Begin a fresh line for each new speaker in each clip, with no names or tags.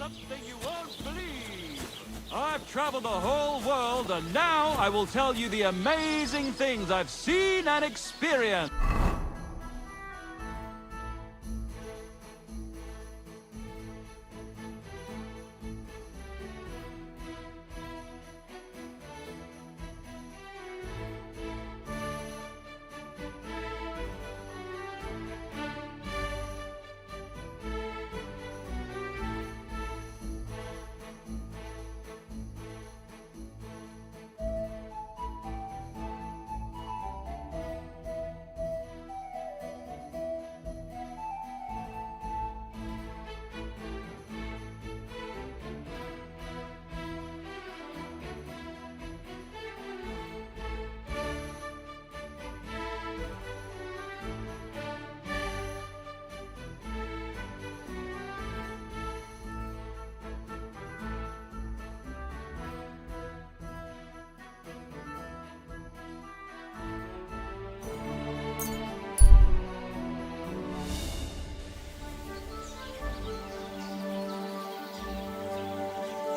something you won't believe. I've traveled the whole world, and now I will tell you the amazing things I've seen and experienced.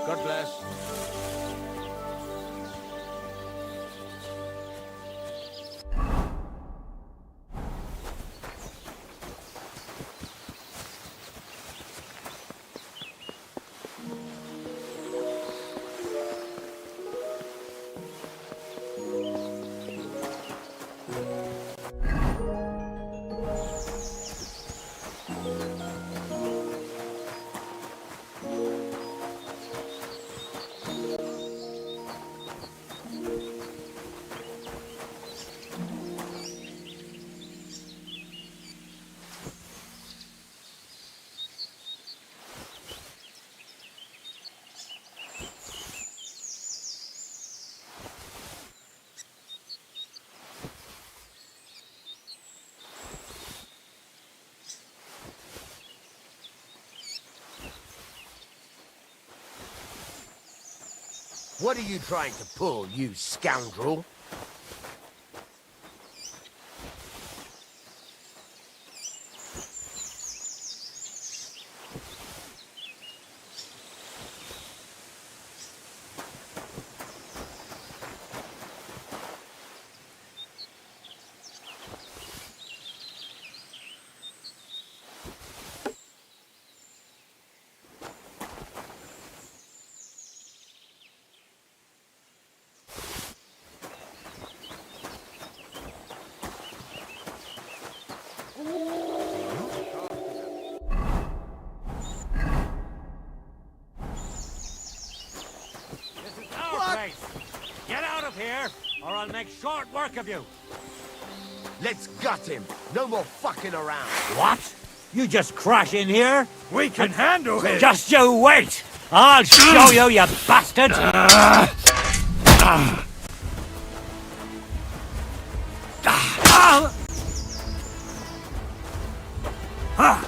God bless.
What are you trying to pull, you scoundrel?
Get out of here, or I'll make short work of you.
Let's gut him. No more fucking around.
What? You just crash in here?
We can handle him!
Just you wait! I'll show you, you bastard!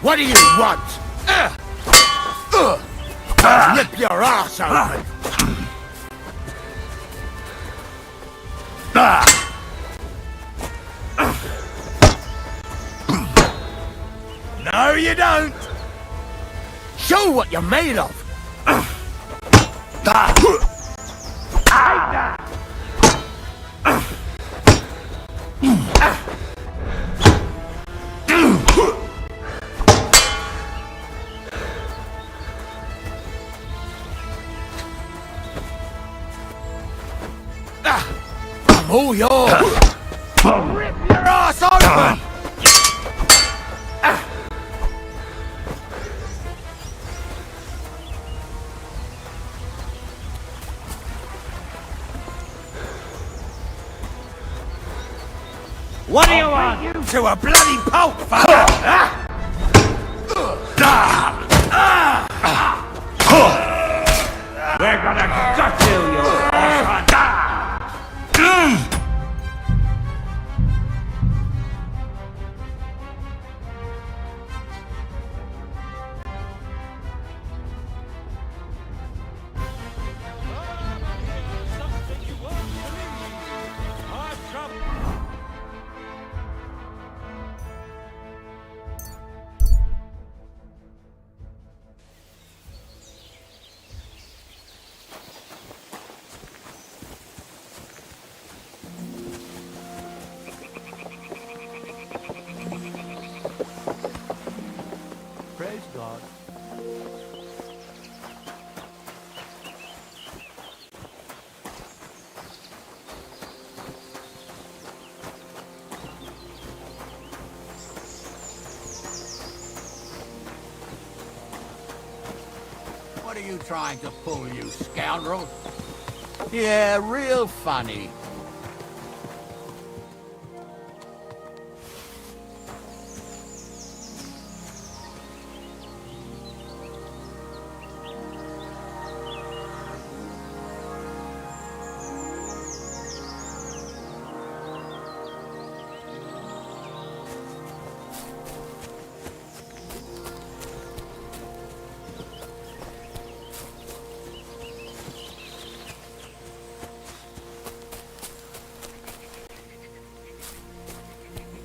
What do you want? Rip your ass open!
No, you don't!
Show what you're made of! I'm all yours! Rip your ass open!
What do you want?
You to a bloody pulp, fucker!
We're gonna gut you, you orphan!
Something you won't believe. I've traveled.
are you trying to pull, you scoundrel? Yeah, real funny.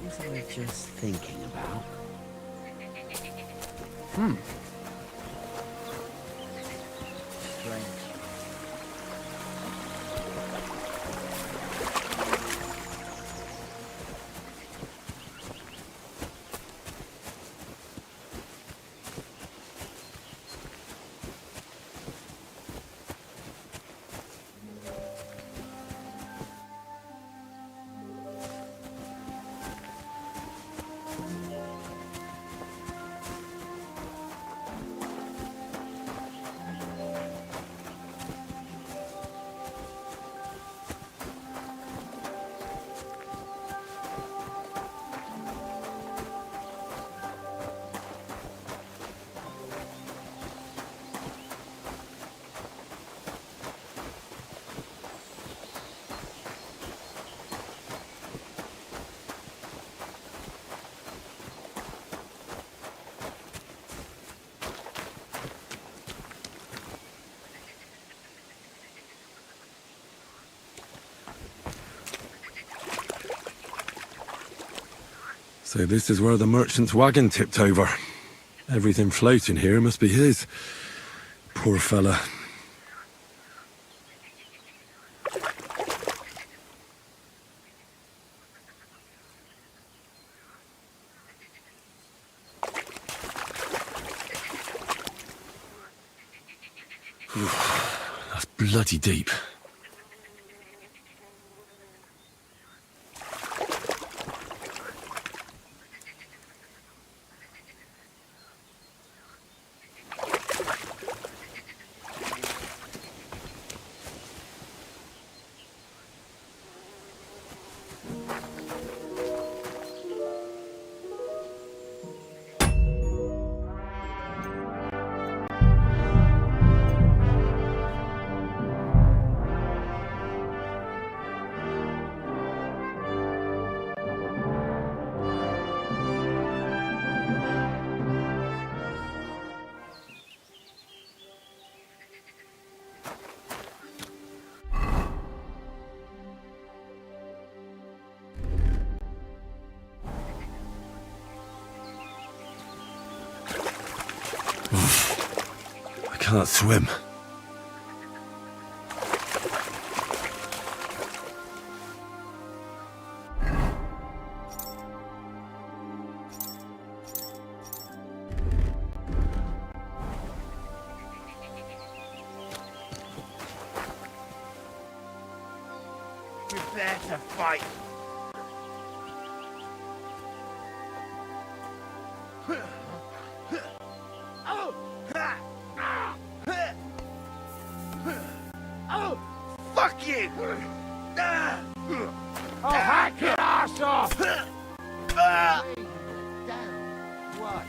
What was I just thinking about? Strange.
So this is where the merchant's wagon tipped over. Everything floating here must be his. Poor fella. That's bloody deep. I can't swim.
Prepare to fight. Oh, fuck you!
I'll hack your ass off! What?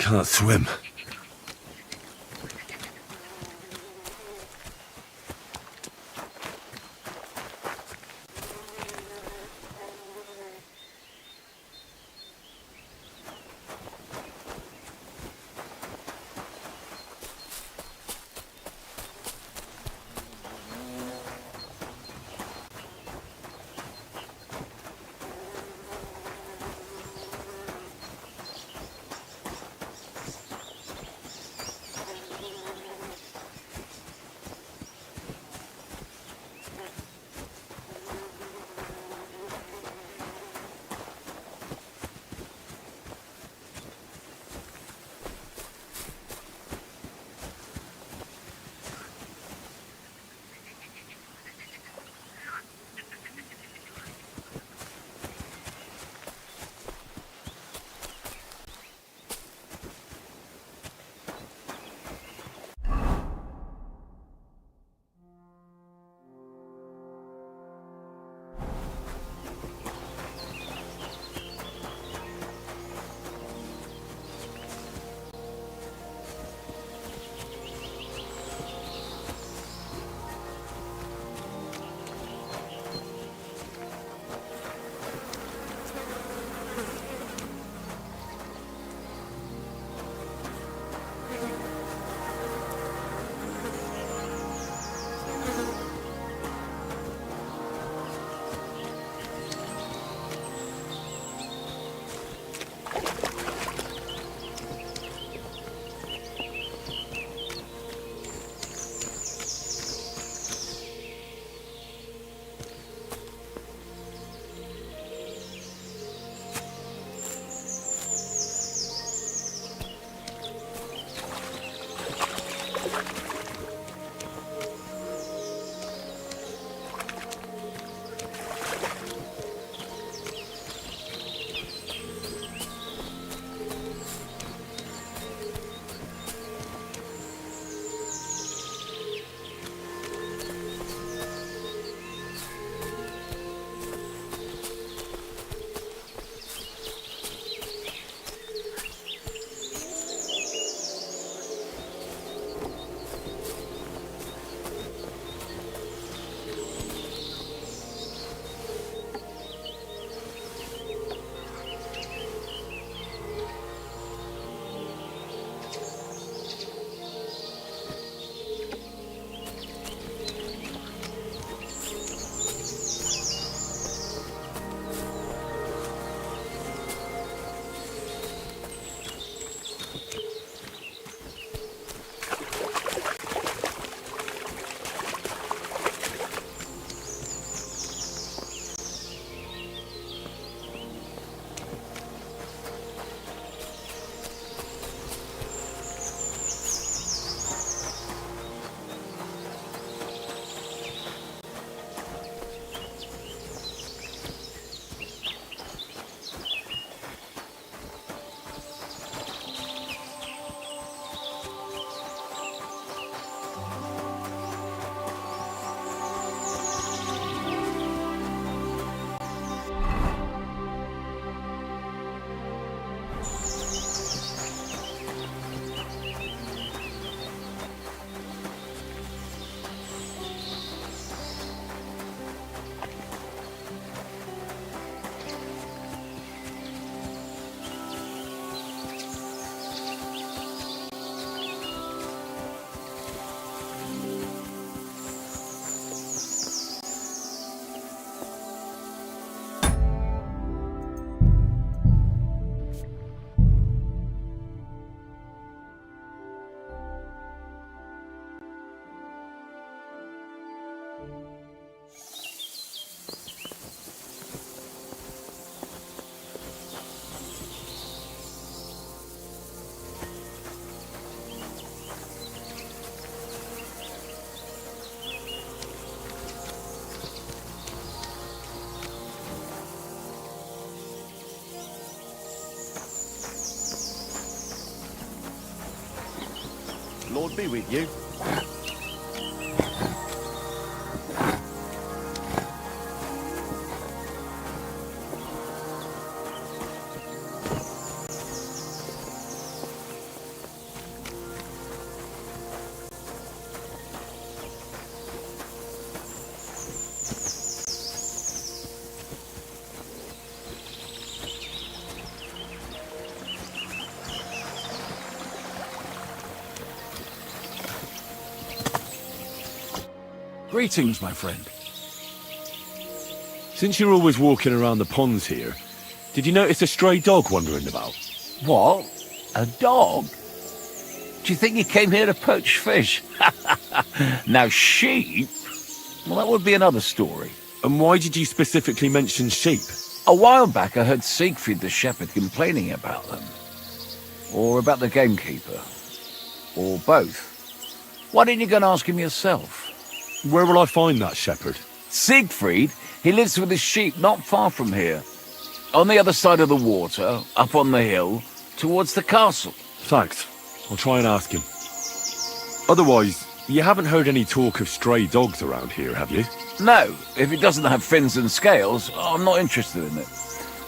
can't swim.
Lord be with you.
Greetings, my friend.
Since you're always walking around the ponds here, did you notice a stray dog wandering about?
What? A dog? Do you think he came here to poach fish? Now, sheep? Well, that would be another story.
And why did you specifically mention sheep?
A while back, I heard Siegfried the shepherd complaining about them. Or about the gamekeeper. Or both. Why didn't you go and ask him yourself?
Where will I find that shepherd?
Siegfried? He lives with his sheep not far from here. On the other side of the water, up on the hill, towards the castle.
Thanks. I'll try and ask him. Otherwise, you haven't heard any talk of stray dogs around here, have you?
No, if it doesn't have fins and scales, I'm not interested in it.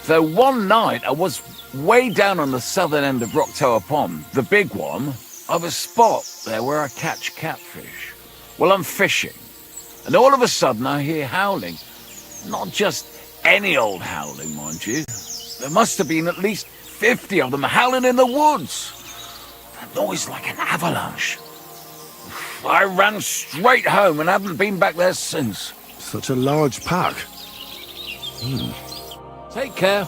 Though one night I was way down on the southern end of Rock Tower Pond, the big one, I have a spot there where I catch catfish. Well, I'm fishing, and all of a sudden I hear howling. Not just any old howling, mind you. There must have been at least 50 of them howling in the woods. A noise like an avalanche. I ran straight home and haven't been back there since.
Such a large pack.
Take care.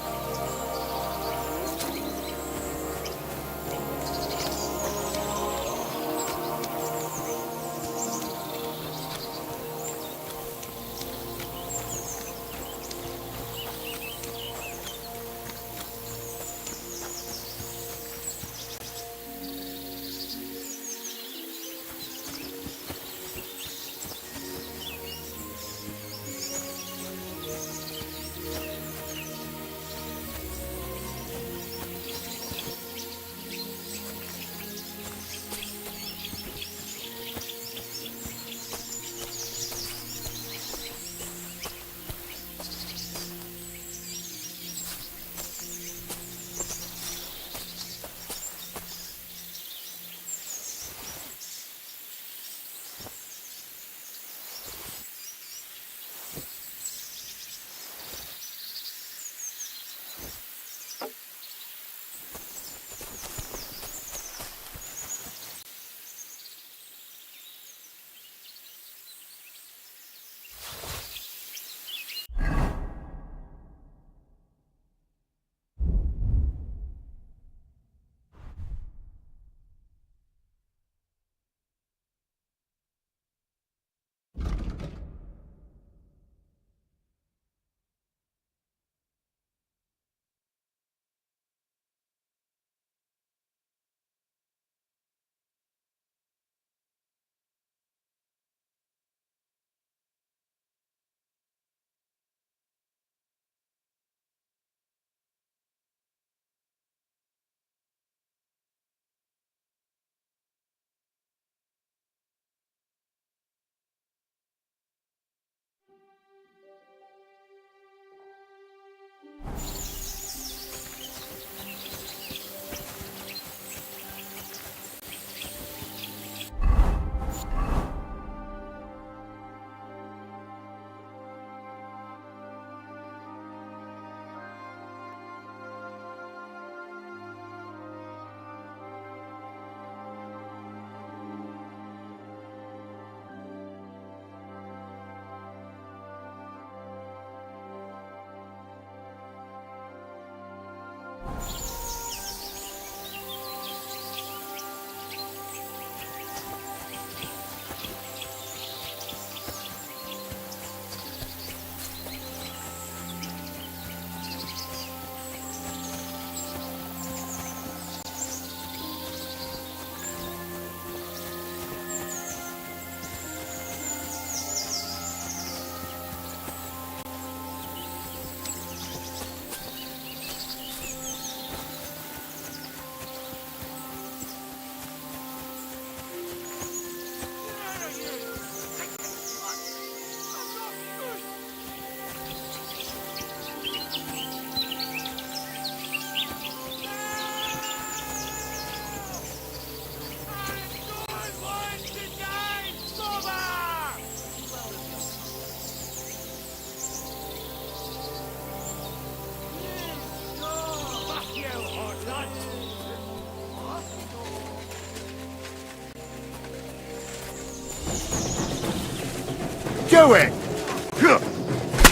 do it!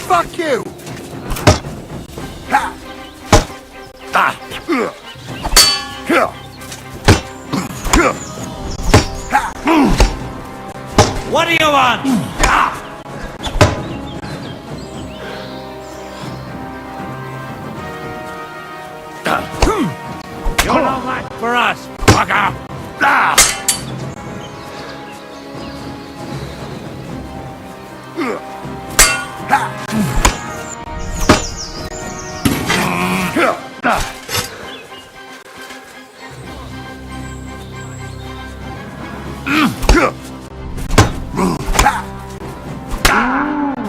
Fuck you! Ha! Ah!
What do you want? You're no match for us, fucker!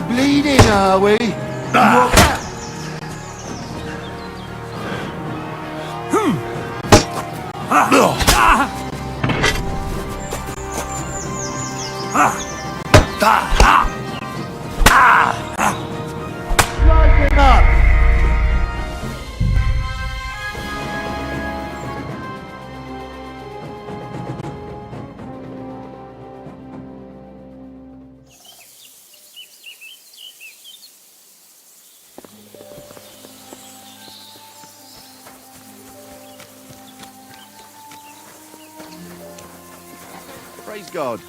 Bleeding, are we? Lighten up! Praise God.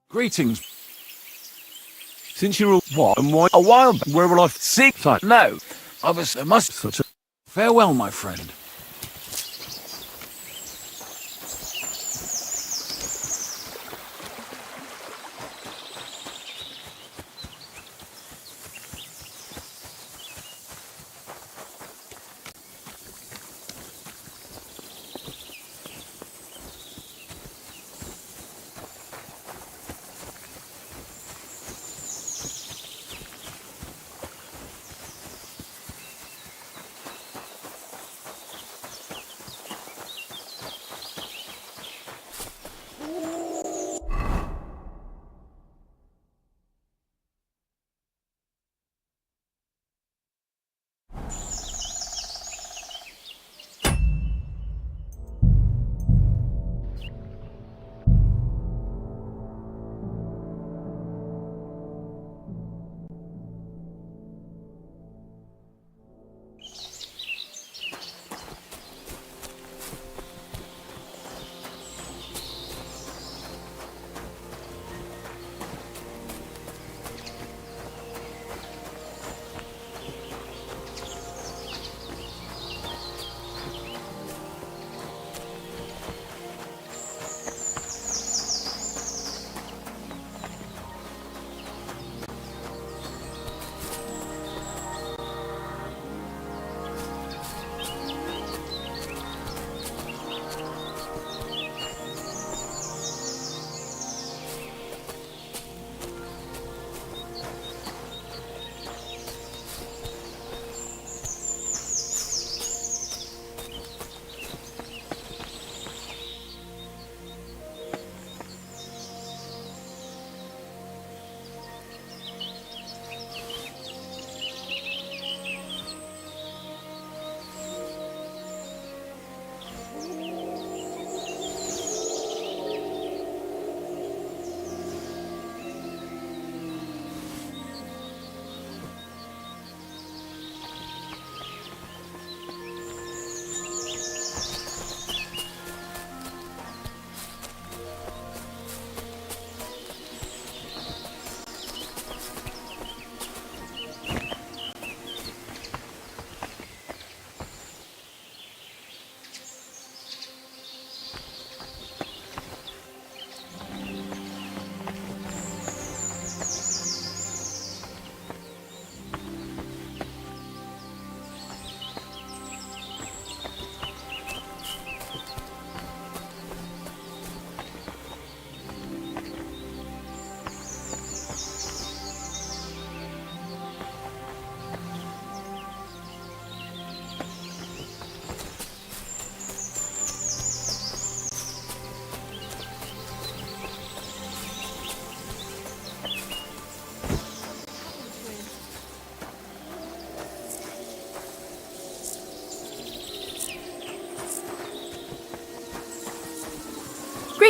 Greetings.
Since you're a what and why?
A while back.
Where will I seek?
No, I was. I must.
Such a
Farewell, my friend.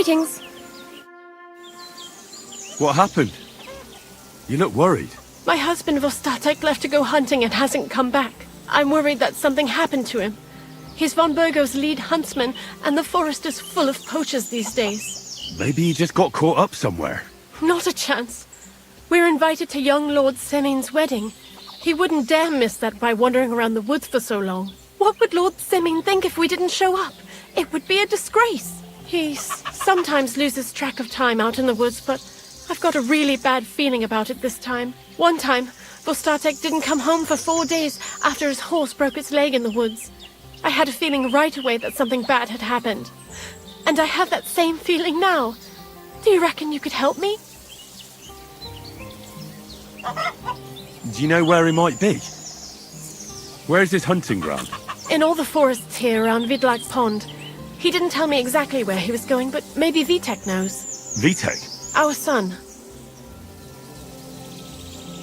Greetings.
What happened? You look worried.
My husband Vostatek left to go hunting and hasn't come back. I'm worried that something happened to him. He's von Burgo's lead huntsman, and the forest is full of poachers these days.
Maybe he just got caught up somewhere.
Not a chance. We're invited to young Lord Semin's wedding. He wouldn't dare miss that by wandering around the woods for so long. What would Lord Semin think if we didn't show up? It would be a disgrace. He sometimes loses track of time out in the woods, but I've got a really bad feeling about it this time. One time, Vostatek didn't come home for 4 days after his horse broke its leg in the woods. I had a feeling right away that something bad had happened. And I have that same feeling now. Do you reckon you could help me?
Do you know where he might be? Where's his hunting ground?
In all the forests here around Vidlak Pond. He didn't tell me exactly where he was going, but maybe Vitek knows.
Vitek?
Our son.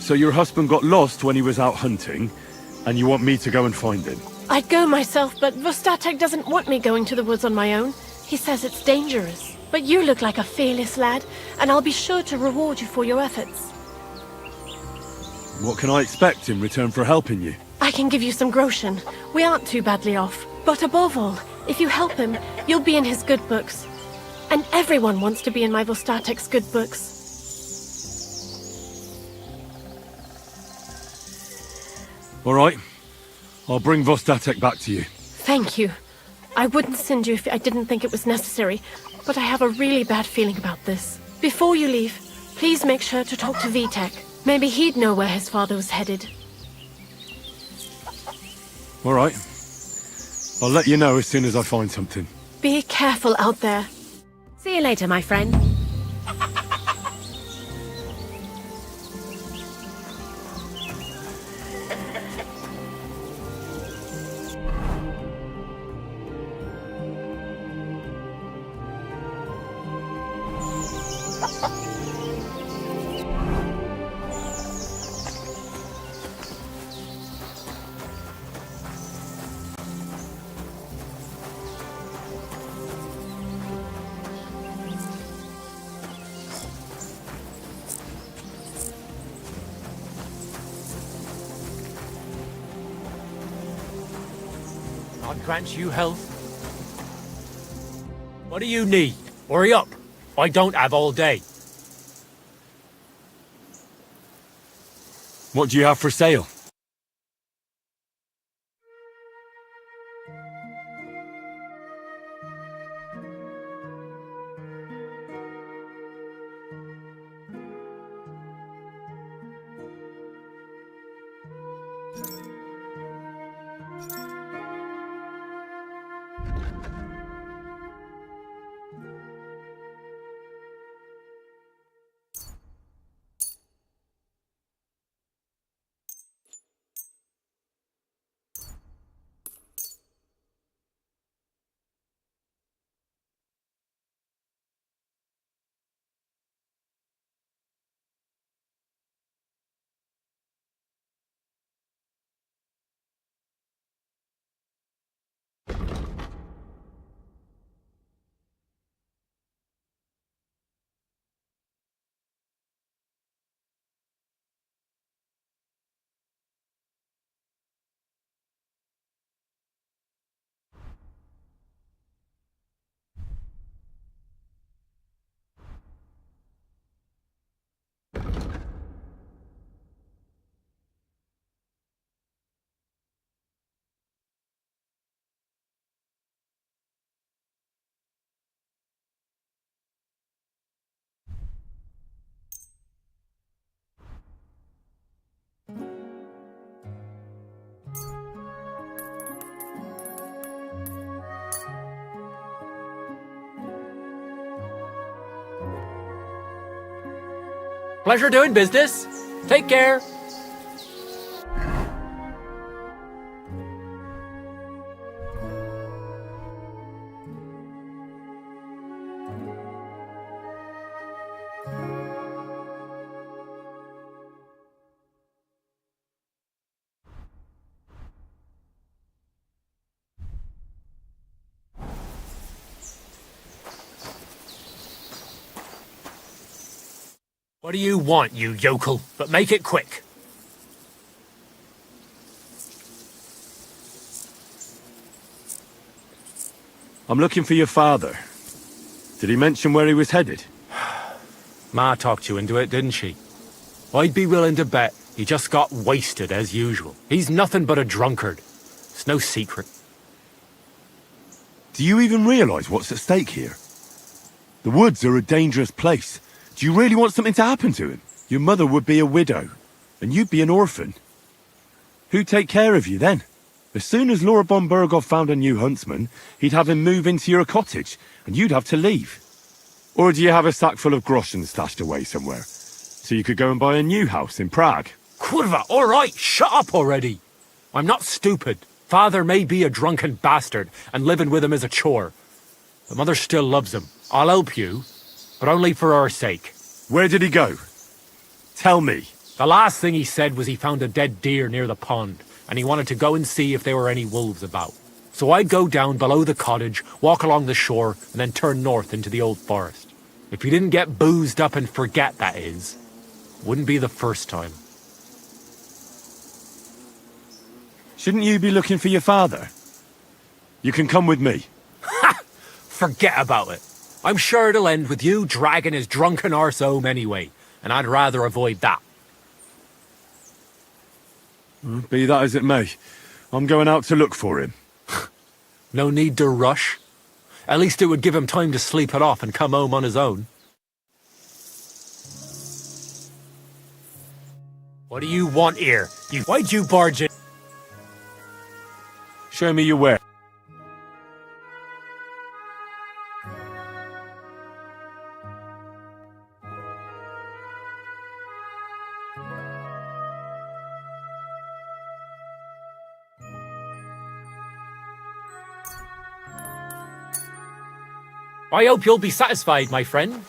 So your husband got lost when he was out hunting, and you want me to go and find him?
I'd go myself, but Vostatek doesn't want me going to the woods on my own. He says it's dangerous. But you look like a fearless lad, and I'll be sure to reward you for your efforts.
What can I expect in return for helping you?
I can give you some groschen. We aren't too badly off. But above all, if you help him, you'll be in his good books. And everyone wants to be in my Vostatek's good books.
All right. I'll bring Vostatek back to you.
Thank you. I wouldn't send you if I didn't think it was necessary, but I have a really bad feeling about this. Before you leave, please make sure to talk to Vitek. Maybe he'd know where his father was headed.
All right. I'll let you know as soon as I find something.
Be careful out there.
See you later, my friend.
God grants you health. What do you need? Hurry up. I don't have all day.
What do you have for sale?
Pleasure doing business. Take care.
What do you want, you yokel? But make it quick.
I'm looking for your father. Did he mention where he was headed?
Ma talked you into it, didn't she? I'd be willing to bet he just got wasted as usual. He's nothing but a drunkard. It's no secret.
Do you even realise what's at stake here? The woods are a dangerous place. Do you really want something to happen to him? Your mother would be a widow, and you'd be an orphan. Who'd take care of you then? As soon as Laura von Burgov found a new huntsman, he'd have him move into your cottage, and you'd have to leave. Or do you have a sack full of groschen stashed away somewhere, so you could go and buy a new house in Prague?
Kurva, all right, shut up already. I'm not stupid. Father may be a drunken bastard, and living with him is a chore. But Mother still loves him. I'll help you, but only for our sake.
Where did he go? Tell me.
The last thing he said was he found a dead deer near the pond, and he wanted to go and see if there were any wolves about. So I'd go down below the cottage, walk along the shore, and then turn north into the old forest. If he didn't get boozed up and forget, that is. Wouldn't be the first time.
Shouldn't you be looking for your father? You can come with me.
Ha! Forget about it. I'm sure it'll end with you dragging his drunken arse home anyway, and I'd rather avoid that.
Be that as it may, I'm going out to look for him.
No need to rush. At least it would give him time to sleep it off and come home on his own. What do you want here? Why'd you barge in?
Show me your way.
I hope you'll be satisfied, my friend.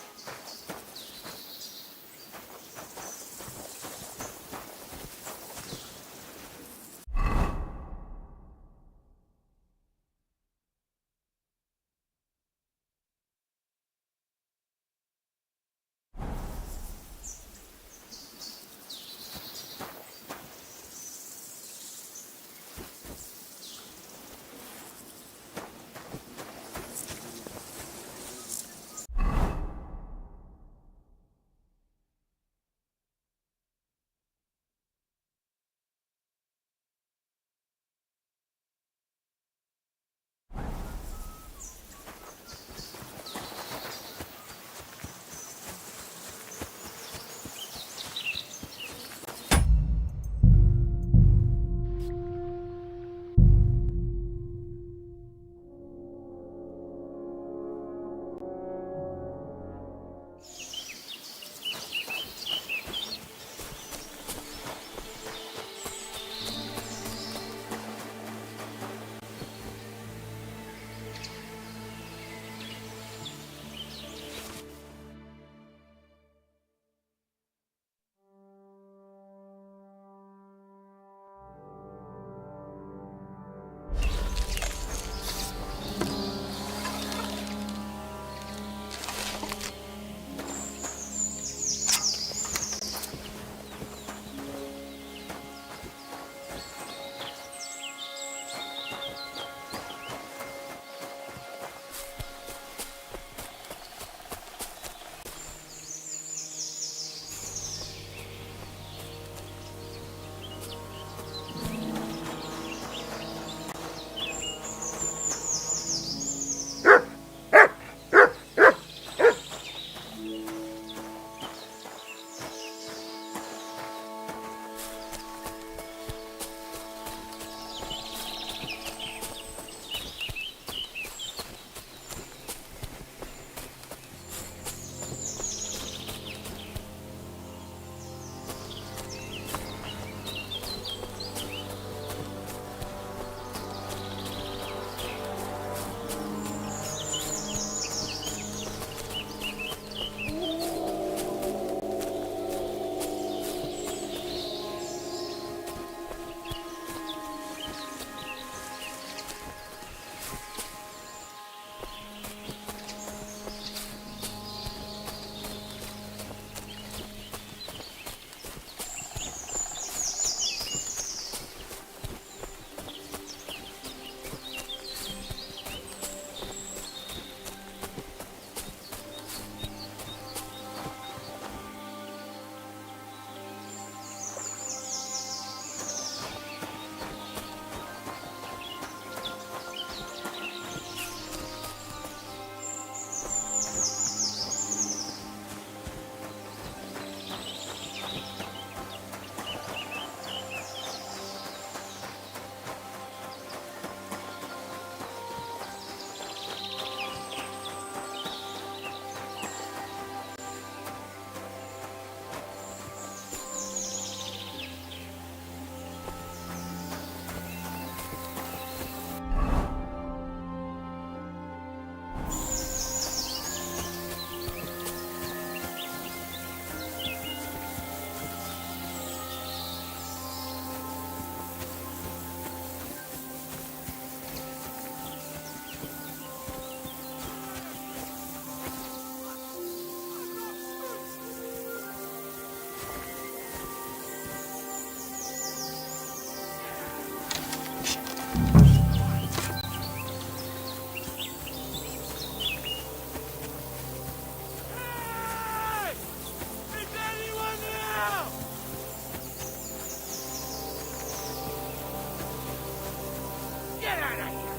Get out of here!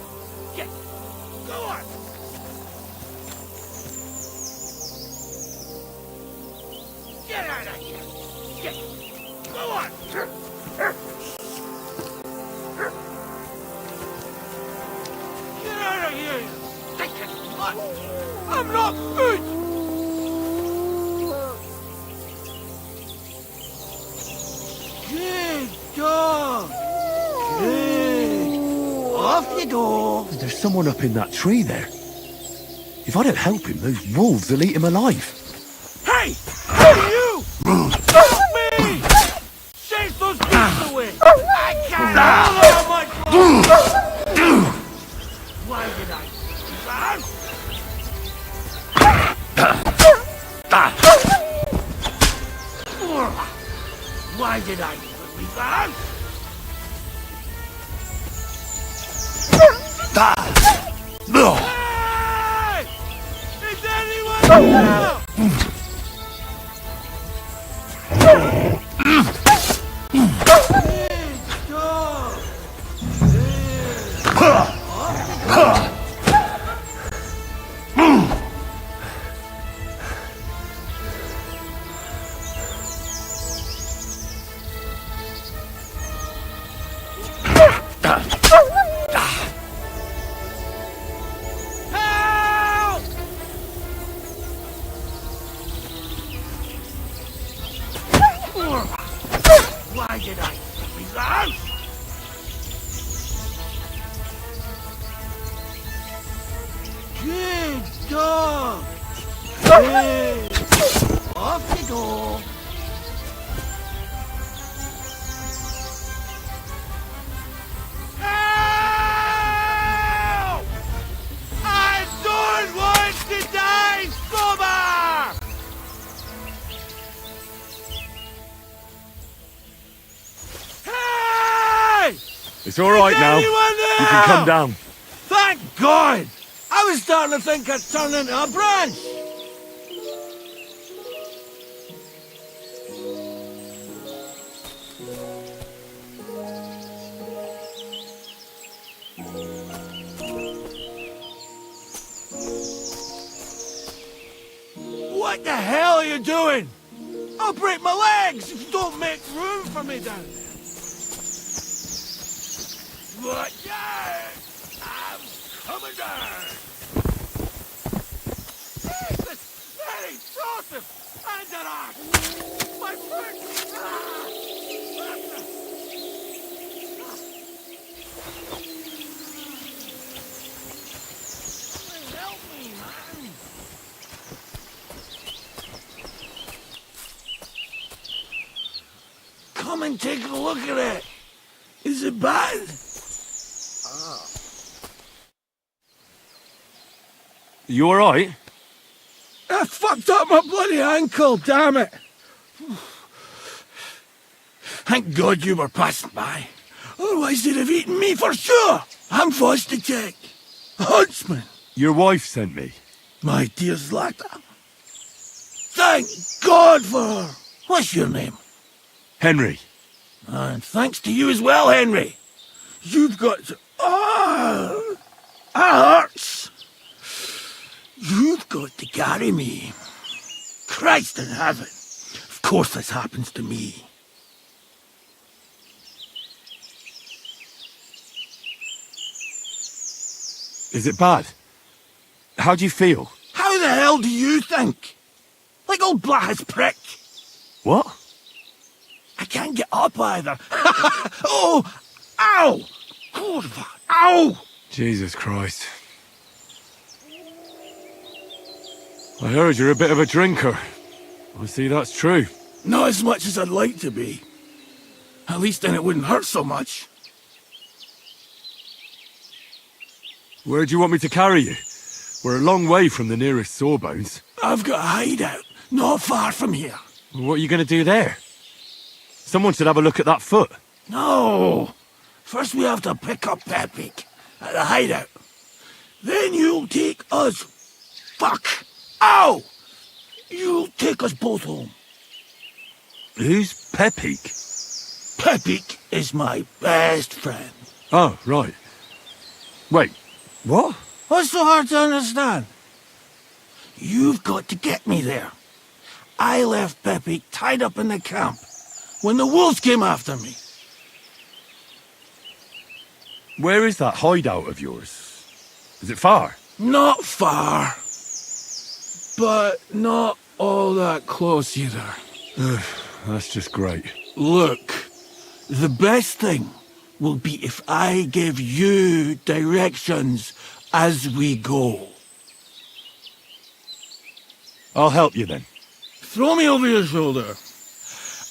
Get... Go on! Get out of here! Get... Go on! Get out of here! Stinking slut! I'm not food! Good dog! Good! Off you go!
There's someone up in that tree there. If I don't help him, those wolves will eat him alive.
Hey! Hey, you! Help me! Chase those beasts away! I can't handle my clothes! Why did I do that? Why did I do that? Hey! Is anyone there? Help! Why did I do that? Good dog! Good! Off you go! Help! I don't want to die sober! Hey!
It's all right now.
Anyone there?
You can come down.
Thank God! I was starting to think I'd turned into a branch! What the hell are you doing? I'll break my legs if you don't make room for me down there. What? Yeah! I'm coming down! Jesus! Mary! Joseph! Angela! My foot! Help me, man! Come and take a look at it! Is it bad?
You all right?
I fucked up my bloody ankle, damn it! Thank God you were passing by. Otherwise they'd have eaten me for sure! I'm forced to check. Huntsman!
Your wife sent me.
My dear Zlata. Thank God for her! What's your name?
Henry.
And thanks to you as well, Henry. You've got to... Oh! That hurts! You've got to carry me. Christ in heaven. Of course this happens to me.
Is it bad? How do you feel?
How the hell do you think? Like old Black's prick.
What?
I can't get up either. Oh! Ow! Kurva! Ow!
Jesus Christ. I heard you're a bit of a drinker. I see that's true.
Not as much as I'd like to be. At least then it wouldn't hurt so much.
Where do you want me to carry you? We're a long way from the nearest sawbones.
I've got a hideout, not far from here.
What are you going to do there? Someone should have a look at that foot.
No! First we have to pick up Pepik at the hideout. Then you'll take us... Fuck! Ow! You'll take us both home.
Who's Pepik?
Pepik is my best friend.
Oh, right. Wait, what?
What's so hard to understand? You've got to get me there. I left Pepe tied up in the camp when the wolves came after me.
Where is that hideout of yours? Is it far?
Not far, but not all that close either.
That's just great.
Look, the best thing will be if I give you directions as we go.
I'll help you then.
Throw me over your shoulder,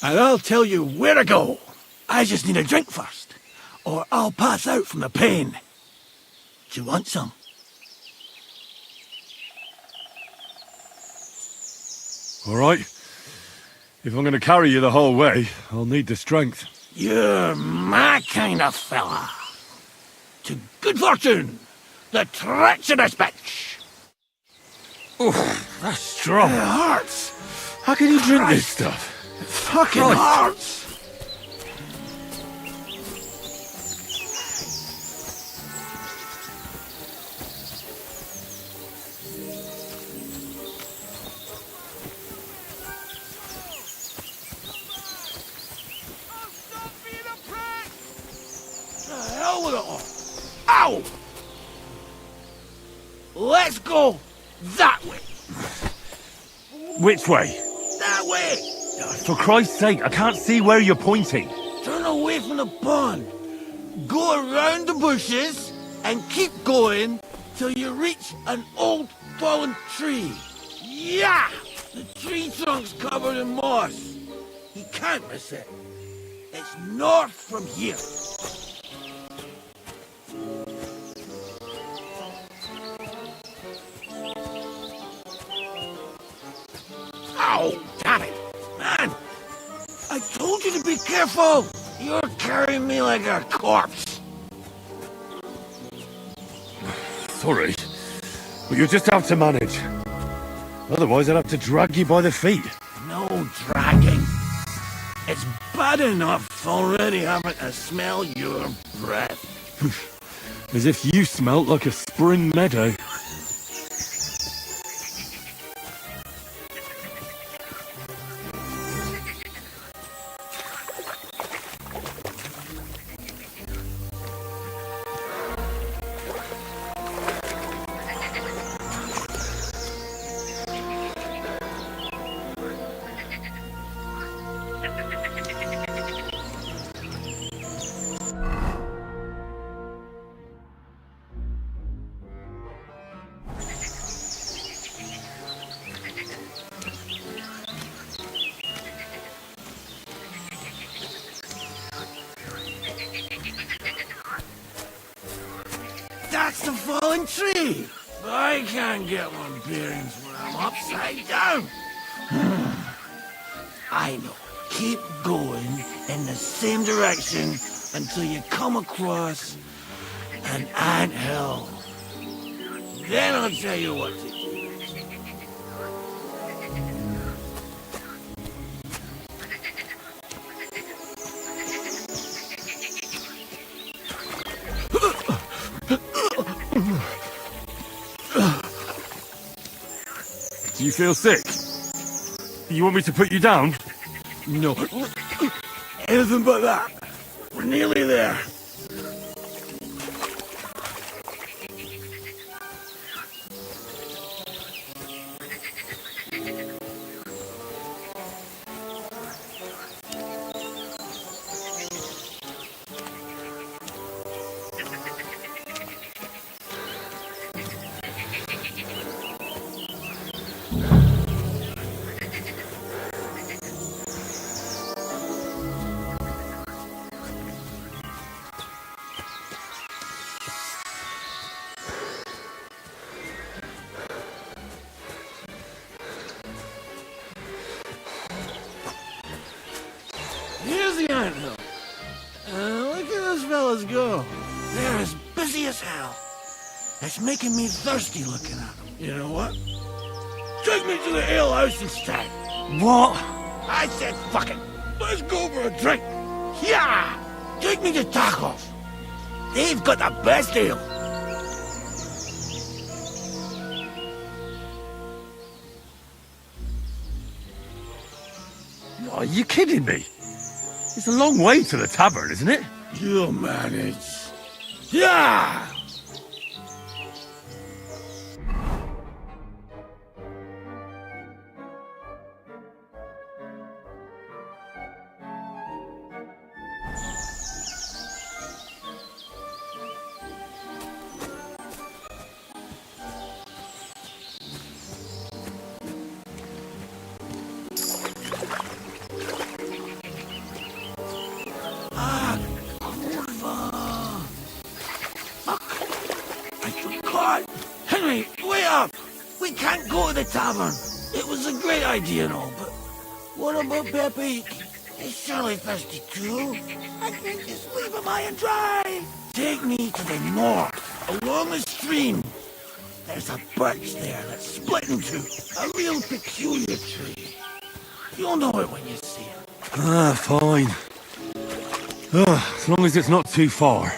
and I'll tell you where to go. I just need a drink first, or I'll pass out from the pain. Do you want some?
All right. If I'm going to carry you the whole way, I'll need the strength.
You're my kind of fella. To good fortune, the treacherous bitch.
Oof, that's strong.
It hurts.
How can you drink this
Christ.
stuff?
It fucking
Christ.
hurts. The hell with it all. Ow! Let's go that way.
Which way?
That way.
For Christ's sake, I can't see where you're pointing.
Turn away from the pond. Go around the bushes and keep going till you reach an old fallen tree. Yeah! The tree trunk's covered in moss. You can't miss it. It's north from here. Ow! Damn it! Man! I told you to be careful! You're carrying me like a corpse.
Sorry, but you'll just have to manage. Otherwise, I'd have to drag you by the feet.
No dragging. It's bad enough already having to smell your breath.
As if you smelt like a spring meadow.
That's the fallen tree. I can't get my bearings when I'm upside down. I know. Keep going in the same direction until you come across an anthill. Then I'll tell you what to do.
Do you feel sick? You want me to put you down?
No. Anything but that. We're nearly there. Here's the anthill. Look at those fellas go. They're as busy as hell. It's making me thirsty looking at them. You know what? Take me to the ale house instead.
What?
I said fuck it. Let's go for a drink. Yeah! Take me to Tacos. They've got the best ale.
Are you kidding me? It's a long way to the tavern, isn't it?
You'll manage. Yeah! I forgot! Henry, wait up! We can't go to the tavern. It was a great idea and all, but what about Pepe? He's surely thirsty too. I think just leave him high and dry. Take me to the north, along the stream. There's a birch there that's split in two. A real peculiar tree. You'll know it when you see it.
Ah, fine. As long as it's not too far.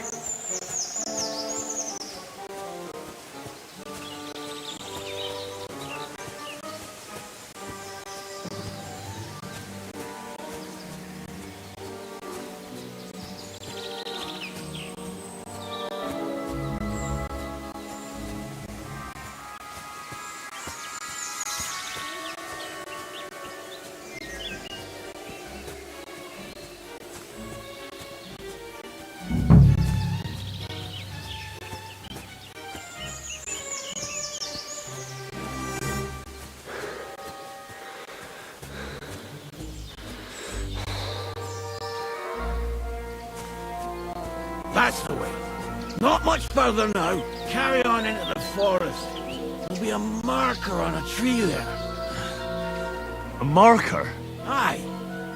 That's the way. Not much further now. Carry on into the forest. There'll be a marker on a tree there.
A marker?
Aye.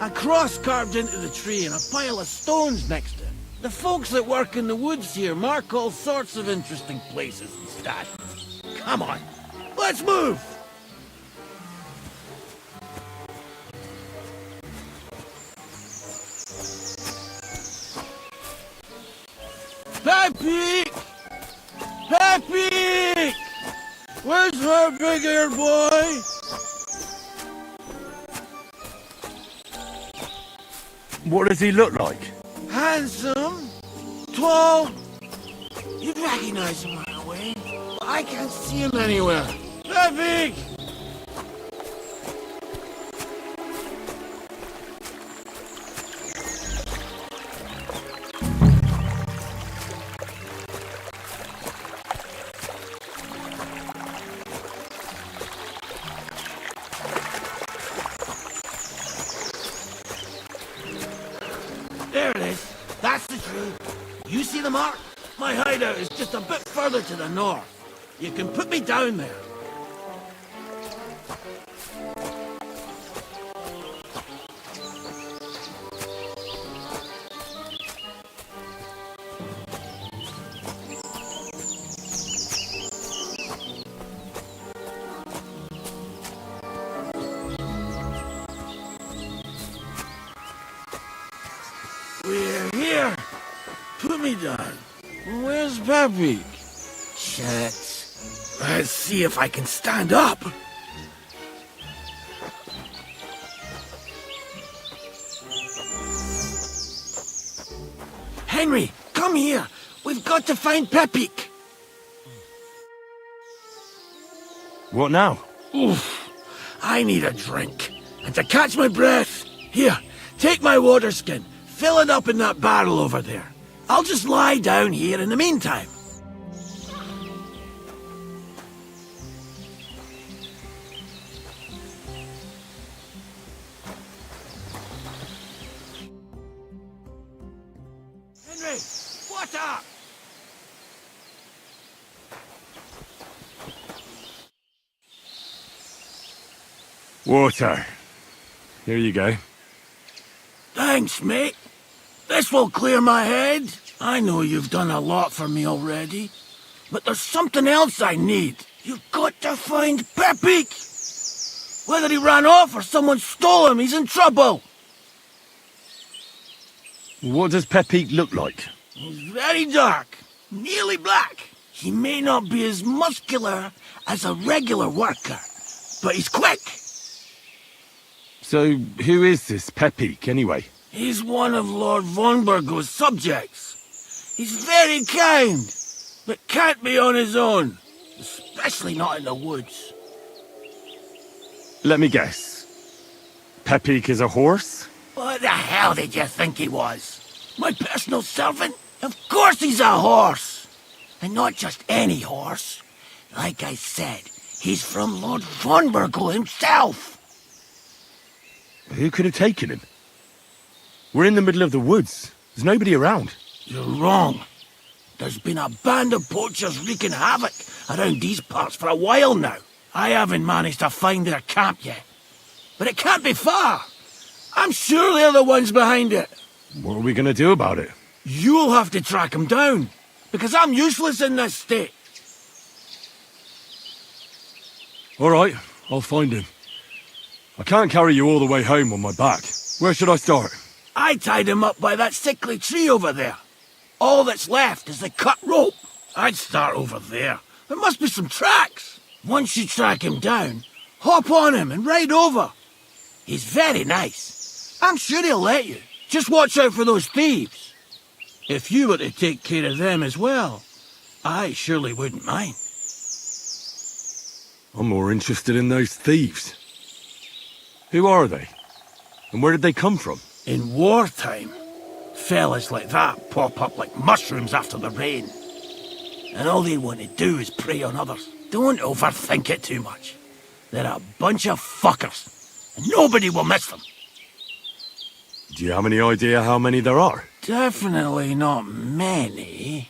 A cross carved into the tree and a pile of stones next to it. The folks that work in the woods here mark all sorts of interesting places and stashes. Come on. Let's move! Pepe! Pepe! Where's her big ear boy?
What does he look like?
Handsome, tall. You'd recognize him right away. But I can't see him anywhere. Pepe! There it is. That's the tree. You see the mark? My hideout is just a bit further to the north. You can put me down there. We're here. Put me down. Where's Pepe? Shit. Let's see if I can stand up. Henry, come here. We've got to find Pepe.
What now?
Oof. I need a drink. And to catch my breath, here, take my water skin. Fill it up in that barrel over there. I'll just lie down here in the meantime. Henry, what up?
Water. Here you go.
Thanks, mate. This will clear my head. I know you've done a lot for me already, but there's something else I need. You've got to find Pepe. Whether he ran off or someone stole him, he's in trouble.
What does Pepe look like?
He's very dark, nearly black. He may not be as muscular as a regular worker, but he's quick.
So, who is this Pepik, anyway?
He's one of Lord von Burgo's subjects. He's very kind, but can't be on his own, especially not in the woods.
Let me guess. Pepik is a horse?
What the hell did you think he was? My personal servant? Of course he's a horse! And not just any horse. Like I said, he's from Lord von Burgo himself!
Who could have taken him? We're in the middle of the woods. There's nobody around.
You're wrong. There's been a band of poachers wreaking havoc around these parts for a while now. I haven't managed to find their camp yet. But it can't be far. I'm sure they're the ones behind it.
What are we going to do about it?
You'll have to track them down, because I'm useless in this state.
All right, I'll find him. I can't carry you all the way home on my back. Where should I start?
I tied him up by that sickly tree over there. All that's left is the cut rope. I'd start over there. There must be some tracks. Once you track him down, hop on him and ride over. He's very nice. I'm sure he'll let you. Just watch out for those thieves. If you were to take care of them as well, I surely wouldn't mind.
I'm more interested in those thieves. Who are they? And where did they come from?
In wartime, fellas like that pop up like mushrooms after the rain. And all they want to do is prey on others. Don't overthink it too much. They're a bunch of fuckers, and nobody will miss them.
Do you have any idea how many there are?
Definitely not many.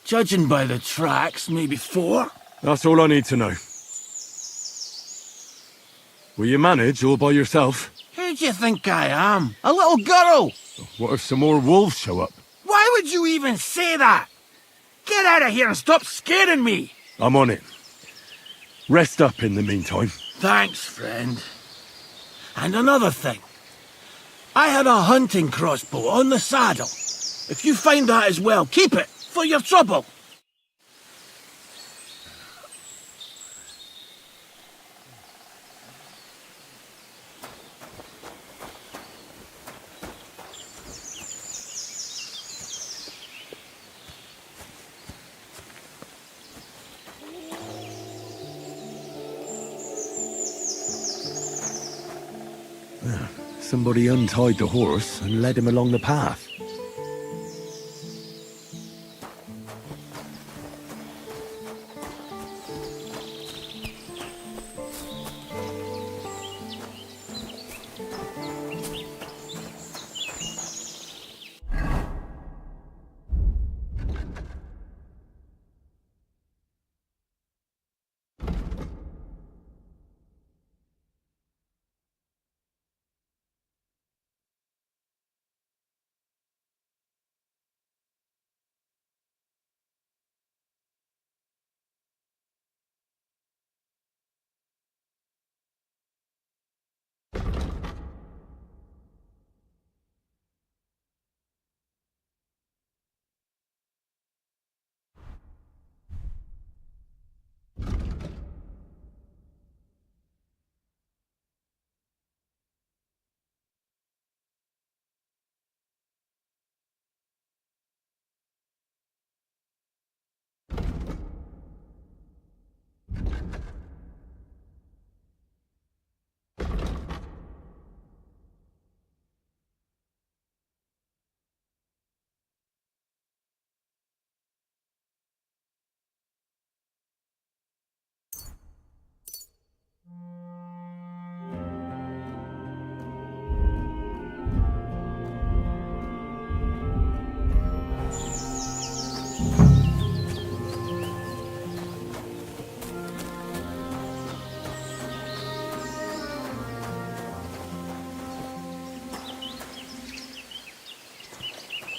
Judging by the tracks, maybe 4.
That's all I need to know. Will you manage all by yourself?
Who do you think I am? A little girl?
What if some more wolves show up?
Why would you even say that? Get out of here and stop scaring me!
I'm on it. Rest up in the meantime.
Thanks, friend. And another thing. I had a hunting crossbow on the saddle. If you find that as well, keep it, for your trouble.
Somebody untied the horse and led him along the path.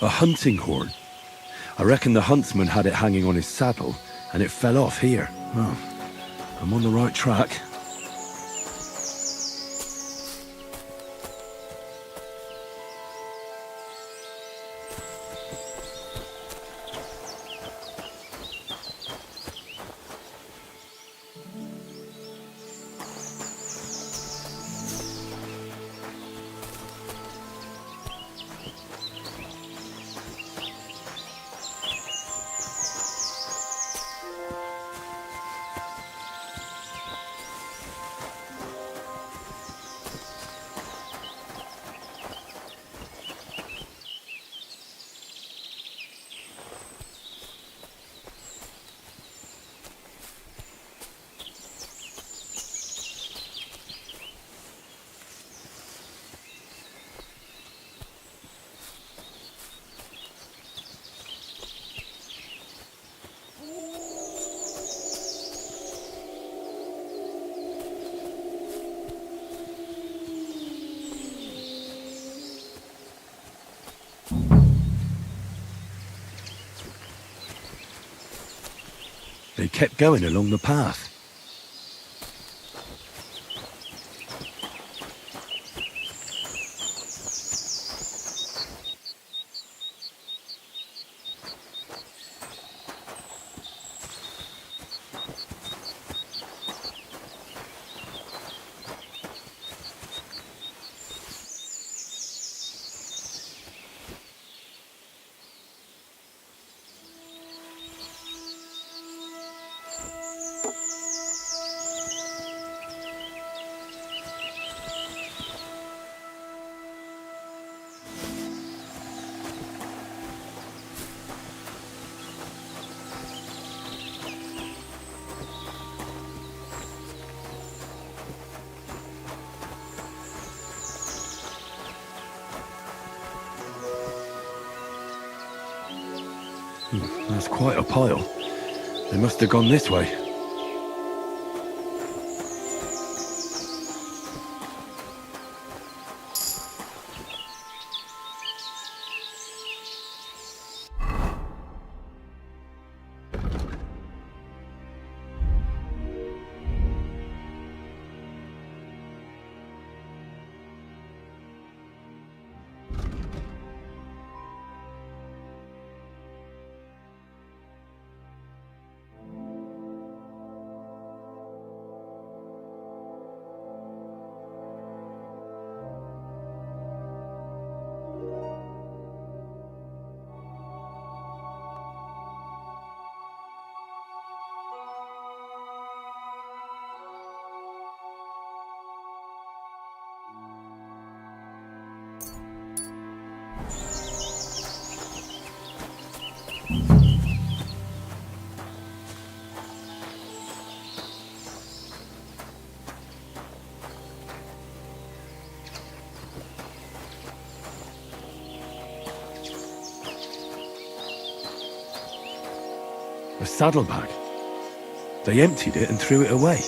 A hunting horn. I reckon the huntsman had it hanging on his saddle, and it fell off here. Oh, I'm on the right track. kept going along the path. That's quite a pile. They must have gone this way. A saddlebag. They emptied it and threw it away.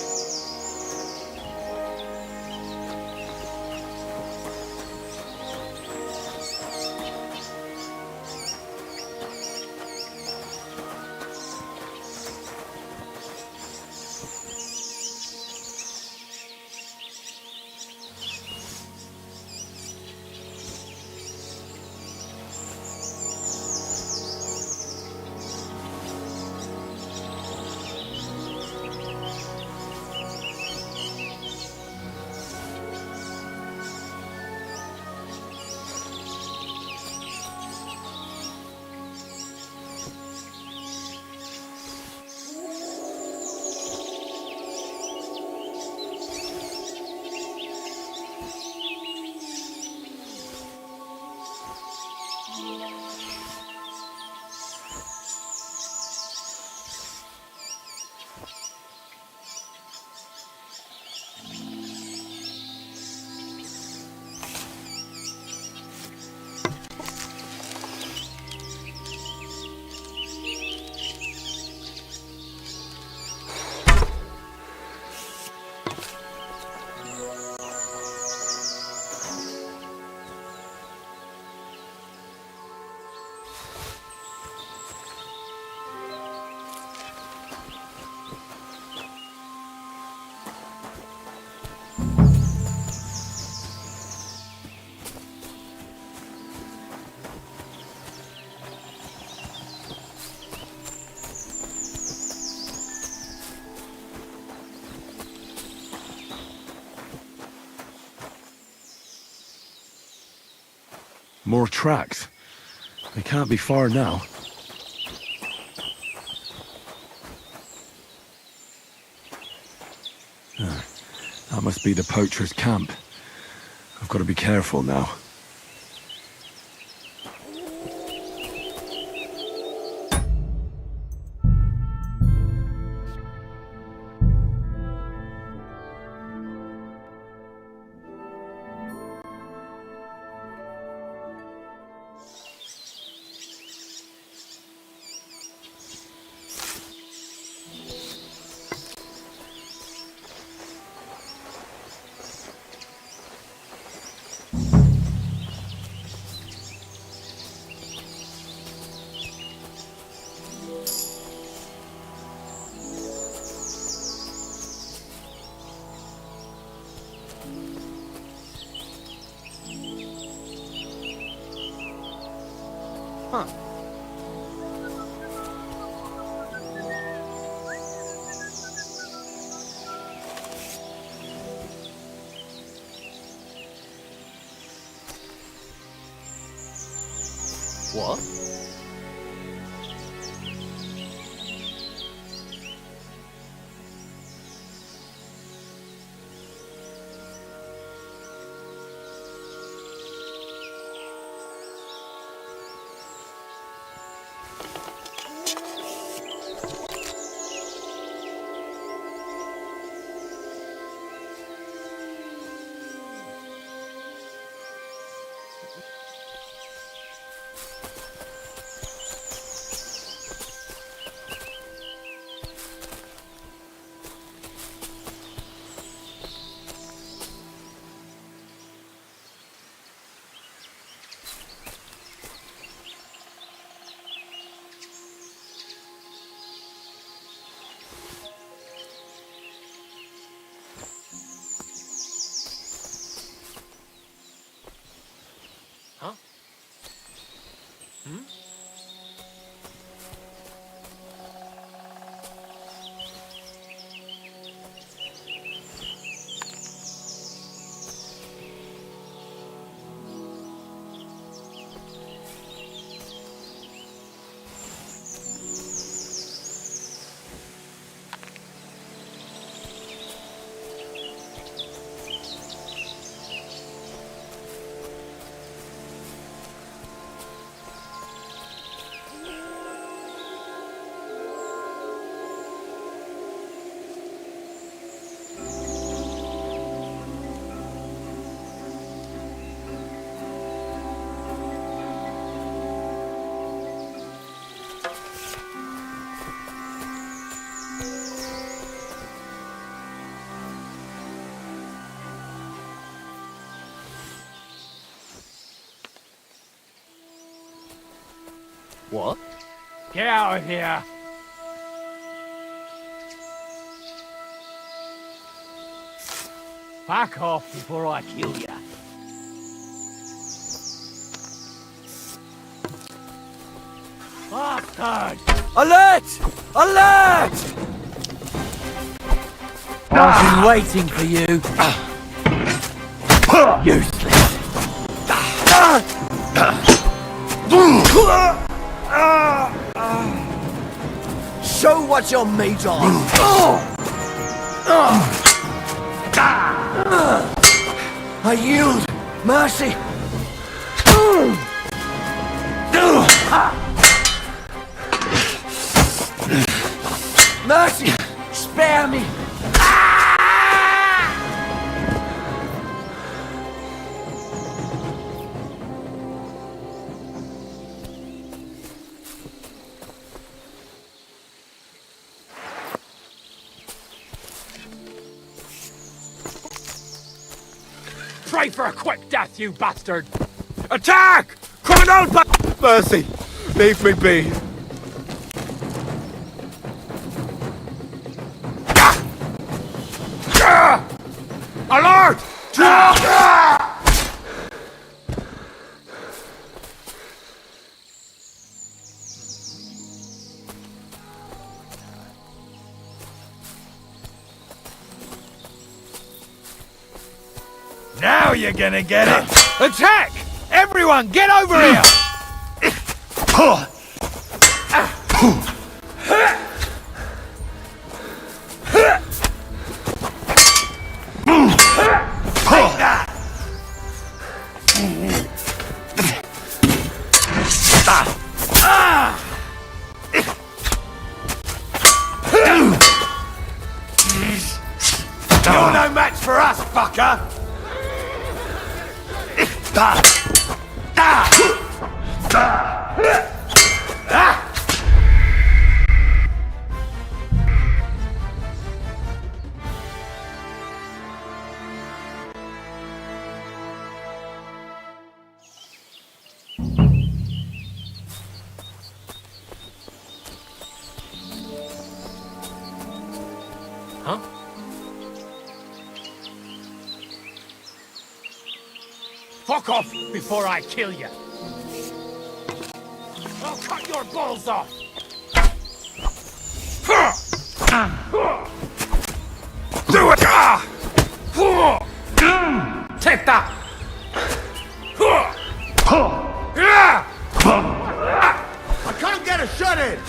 More tracks. They can't be far now. That must be the poacher's camp. I've got to be careful now.
What?
Huh? Hmm?
What?
Get out of here! Back off before I kill ya. Bastard!
Alert! Alert! I've been waiting for you. Useless. Show what you're made of. I yield. Mercy. Mercy. Spare me.
Pray for a quick death, you bastard!
Attack! Criminal! Mercy. Leave me be.
Alert!
Now you're gonna get it. Attack! Everyone, get over here! Take that! You're no match for us, fucker!
Huh? Fuck off before I kill you.
cut your balls off! Do it! Take that!
I can't get a shot in!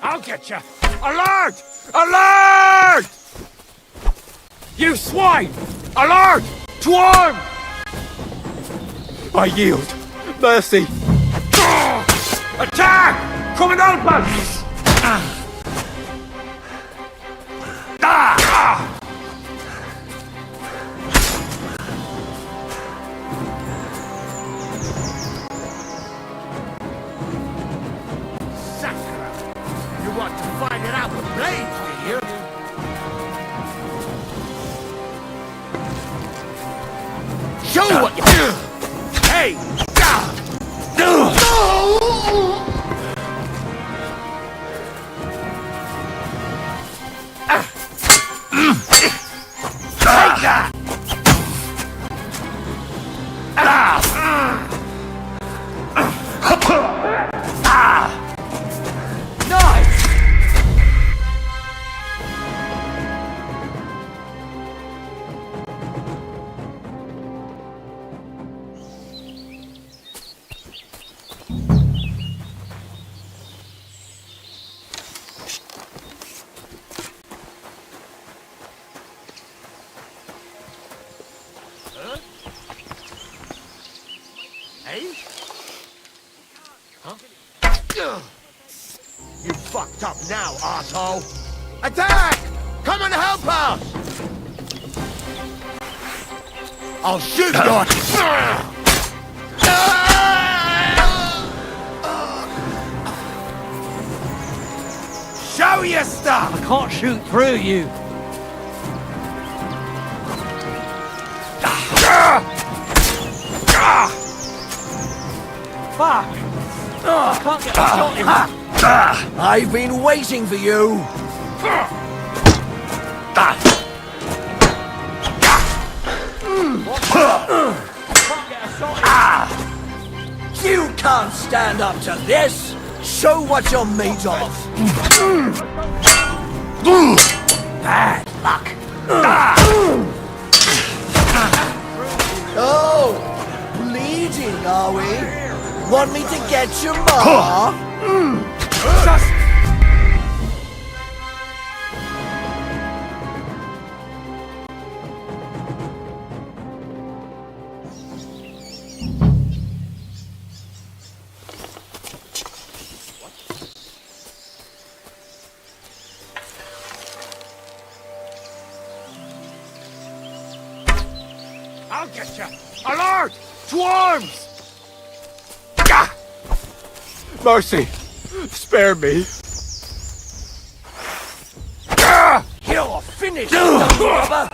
I'll get you! Alert! Alert! You swine! Alert! To arm! I yield. Mercy. Attack! Come and help us!
You want to fight it out with blades, do you? Show what you do!
Hey!
Take that! Nice!
Hey?
You fucked up now, arsehole! Attack! Come and help us! I'll shoot your...
Show your stuff!
I can't shoot through you.
Fuck! I can't get a shot in.
I've been waiting for you.
Can't get a shot in.
You can't stand up to this. Show what you're made of. Bad luck. Oh, bleeding, are we? Want me to get your ma? Just...
I'll get you! Alert! Swarms! Mercy! Spare me!
You're finished, rubber.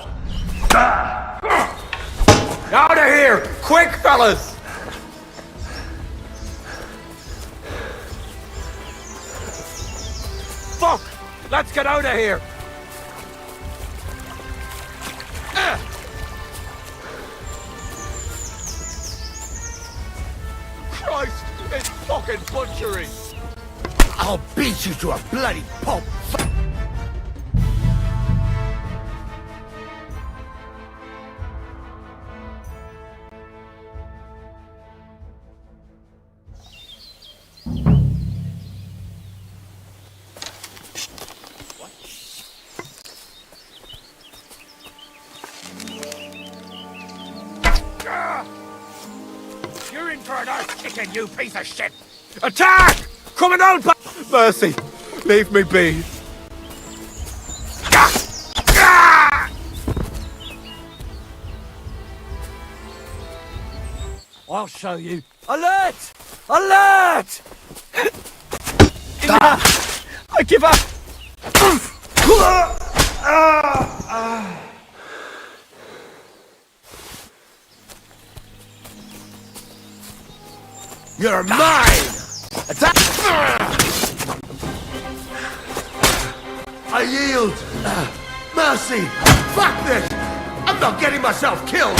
Out of here! Quick, fellas! Fuck! Let's get out of here! Christ! It's fucking butchery!
I'll beat you to a bloody pulp.
You're in for an earth kicking, you piece of shit! Attack! Coming out! Mercy! Leave me be!
I'll show you. Alert! Alert!
I give up!
You're mine! Attack!
I yield! Mercy! Fuck this! I'm not getting myself killed!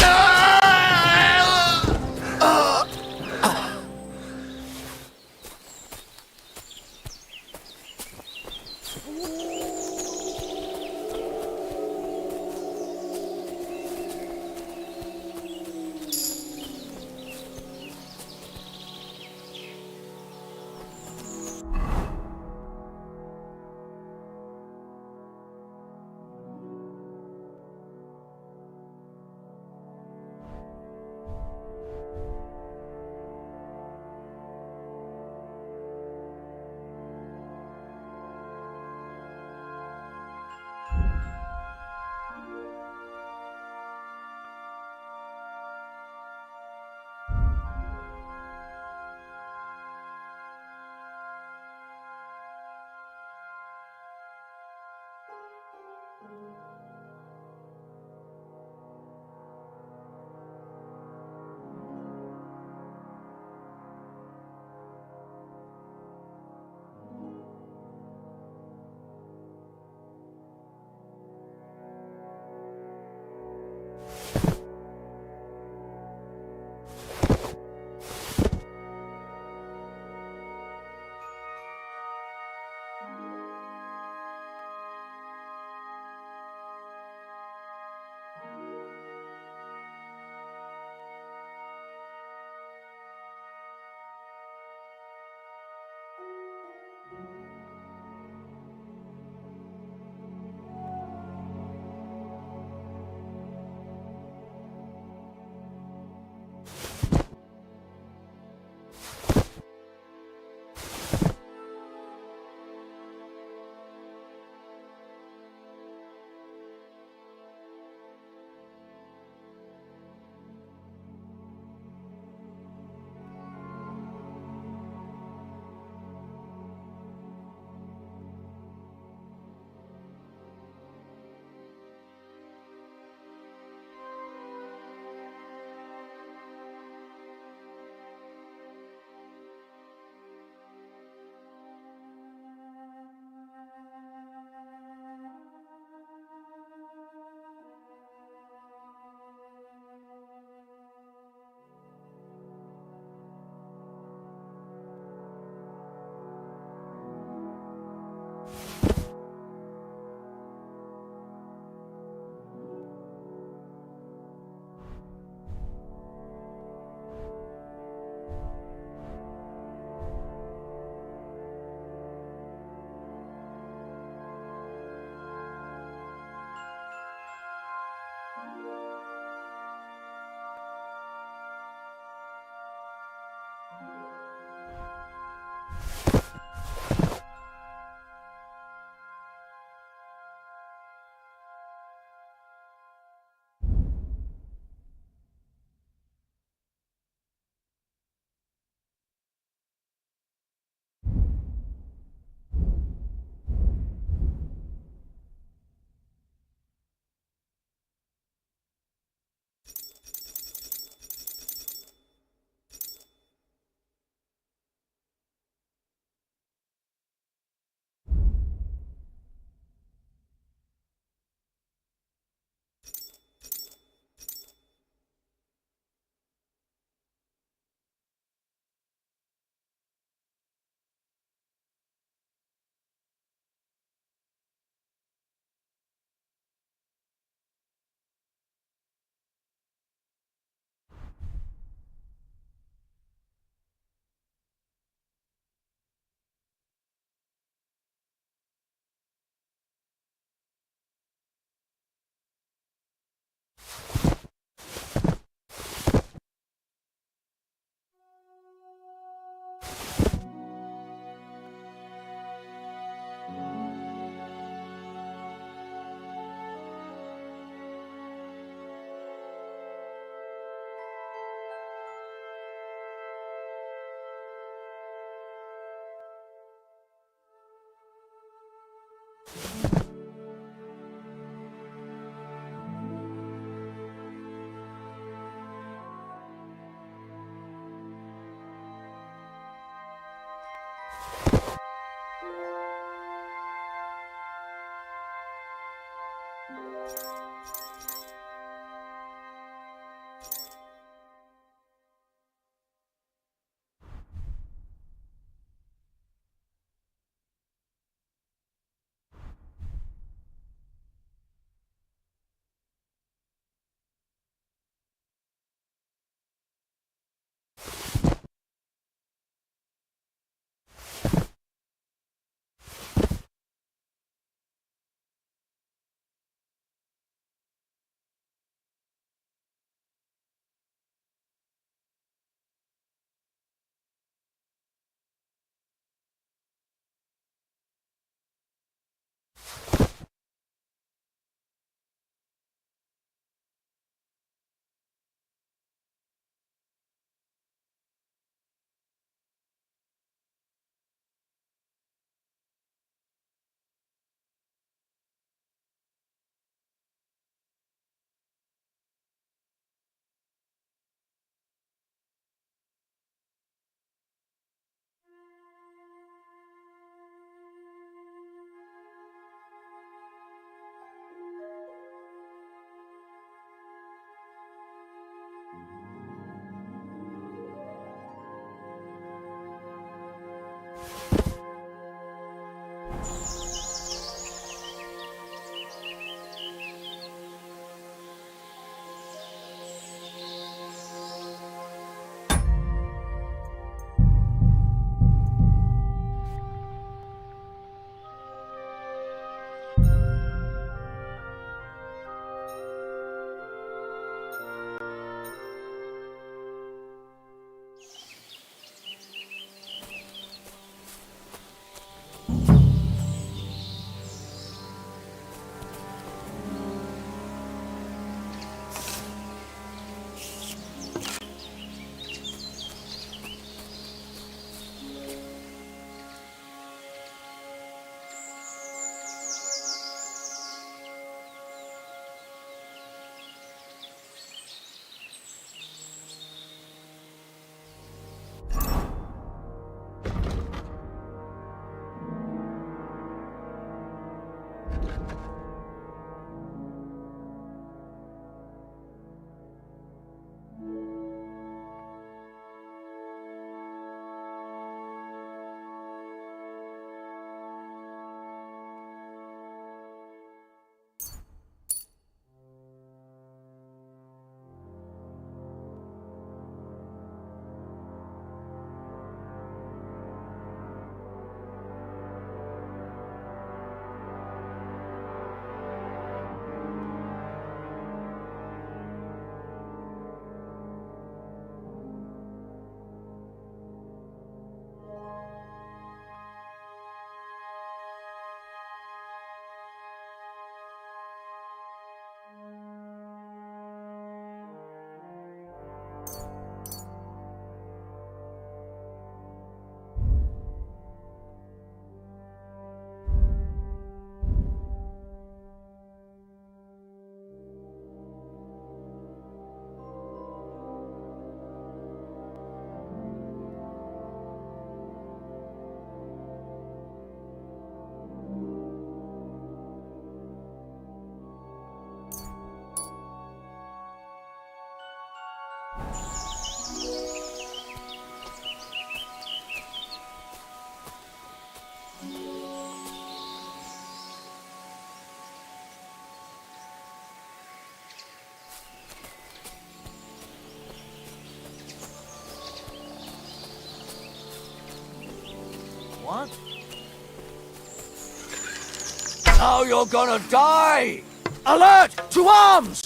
Now you're gonna die!
Alert! To arms!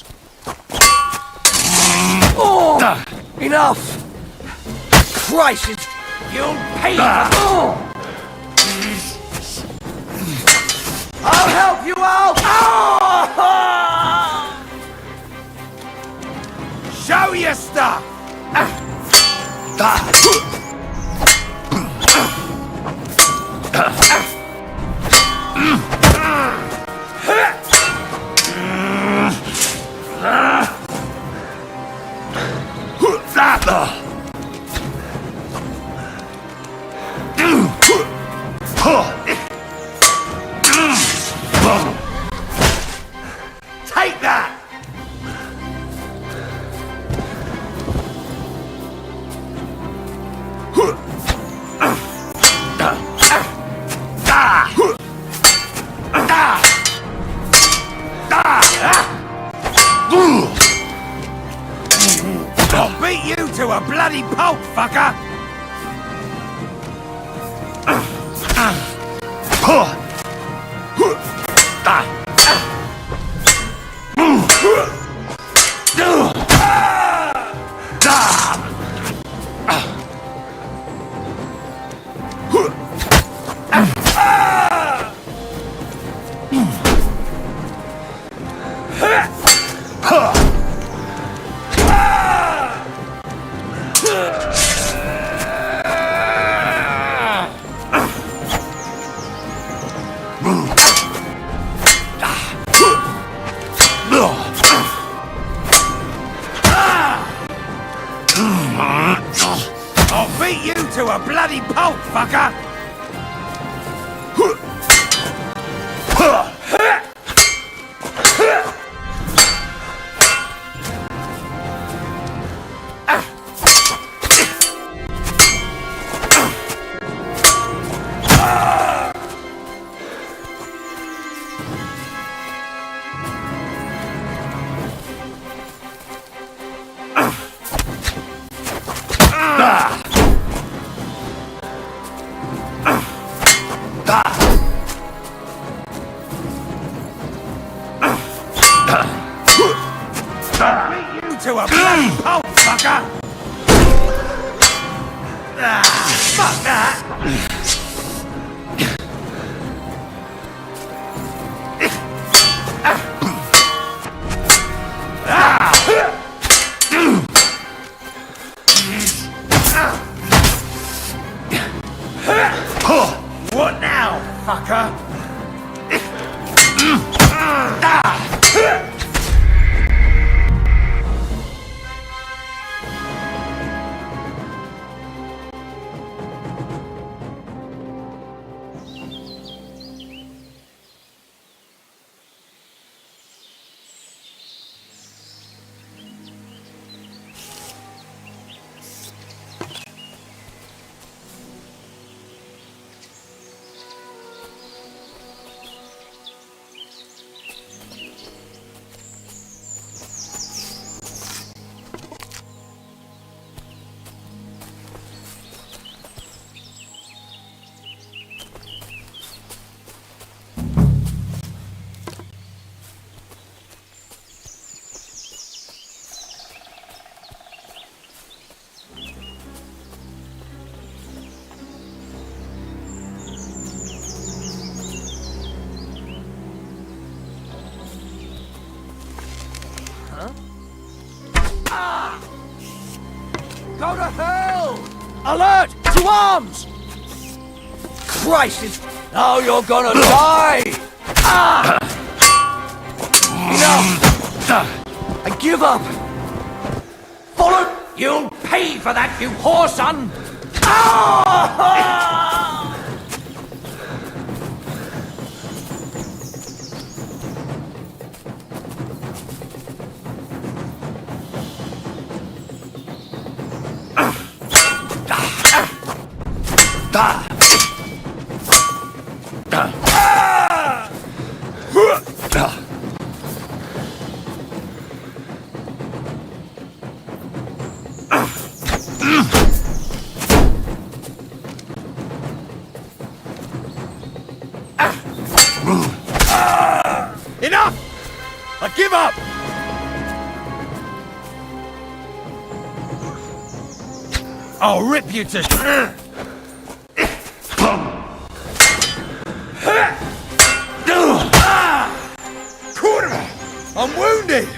Oh! Enough! Christ! You'll pay for... I'll help you out! Show your stuff! Take that! I'll beat you to a bloody pulp, fucker! I'll beat you to a bloody pulp, fucker! To a bloody pulp, fucker! Fuck that! What now, fucker? Go to hell! Alert! To arms! Christ, it's...
Now you're gonna die!
Enough! I give up! Follow! You'll pay for that, you whore son! give up! I'll rip you to... I'm wounded!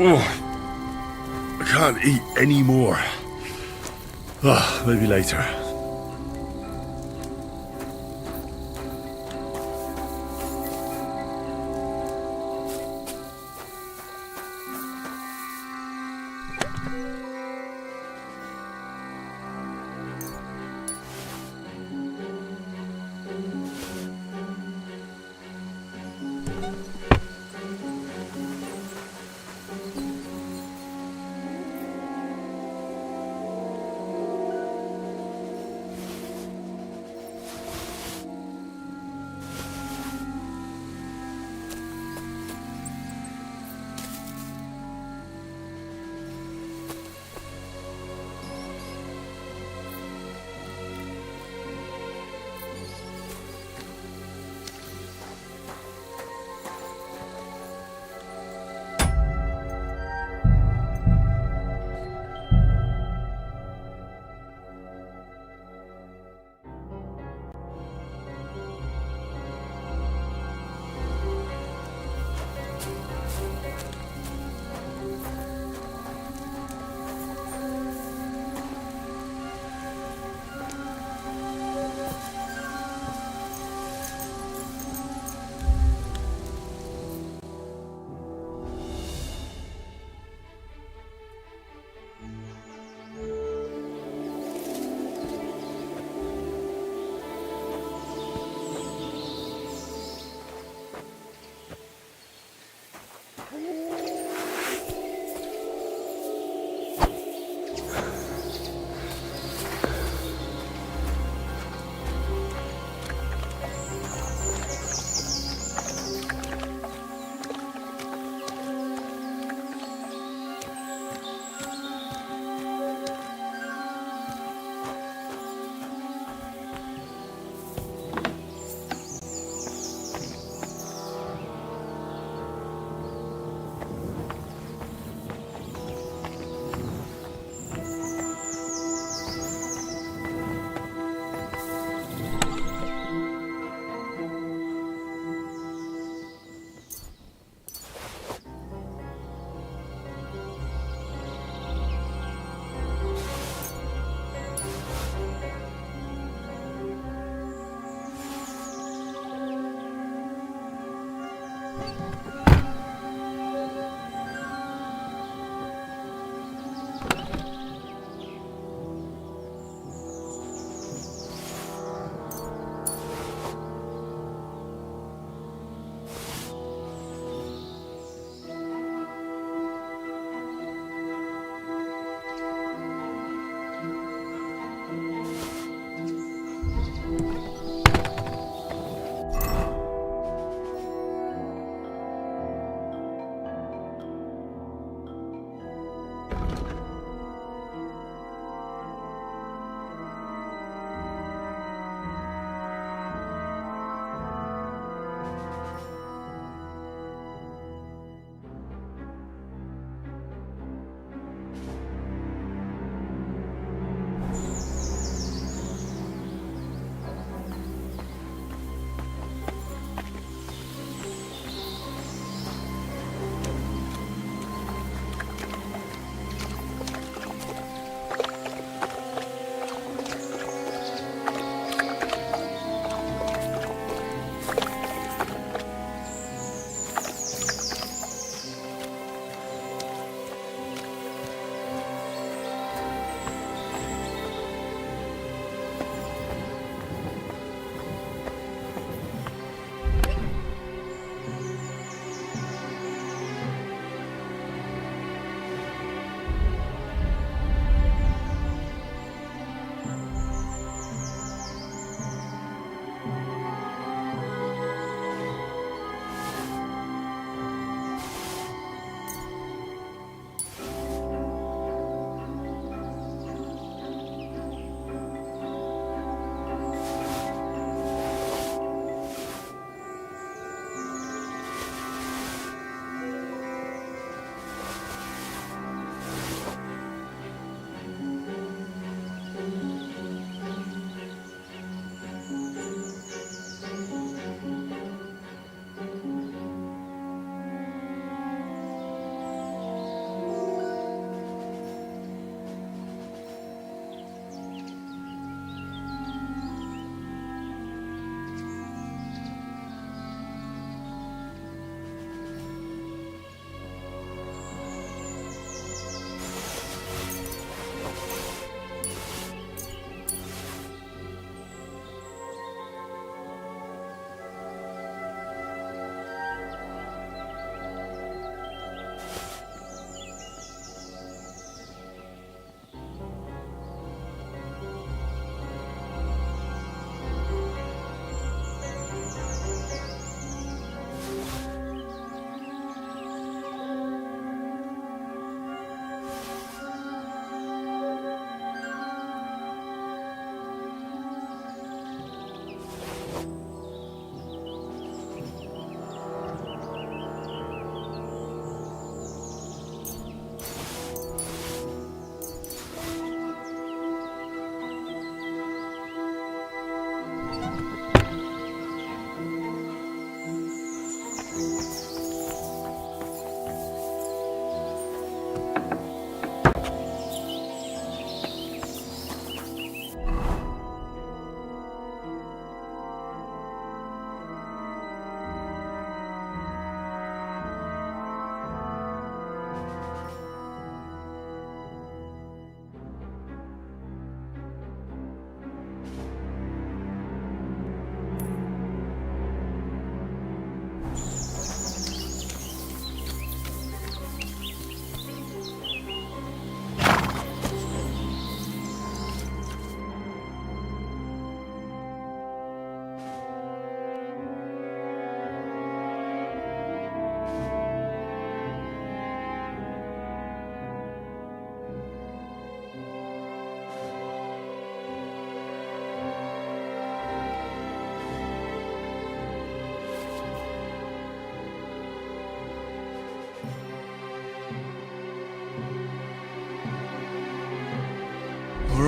Oh, I can't eat any more. Oh, maybe later.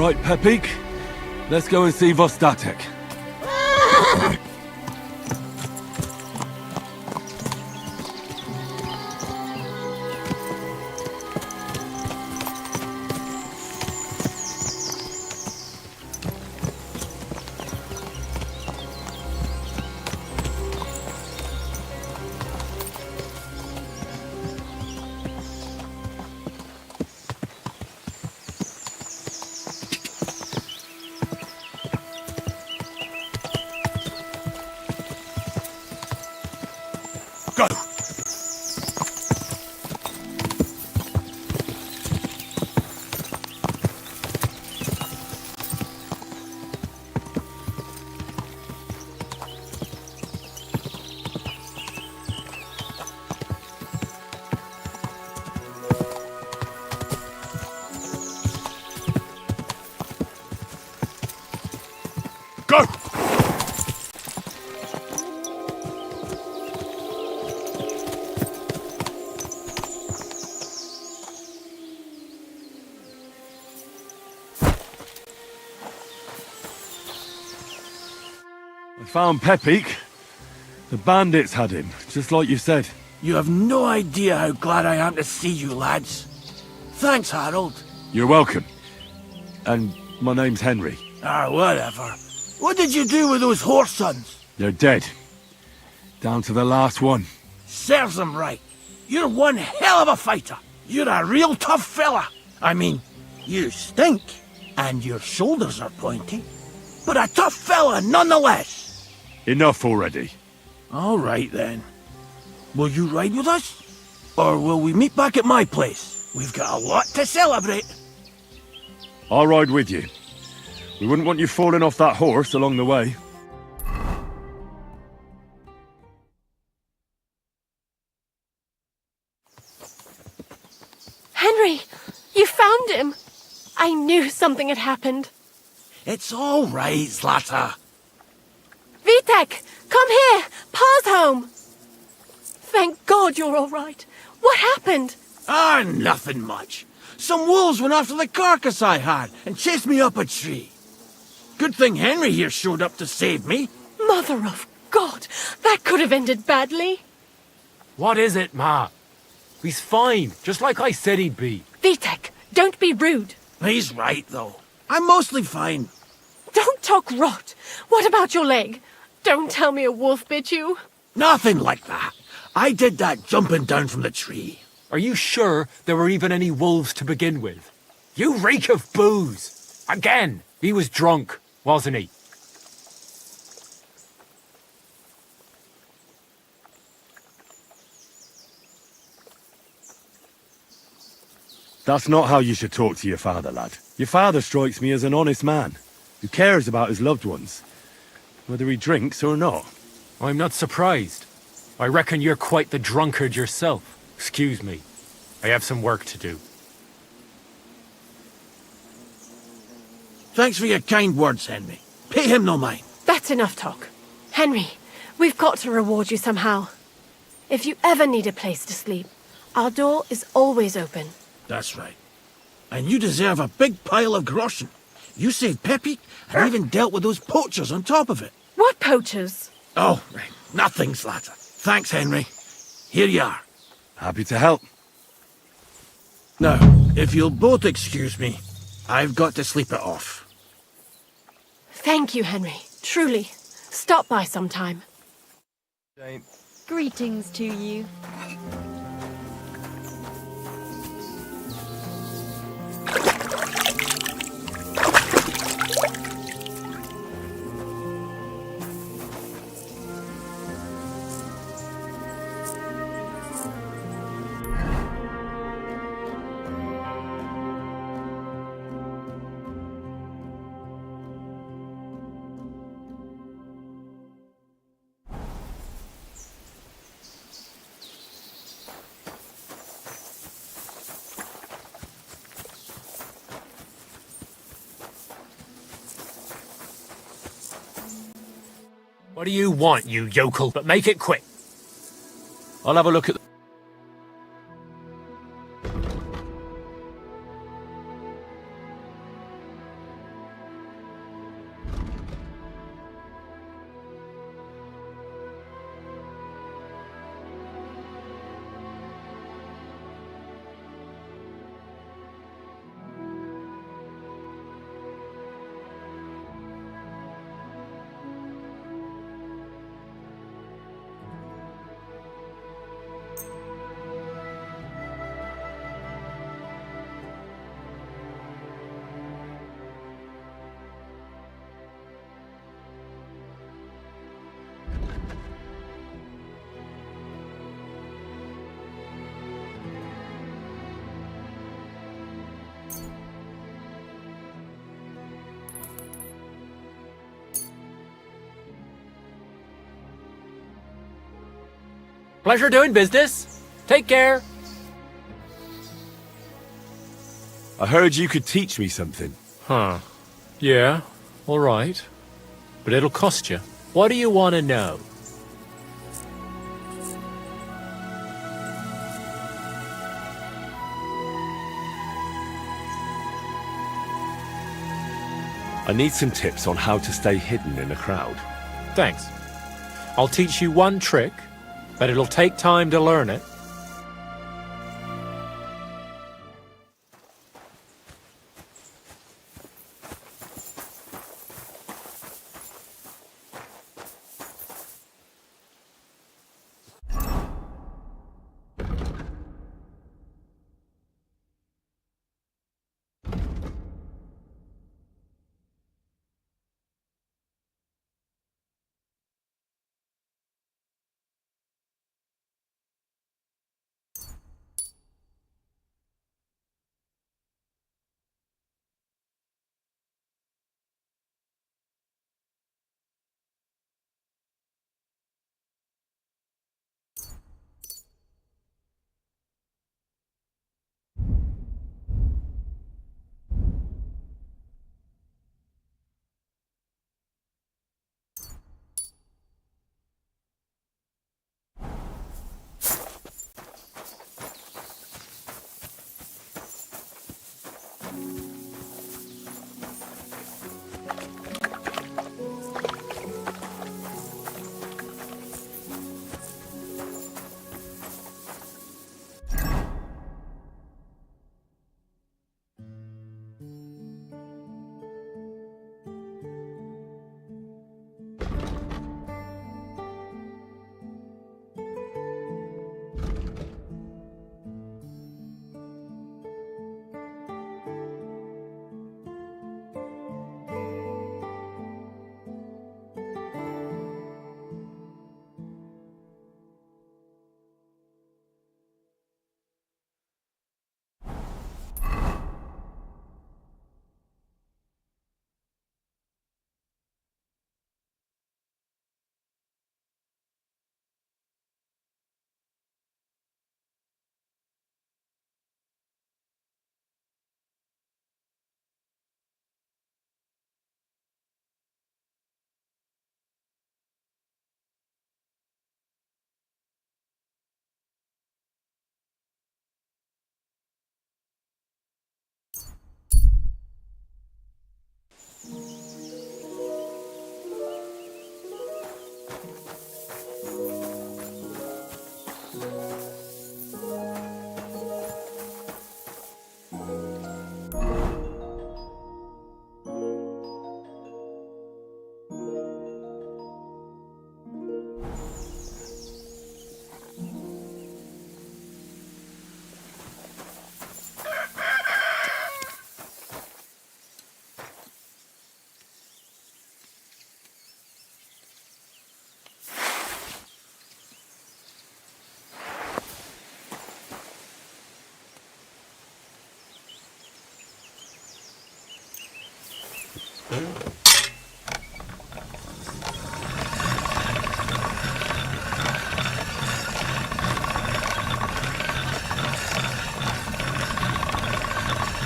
right, Pepik. Let's go and see Vostatek.
Go! Go!
I found Pepik. The bandits had him, just like you said.
You have no idea how glad I am to see you, lads. Thanks, Harold.
You're welcome. And my name's Henry.
Whatever. What did you do with those horse sons?
They're dead. Down to the last one.
Serves them right. You're one hell of a fighter. You're a real tough fella. I mean, you stink, and your shoulders are pointy. But a tough fella nonetheless.
Enough already.
All right, then. Will you ride with us? Or will we meet back at my place? We've got a lot to celebrate.
I'll ride with you. We wouldn't want you falling off that horse along the way.
Henry, you found him. I knew something had happened.
It's all right, Zlata.
Vitek, come here. Pa's home. Thank God you're all right. What happened?
Nothing much. Some wolves went after the carcass I had and chased me up a tree. Good thing Henry here showed up to save me.
Mother of God, that could have ended badly.
What is it, Ma? He's fine, just like I said he'd be.
Vitek, don't be rude.
He's right, though. I'm mostly fine.
Don't talk rot. What about your leg? Don't tell me a wolf bit you.
Nothing like that. I did that jumping down from the tree.
Are you sure there were even any wolves to begin with? You reek of booze! Again, he was drunk, wasn't he?
That's not how you should talk to your father, lad. Your father strikes me as an honest man, who cares about his loved ones, whether he drinks or not.
I'm not surprised. I reckon you're quite the drunkard yourself. Excuse me. I have some work to do.
Thanks for your kind words, Henry. Pay him no mind.
That's enough talk. Henry, we've got to reward you somehow. If you ever need a place to sleep, our door is always open.
That's right. And you deserve a big pile of groschen. You saved Pepik and even dealt with those poachers on top of it.
What poachers?
Oh, nothing, Zlata. Thanks, Henry. Here you are.
Happy to help.
Now, if you'll both excuse me, I've got to sleep it off.
Thank you, Henry. Truly. Stop by sometime.
Greetings to you.
What do you want, you yokel? But make it quick.
I'll have a look at...
Pleasure doing business. Take care.
I heard you could teach me something.
Huh. Yeah, all right. But it'll cost you. What do you want to know?
I need some tips on how to stay hidden in a crowd.
Thanks. I'll teach you one trick, but it'll take time to learn it.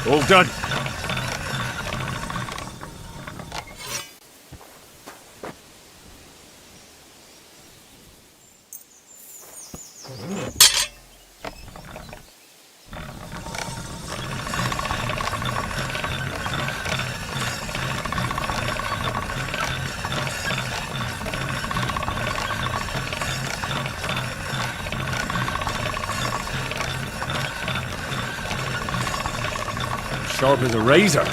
All done. Sharp as a razor.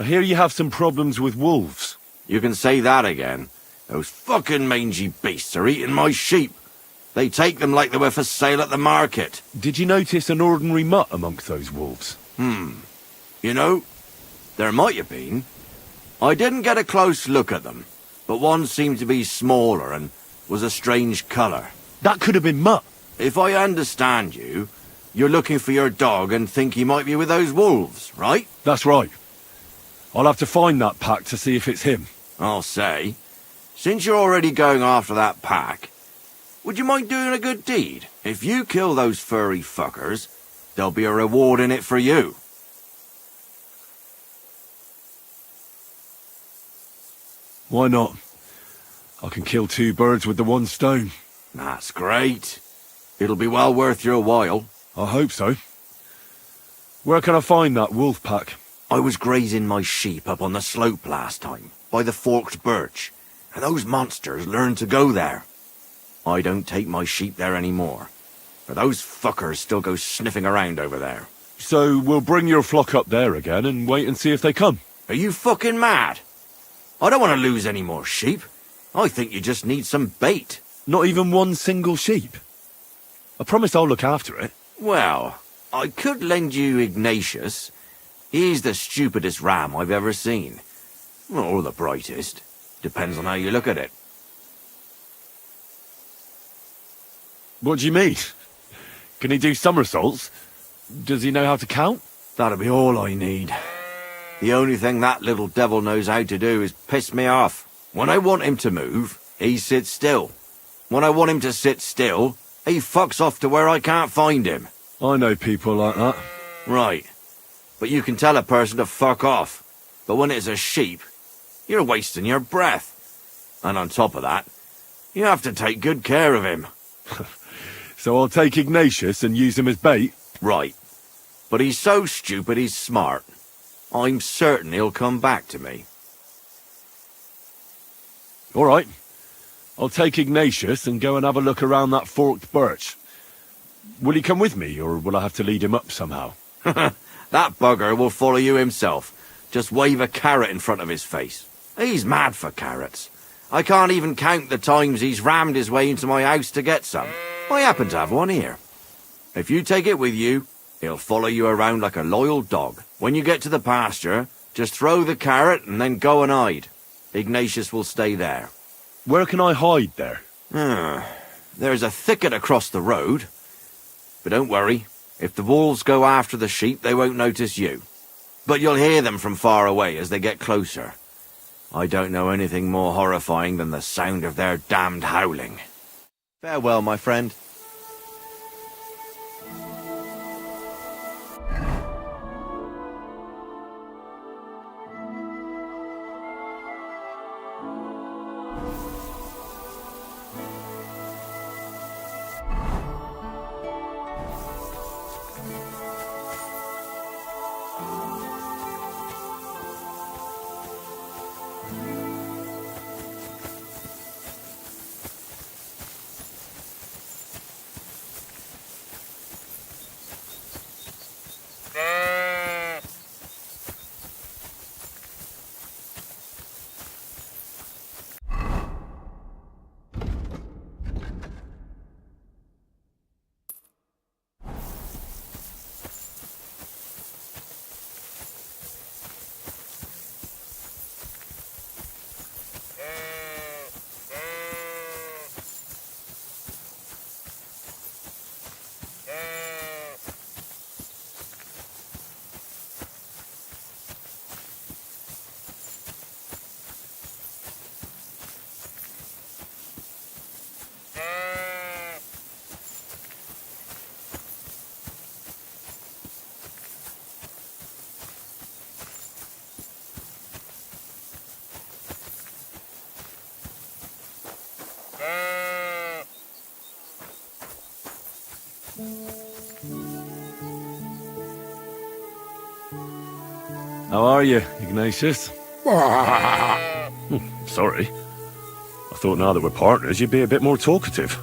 I hear you have some problems with wolves.
You can say that again. Those fucking mangy beasts are eating my sheep. They take them like they were for sale at the market.
Did you notice an ordinary mutt amongst those wolves?
You know, there might have been. I didn't get a close look at them, but one seemed to be smaller and was a strange colour.
That could have been Mutt.
If I understand you, you're looking for your dog and think he might be with those wolves, right?
That's right. I'll have to find that pack to see if it's him.
I'll say, since you're already going after that pack, would you mind doing a good deed? If you kill those furry fuckers, there'll be a reward in it for you.
Why not? I can kill 2 birds with the 1 stone.
That's great. It'll be well worth your while.
I hope so. Where can I find that wolf pack?
I was grazing my sheep up on the slope last time, by the forked birch, and those monsters learned to go there. I don't take my sheep there anymore, but those fuckers still go sniffing around over there.
So we'll bring your flock up there again and wait and see if they come.
Are you fucking mad? I don't want to lose any more sheep. I think you just need some bait.
Not even 1 single sheep? I promise I'll look after it.
Well, I could lend you Ignatius. He's the stupidest ram I've ever seen. Or the brightest. Depends on how you look at it.
What do you mean? Can he do somersaults? Does he know how to count?
That'll be all I need. The only thing that little devil knows how to do is piss me off. When I want him to move, he sits still. When I want him to sit still, he fucks off to where I can't find him.
I know people like that.
Right. But you can tell a person to fuck off. But when it's a sheep, you're wasting your breath. And on top of that, you have to take good care of him.
So I'll take Ignatius and use him as bait?
Right. But he's so stupid he's smart. I'm certain he'll come back to me.
All right. I'll take Ignatius and go and have a look around that forked birch. Will he come with me, or will I have to lead him up somehow?
That bugger will follow you himself. Just wave a carrot in front of his face. He's mad for carrots. I can't even count the times he's rammed his way into my house to get some. I happen to have one here. If you take it with you, he'll follow you around like a loyal dog. When you get to the pasture, just throw the carrot and then go and hide. Ignatius will stay there.
Where can I hide there?
There's a thicket across the road. But don't worry, if the wolves go after the sheep, they won't notice you. But you'll hear them from far away as they get closer. I don't know anything more horrifying than the sound of their damned howling. Farewell, my friend.
How are you, Ignatius? Sorry. I thought now that we're partners, you'd be a bit more talkative.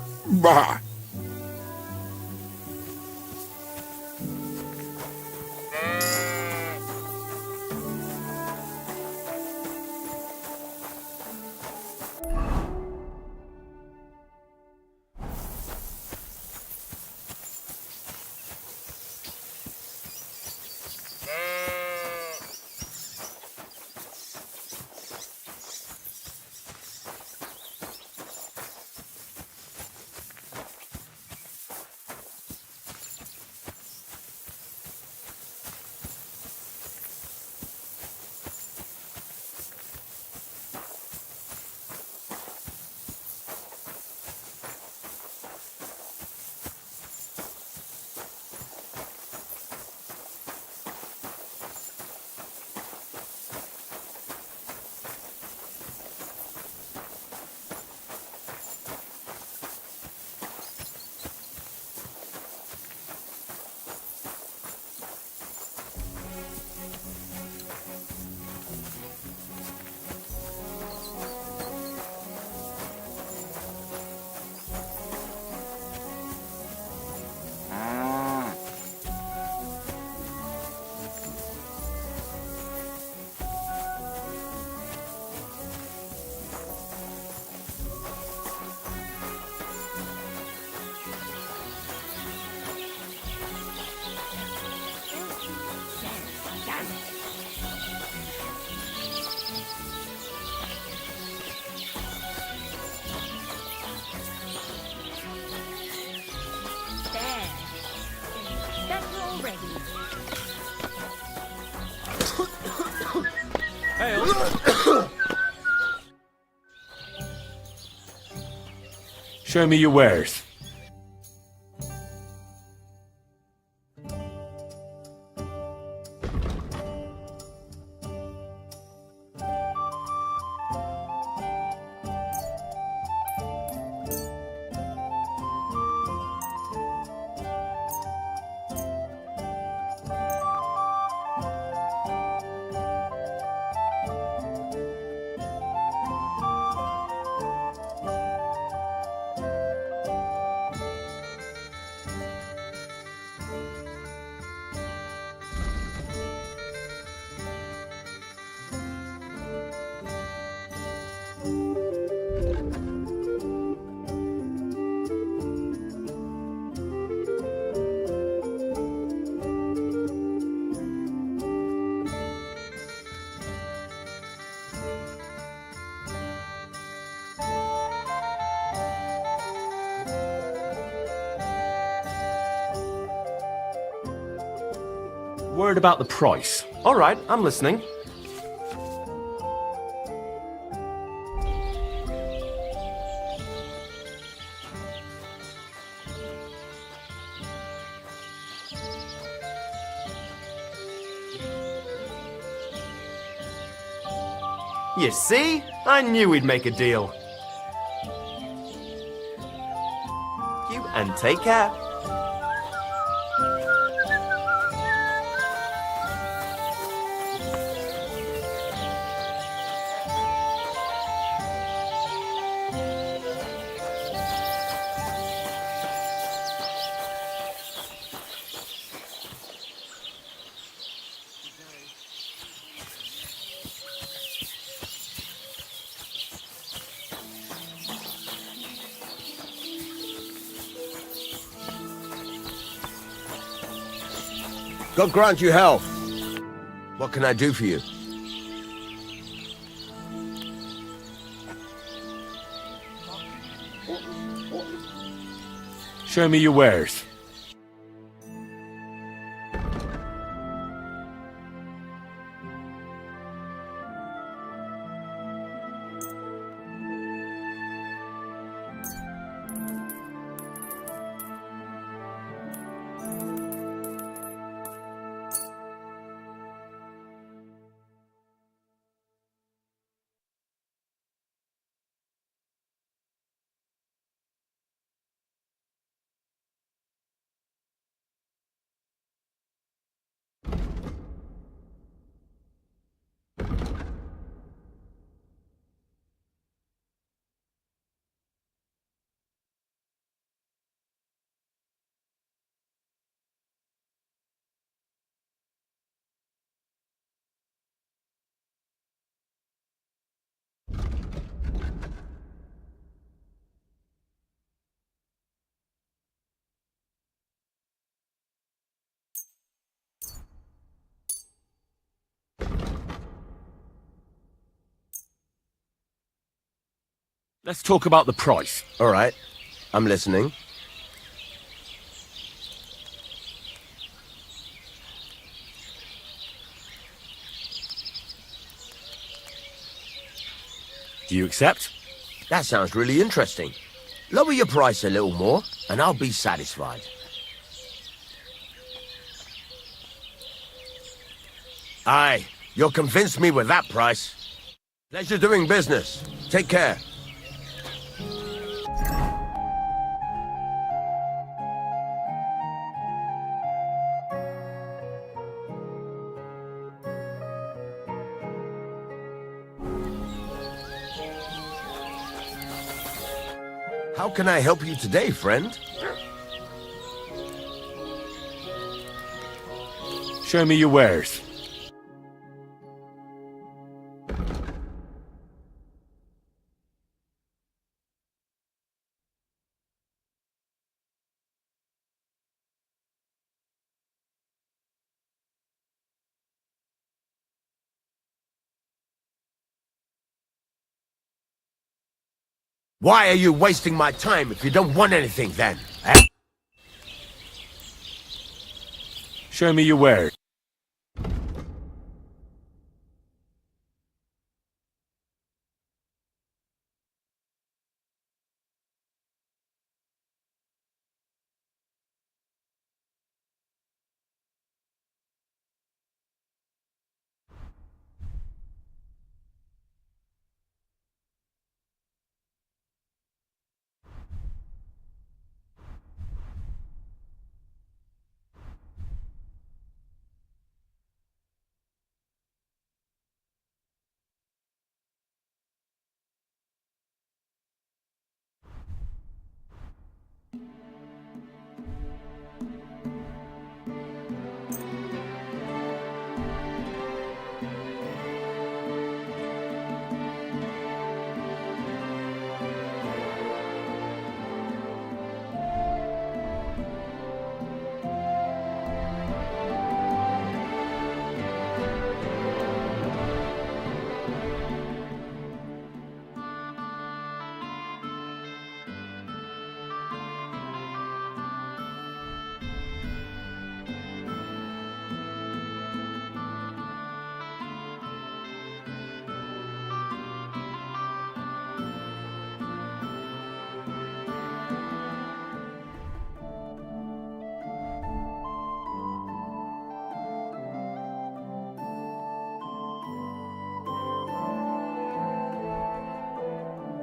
Show me your wares.
Word about the price.
All right, I'm listening. You see? I knew we'd make a deal. You and take care.
God grant you health. What can I do for you?
Show me your wares. Let's talk about the price.
All right, I'm listening.
Do you accept?
That sounds really interesting. Lower your price a little more, and I'll be satisfied. Aye, you'll convince me with that price. Pleasure doing business. Take care. How can I help you today, friend?
Show me your wares.
Why are you wasting my time if you don't want anything then? Eh?
Show me your wares.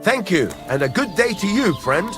Thank you, and a good day to you, friend.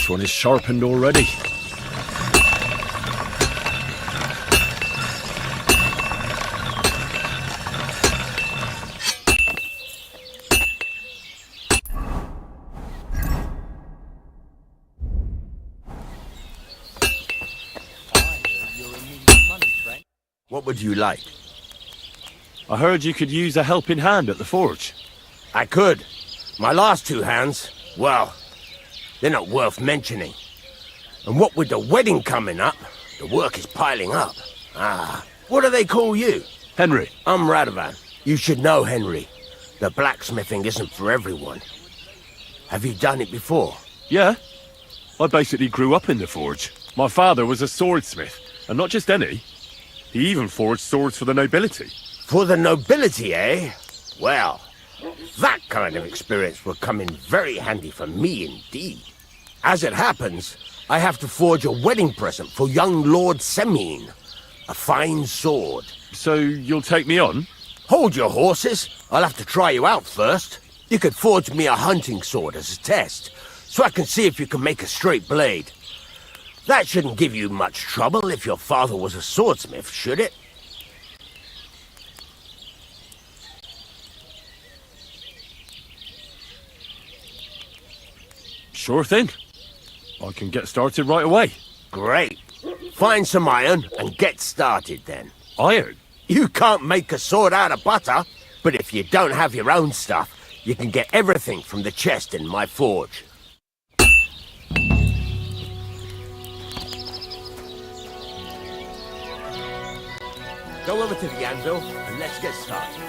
This one is sharpened already.
What would you like?
I heard you could use a helping hand at the forge.
I could. My last two hands, well, they're not worth mentioning. And what with the wedding coming up, the work is piling up. What do they call you?
Henry.
I'm Radovan. You should know, Henry. The blacksmithing isn't for everyone. Have you done it before?
Yeah. I basically grew up in the forge. My father was a swordsmith, and not just any. He even forged swords for the nobility.
For the nobility, eh? Well, that kind of experience will come in very handy for me indeed. As it happens, I have to forge a wedding present for young Lord Semine. A fine sword.
So you'll take me on?
Hold your horses. I'll have to try you out first. You could forge me a hunting sword as a test, so I can see if you can make a straight blade. That shouldn't give you much trouble if your father was a swordsmith, should it?
Sure thing. I can get started right away.
Great. Find some iron and get started then.
Iron?
You can't make a sword out of butter, but if you don't have your own stuff, you can get everything from the chest in my forge. Go over to the anvil and let's get started.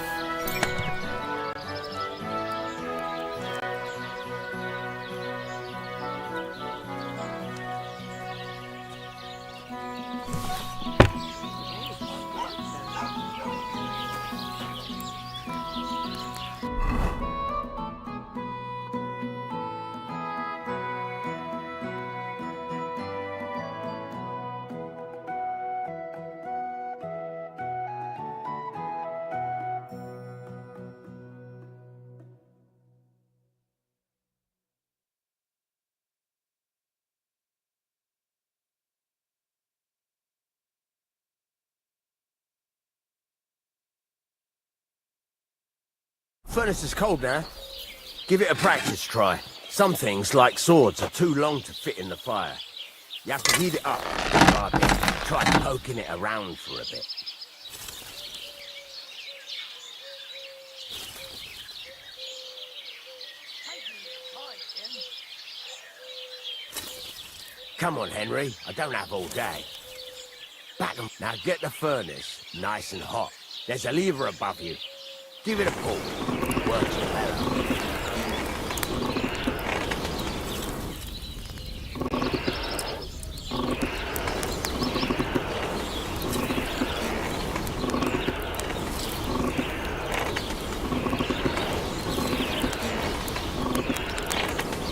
furnace is cold now. Give it a practice try. Some things, like swords, are too long to fit in the fire. You have to heat it up bit by bit. Try poking it around for a bit. Come on, Henry. I don't have all day. Back 'em. Now get the furnace nice and hot. There's a lever above you. Give it a pull. Work your bellow.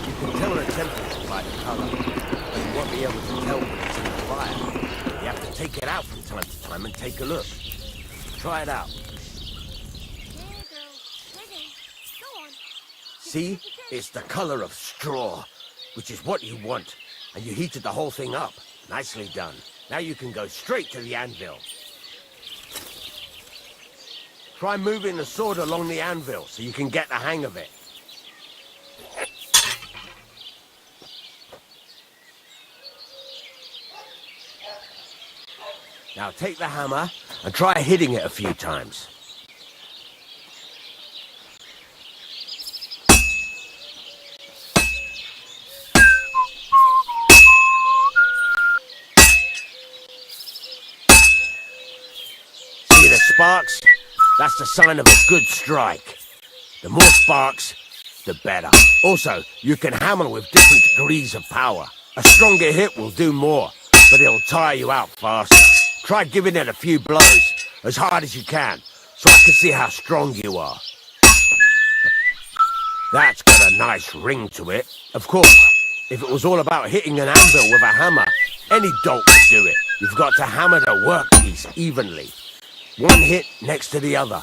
You can tell the temperature by the colour, but you won't be able to tell when it's in the fire. You have to take it out from time to time and take a look. Try it out. See? It's the color of straw, which is what you want. And you heated the whole thing up. Nicely done. Now you can go straight to the anvil. Try moving the sword along the anvil so you can get the hang of it. Now take the hammer and try hitting it a few times. See the sparks? That's the sign of a good strike. The more sparks, the better. Also, you can hammer with different degrees of power. A stronger hit will do more, but it'll tire you out faster. Try giving it a few blows, as hard as you can, so I can see how strong you are. That's got a nice ring to it. Of course, if it was all about hitting an anvil with a hammer, any dolt could do it. You've got to hammer the workpiece evenly. One hit next to the other.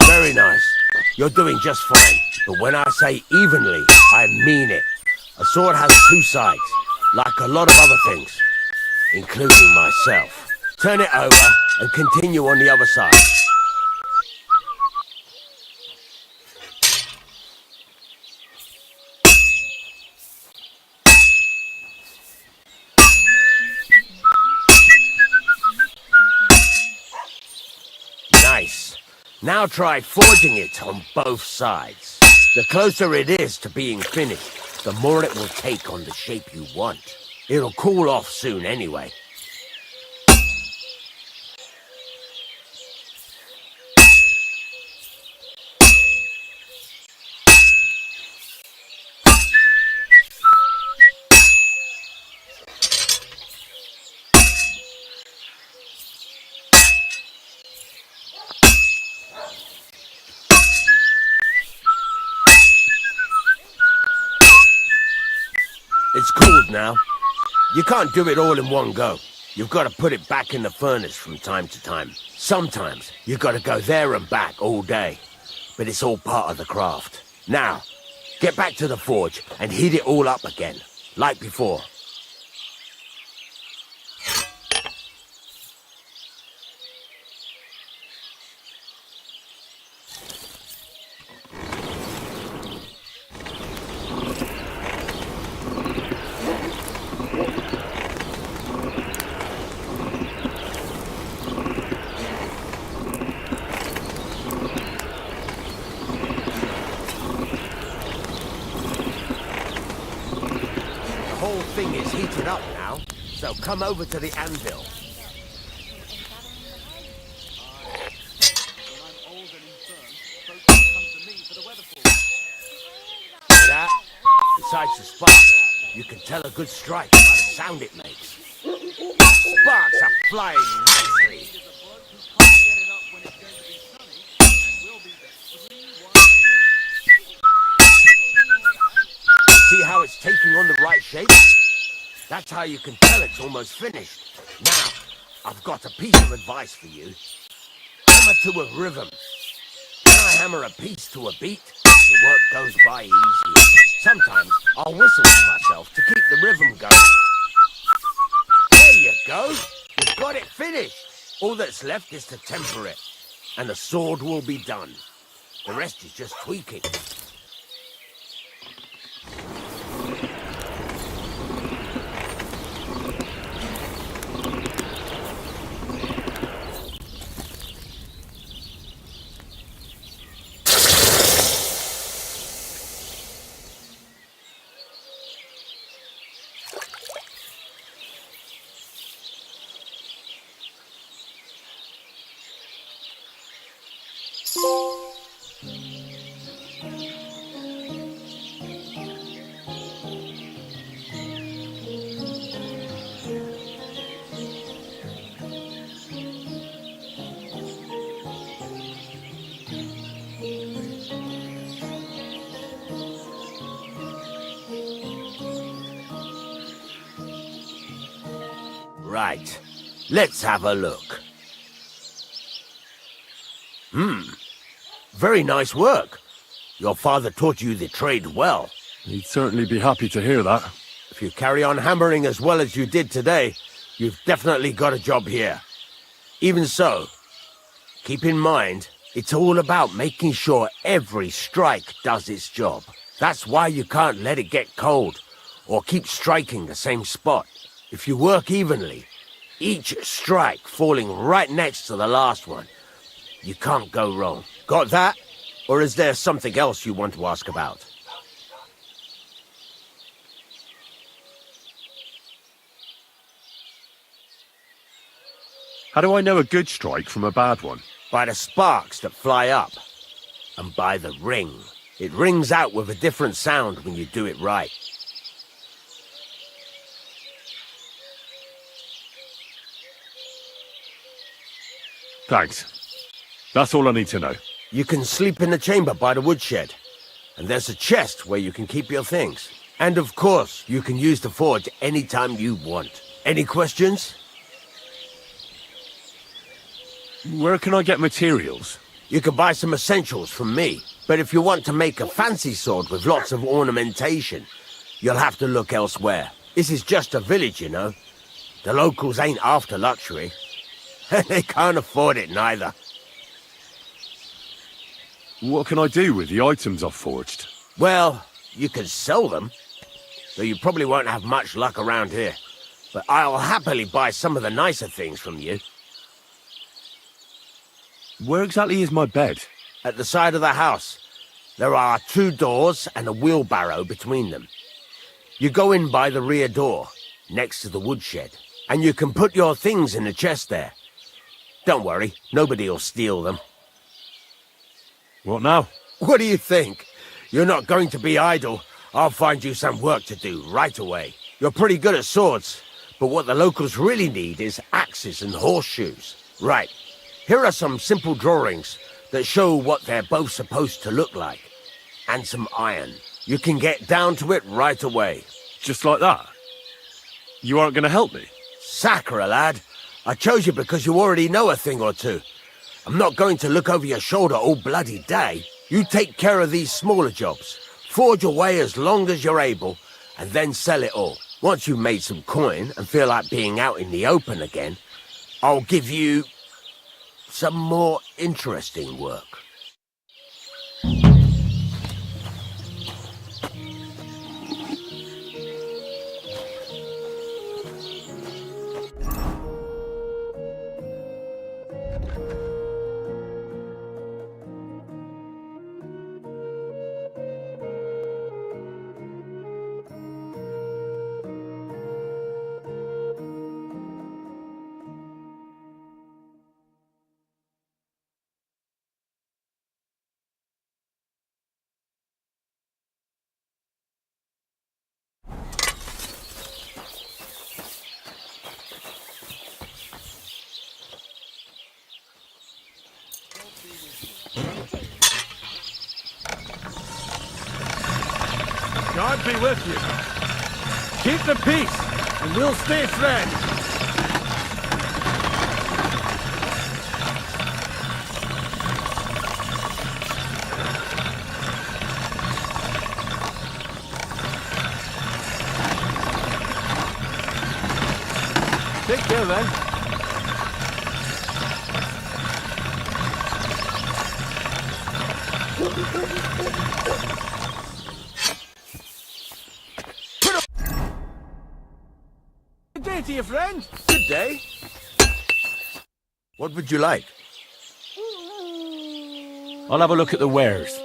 Very nice. You're doing just fine. But when I say evenly, I mean it. A sword has two sides, like a lot of other things, including myself. Turn it over and continue on the other side. Nice. Now try forging it on both sides. The closer it is to being finished, the more it will take on the shape you want. It'll cool off soon anyway. It's cooled now. You can't do it all in one go. You've got to put it back in the furnace from time to time. Sometimes you've got to go there and back all day. But it's all part of the craft. Now, get back to the forge and heat it all up again, like before. The whole thing is heated up now, so come over to the anvil. See that? Besides the sparks, you can tell a good strike by the sound it makes. Sparks are flying nicely. See how it's taking on the right shape? That's how you can tell it's almost finished. Now, I've got a piece of advice for you. Hammer to a rhythm. When I hammer a piece to a beat, the work goes by easier. Sometimes I'll whistle to myself to keep the rhythm going. There you go. You've got it finished. All that's left is to temper it, and the sword will be done. The rest is just tweaking. Right, let's have a look. Very nice work. Your father taught you the trade well.
He'd certainly be happy to hear that.
If you carry on hammering as well as you did today, you've definitely got a job here. Even so, keep in mind, it's all about making sure every strike does its job. That's why you can't let it get cold, or keep striking the same spot. If you work evenly, each strike falling right next to the last one, you can't go wrong. Got that? Or is there something else you want to ask about?
How do I know a good strike from a bad one?
By the sparks that fly up, and by the ring. It rings out with a different sound when you do it right.
Thanks. That's all I need to know.
You can sleep in the chamber by the woodshed, and there's a chest where you can keep your things. And of course, you can use the forge anytime you want. Any questions?
Where can I get materials?
You can buy some essentials from me, but if you want to make a fancy sword with lots of ornamentation, you'll have to look elsewhere. This is just a village, you know. The locals ain't after luxury. They can't afford it neither.
What can I do with the items I've forged?
Well, you can sell them, though you probably won't have much luck around here. But I'll happily buy some of the nicer things from you.
Where exactly is my bed?
At the side of the house. There are 2 doors and a wheelbarrow between them. You go in by the rear door, next to the woodshed, and you can put your things in the chest there. Don't worry, nobody'll steal them.
What now?
What do you think? You're not going to be idle. I'll find you some work to do right away. You're pretty good at swords, but what the locals really need is axes and horseshoes. Right, here are some simple drawings that show what they're both supposed to look like. And some iron. You can get down to it right away.
Just like that? You aren't going to help me?
Sacre, lad. I chose you because you already know a thing or two. I'm not going to look over your shoulder all bloody day. You take care of these smaller jobs. Forge away as long as you're able, and then sell it all. Once you've made some coin and feel like being out in the open again, I'll give you some more interesting work.
God be with you. Keep the peace, and we'll stay friends.
Take care, then.
Good day to you, friend. Good day.
What would you like?
I'll have a look at the wares.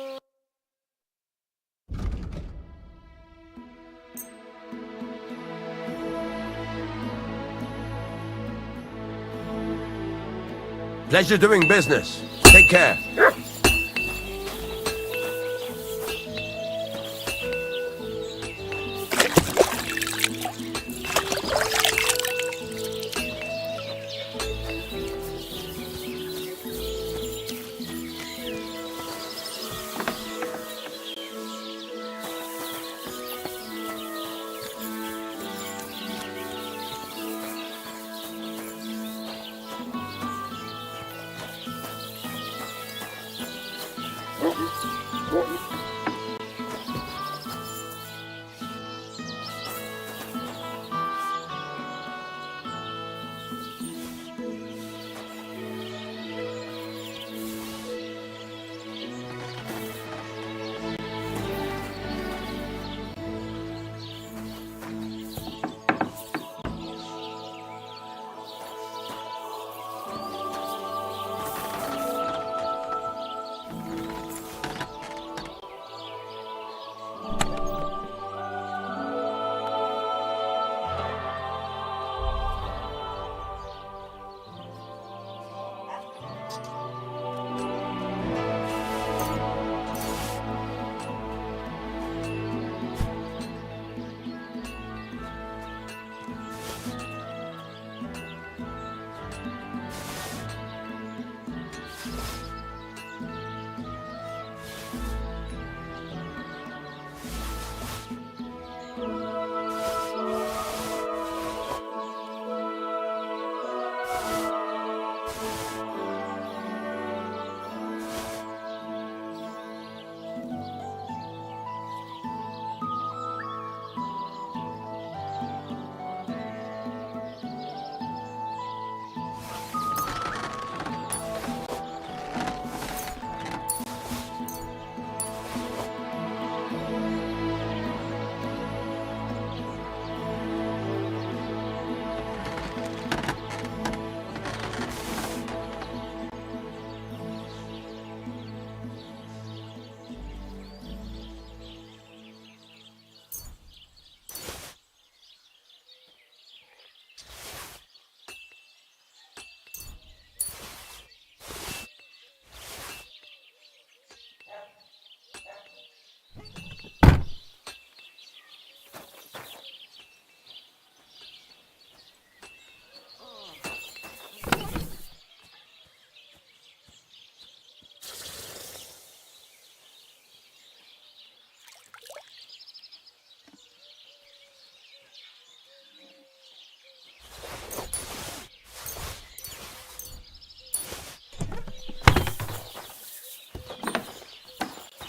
Pleasure doing business. Take care.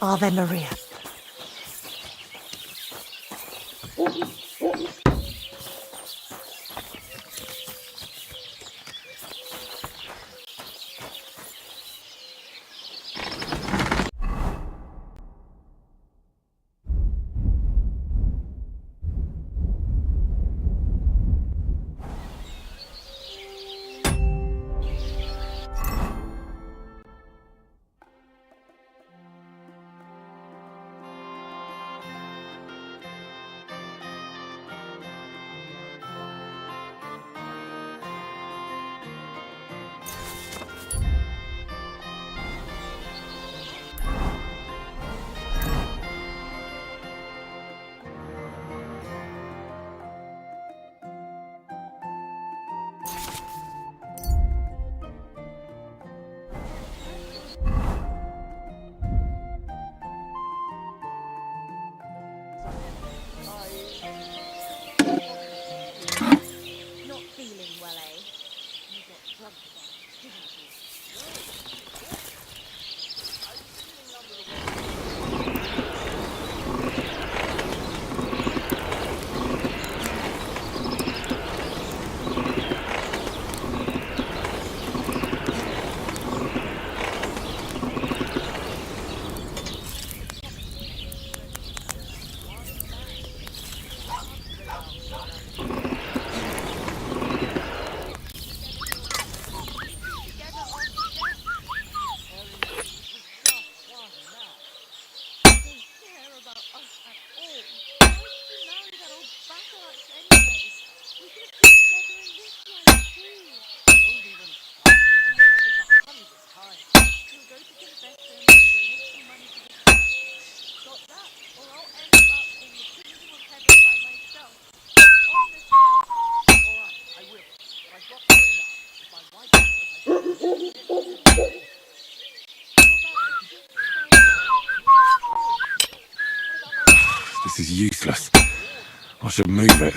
Ave Maria.
This is useless. I should move it.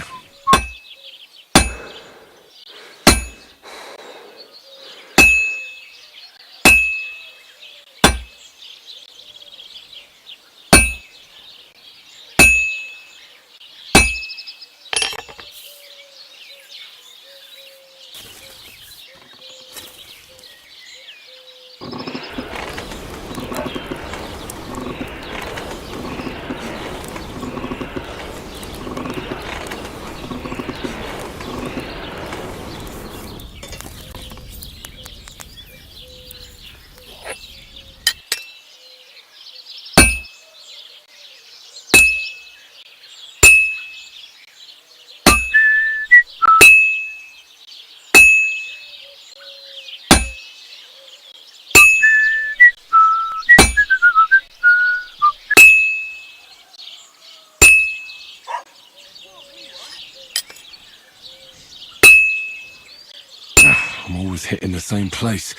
I'm always hitting the same place.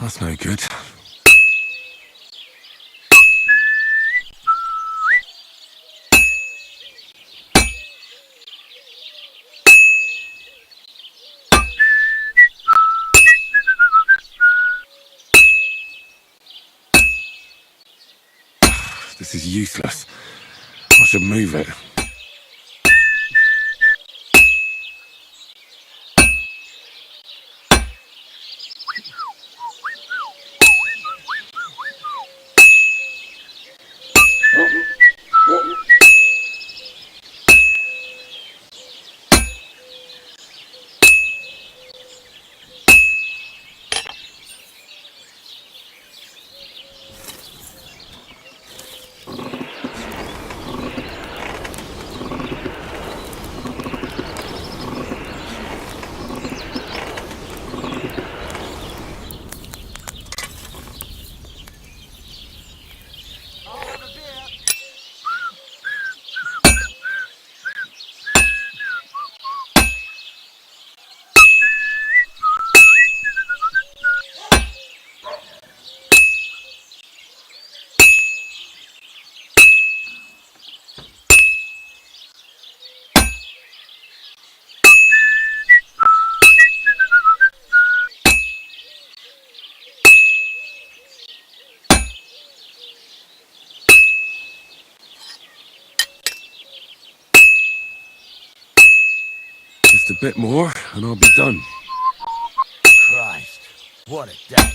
That's no good. This is useless. I should move it. Just a bit more and I'll be done.
Christ, what a day.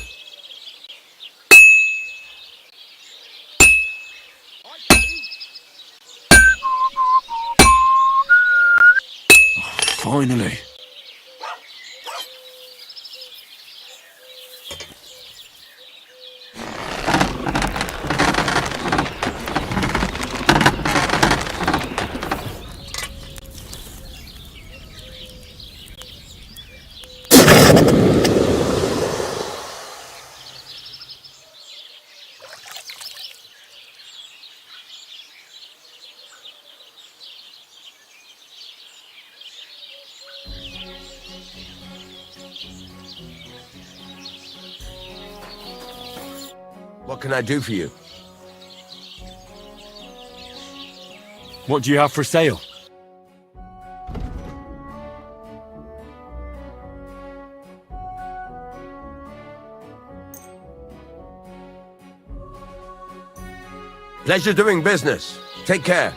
Finally.
What can I do for you?
What do you have for sale?
Pleasure doing business. Take care.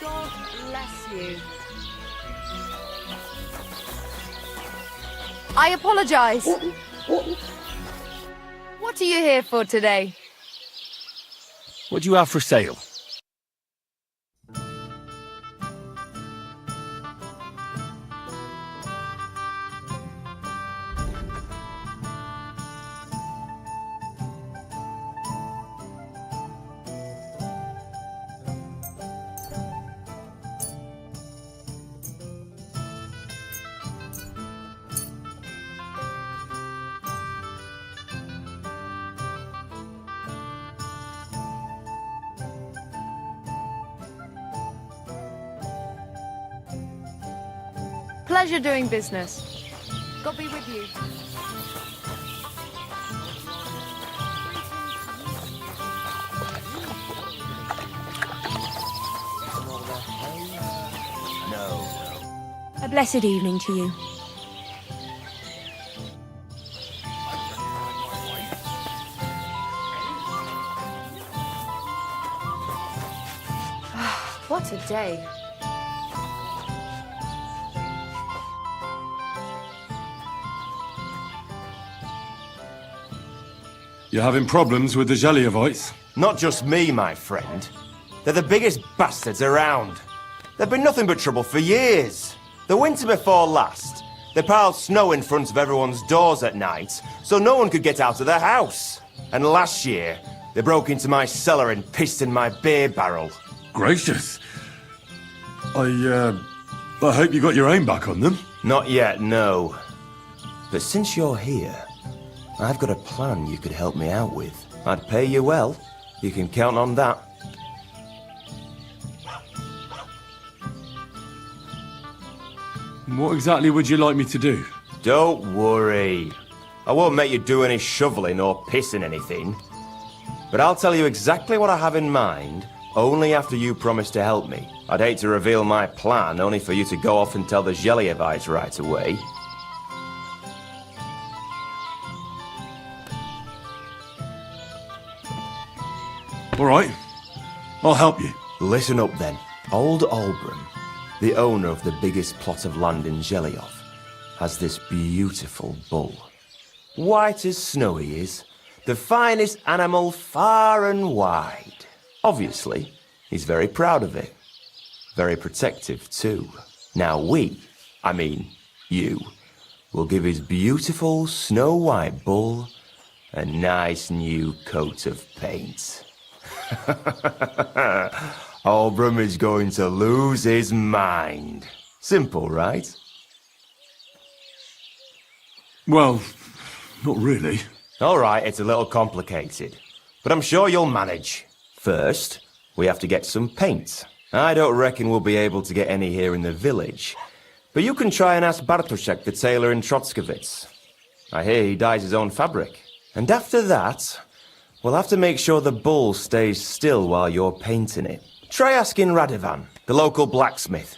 God bless you. I apologize. What are you here for today?
What do you have for sale?
Pleasure doing business. God be with you.
A blessed evening to you.
What a day.
You're having problems with the Geliovites?
Not just me, my friend. They're the biggest bastards around. They've been nothing but trouble for years. The winter before last, they piled snow in front of everyone's doors at night, so no one could get out of their house. And last year, they broke into my cellar and pissed in my beer barrel.
Gracious. I hope you got your aim back on them.
Not yet, no. But since you're here, I've got a plan you could help me out with. I'd pay you well. You can count on that.
What exactly would you like me to do?
Don't worry. I won't make you do any shoveling or pissing anything. But I'll tell you exactly what I have in mind, only after you promise to help me. I'd hate to reveal my plan, only for you to go off and tell the Geliovites right away.
All right. I'll help you.
Listen up then. Old Albram, the owner of the biggest plot of land in Geliov, has this beautiful bull. White as snow he is, the finest animal far and wide. Obviously, he's very proud of it. Very protective too. Now you, will give his beautiful snow-white bull a nice new coat of paint. Albram is going to lose his mind. Simple, right?
Well, not really.
All right, it's a little complicated, but I'm sure you'll manage. First, we have to get some paint. I don't reckon we'll be able to get any here in the village, but you can try and ask Bartoszek, the tailor in Trotskovitz. I hear he dyes his own fabric. And after that, we'll have to make sure the bull stays still while you're painting it. Try asking Radovan, the local blacksmith.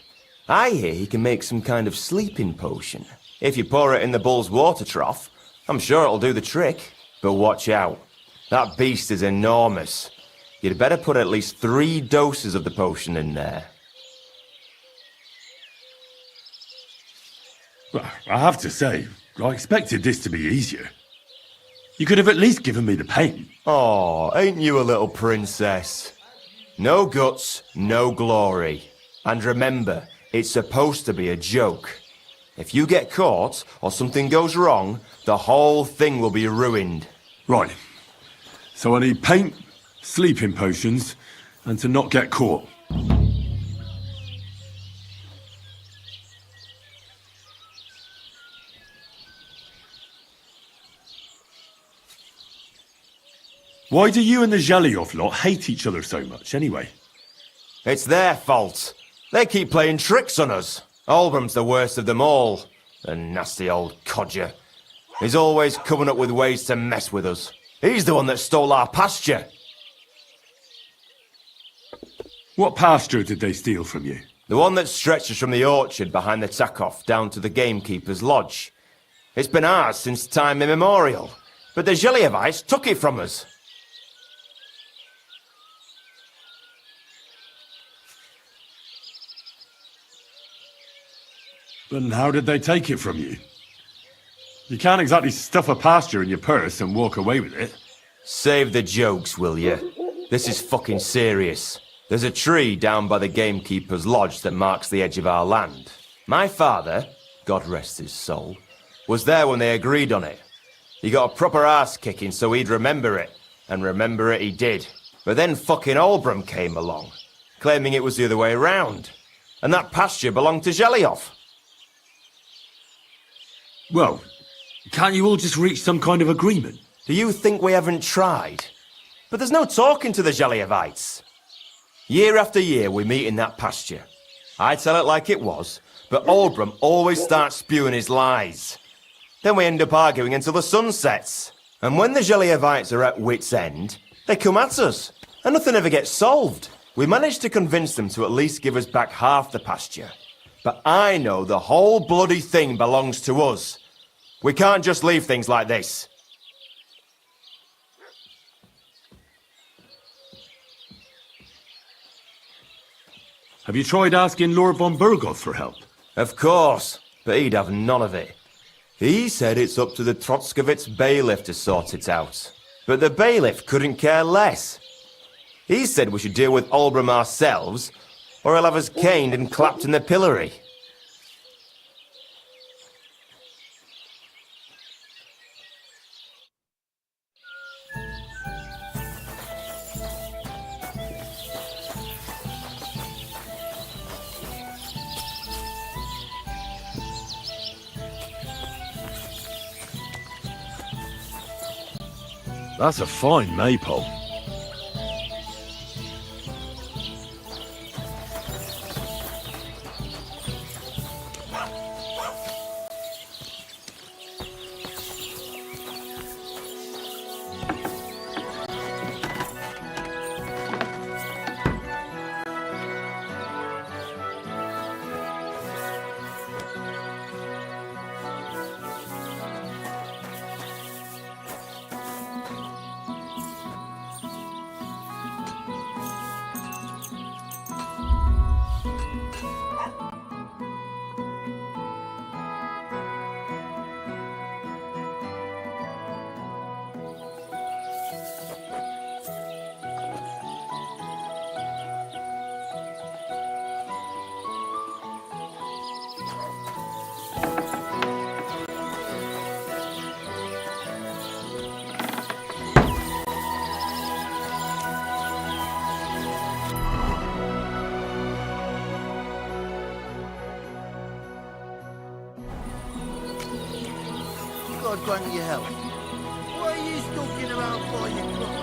I hear he can make some kind of sleeping potion. If you pour it in the bull's water trough, I'm sure it'll do the trick. But watch out. That beast is enormous. You'd better put at least 3 doses of the potion in there.
Well, I have to say, I expected this to be easier. You could have at least given me the paint.
Aw, ain't you a little princess? No guts, no glory. And remember, it's supposed to be a joke. If you get caught, or something goes wrong, the whole thing will be ruined.
Right. So I need paint, sleeping potions, and to not get caught. Why do you and the Geliov lot hate each other so much, anyway?
It's their fault. They keep playing tricks on us. Albram's the worst of them all. The nasty old codger. He's always coming up with ways to mess with us. He's the one that stole our pasture.
What pasture did they steal from you?
The one that stretches from the orchard behind the Takov down to the gamekeeper's lodge. It's been ours since time immemorial, but the Geliovites took it from us.
And how did they take it from you? You can't exactly stuff a pasture in your purse and walk away with it.
Save the jokes, will you? This is fucking serious. There's a tree down by the gamekeeper's lodge that marks the edge of our land. My father, God rest his soul, was there when they agreed on it. He got a proper ass kicking so he'd remember it, and remember it he did. But then fucking Albram came along, claiming it was the other way around, and that pasture belonged to Geliov.
Well, can't you all just reach some kind of agreement?
Do you think we haven't tried? But there's no talking to the Geliovites. Year after year we meet in that pasture. I tell it like it was, but but Oldbrum always starts spewing his lies. Then we end up arguing until the sun sets. And when the Gelievites are at wit's end, they come at us, and nothing ever gets solved. We managed to convince them to at least give us back half the pasture. But I know the whole bloody thing belongs to us. We can't just leave things like this.
Have you tried asking Lord von Burgoth for help?
Of course, but he'd have none of it. He said it's up to the Trotskovitz bailiff to sort it out. But the bailiff couldn't care less. He said we should deal with Oldbrum ourselves, or he'll have us caned and clapped in the pillory.
That's a fine maypole.
God grant you help. What are you stalking around for, you clock?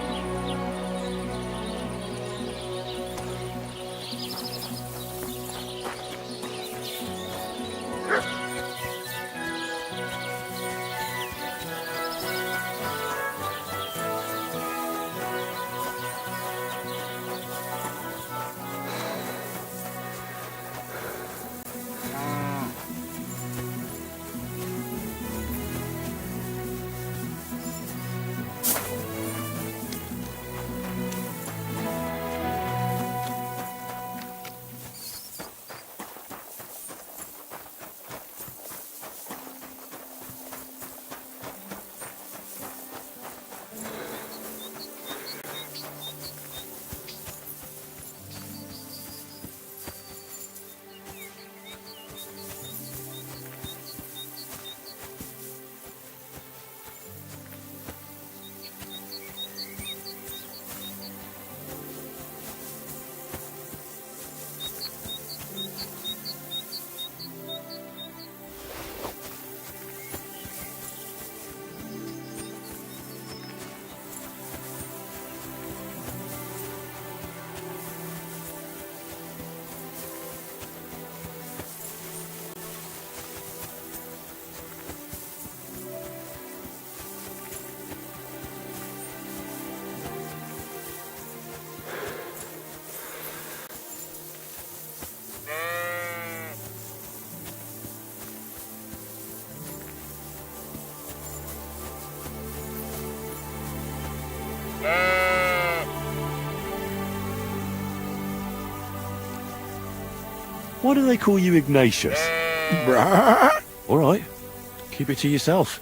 Why do they call you Ignatius? All right, keep it to yourself.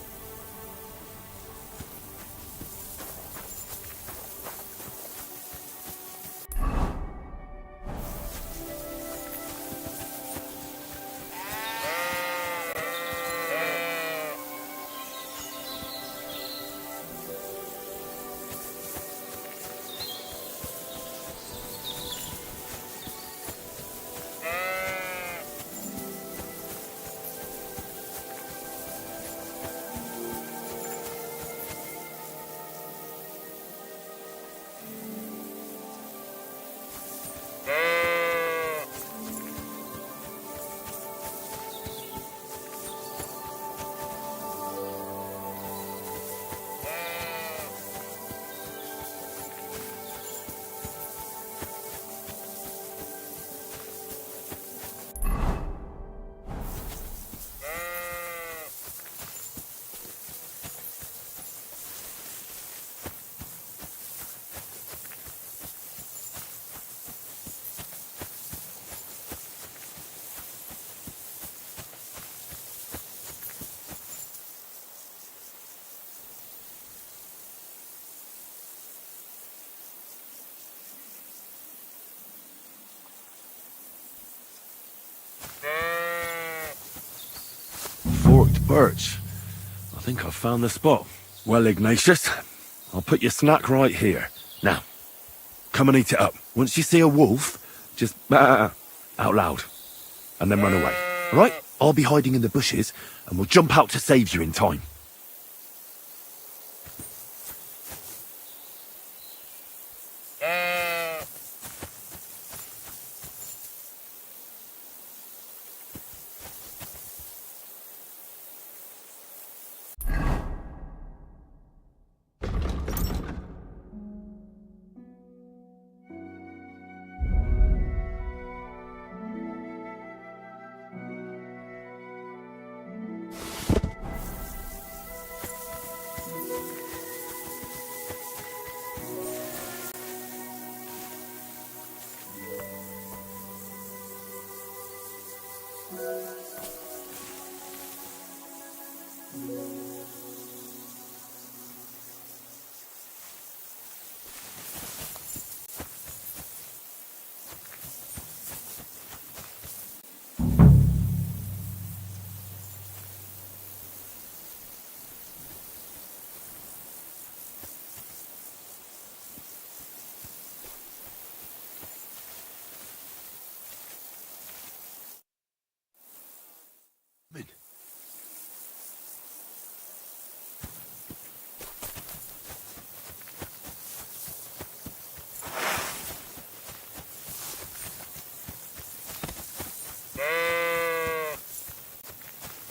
forked birch. I think I've found the spot. Well, Ignatius, I'll put your snack right here. Now, come and eat it up. Once you see a wolf, just out loud, and then run away. All right? I'll be hiding in the bushes, and we'll jump out to save you in time.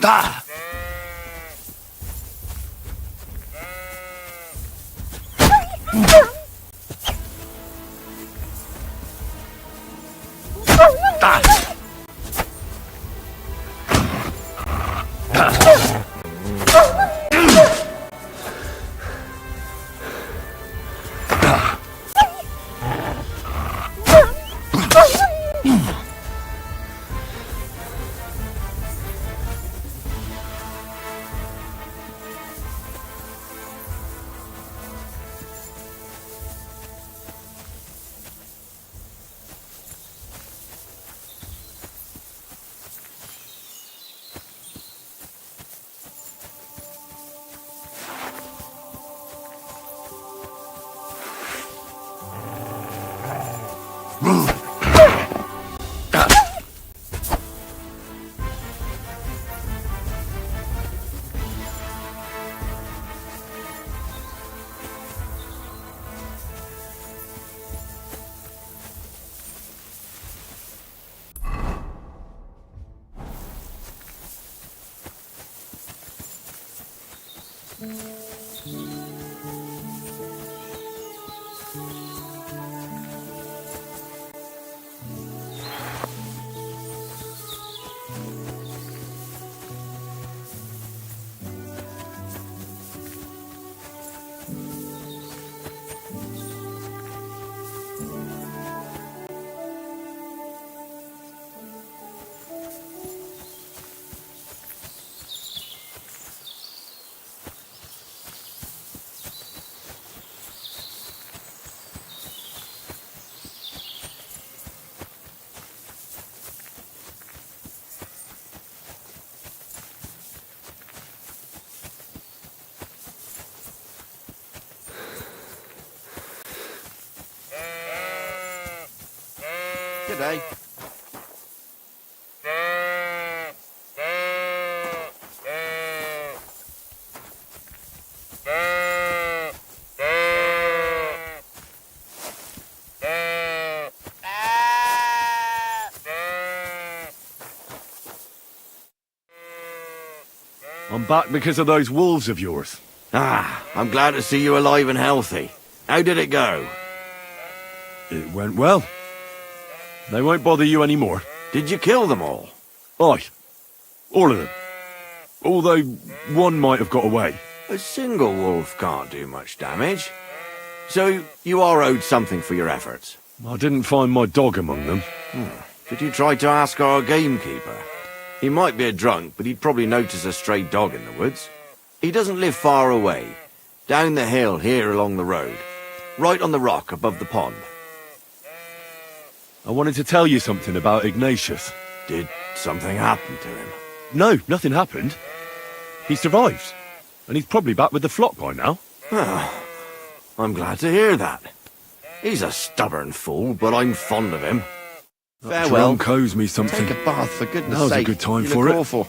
Ah!
G'day.
I'm back because of those wolves of yours.
Ah, I'm glad to see you alive and healthy. How did it go?
It went well. They won't bother you anymore.
Did you kill them all?
Aye. All of them. Although one might have got away.
A single wolf can't do much damage. So you are owed something for your efforts?
I didn't find my dog among them.
Did you try to ask our gamekeeper? He might be a drunk, but he'd probably notice a stray dog in the woods. He doesn't live far away. Down the hill here along the road. Right on the rock above the pond.
I wanted to tell you something about Ignatius.
Did something happen to him?
No, nothing happened. He survived. And he's probably back with the flock by now.
I'm glad to hear that. He's a stubborn fool, but I'm fond of him.
That
Farewell.
drunk owes me something.
Take a bath, for goodness
Now's
sake.
a good time
You
for
look
it.
awful.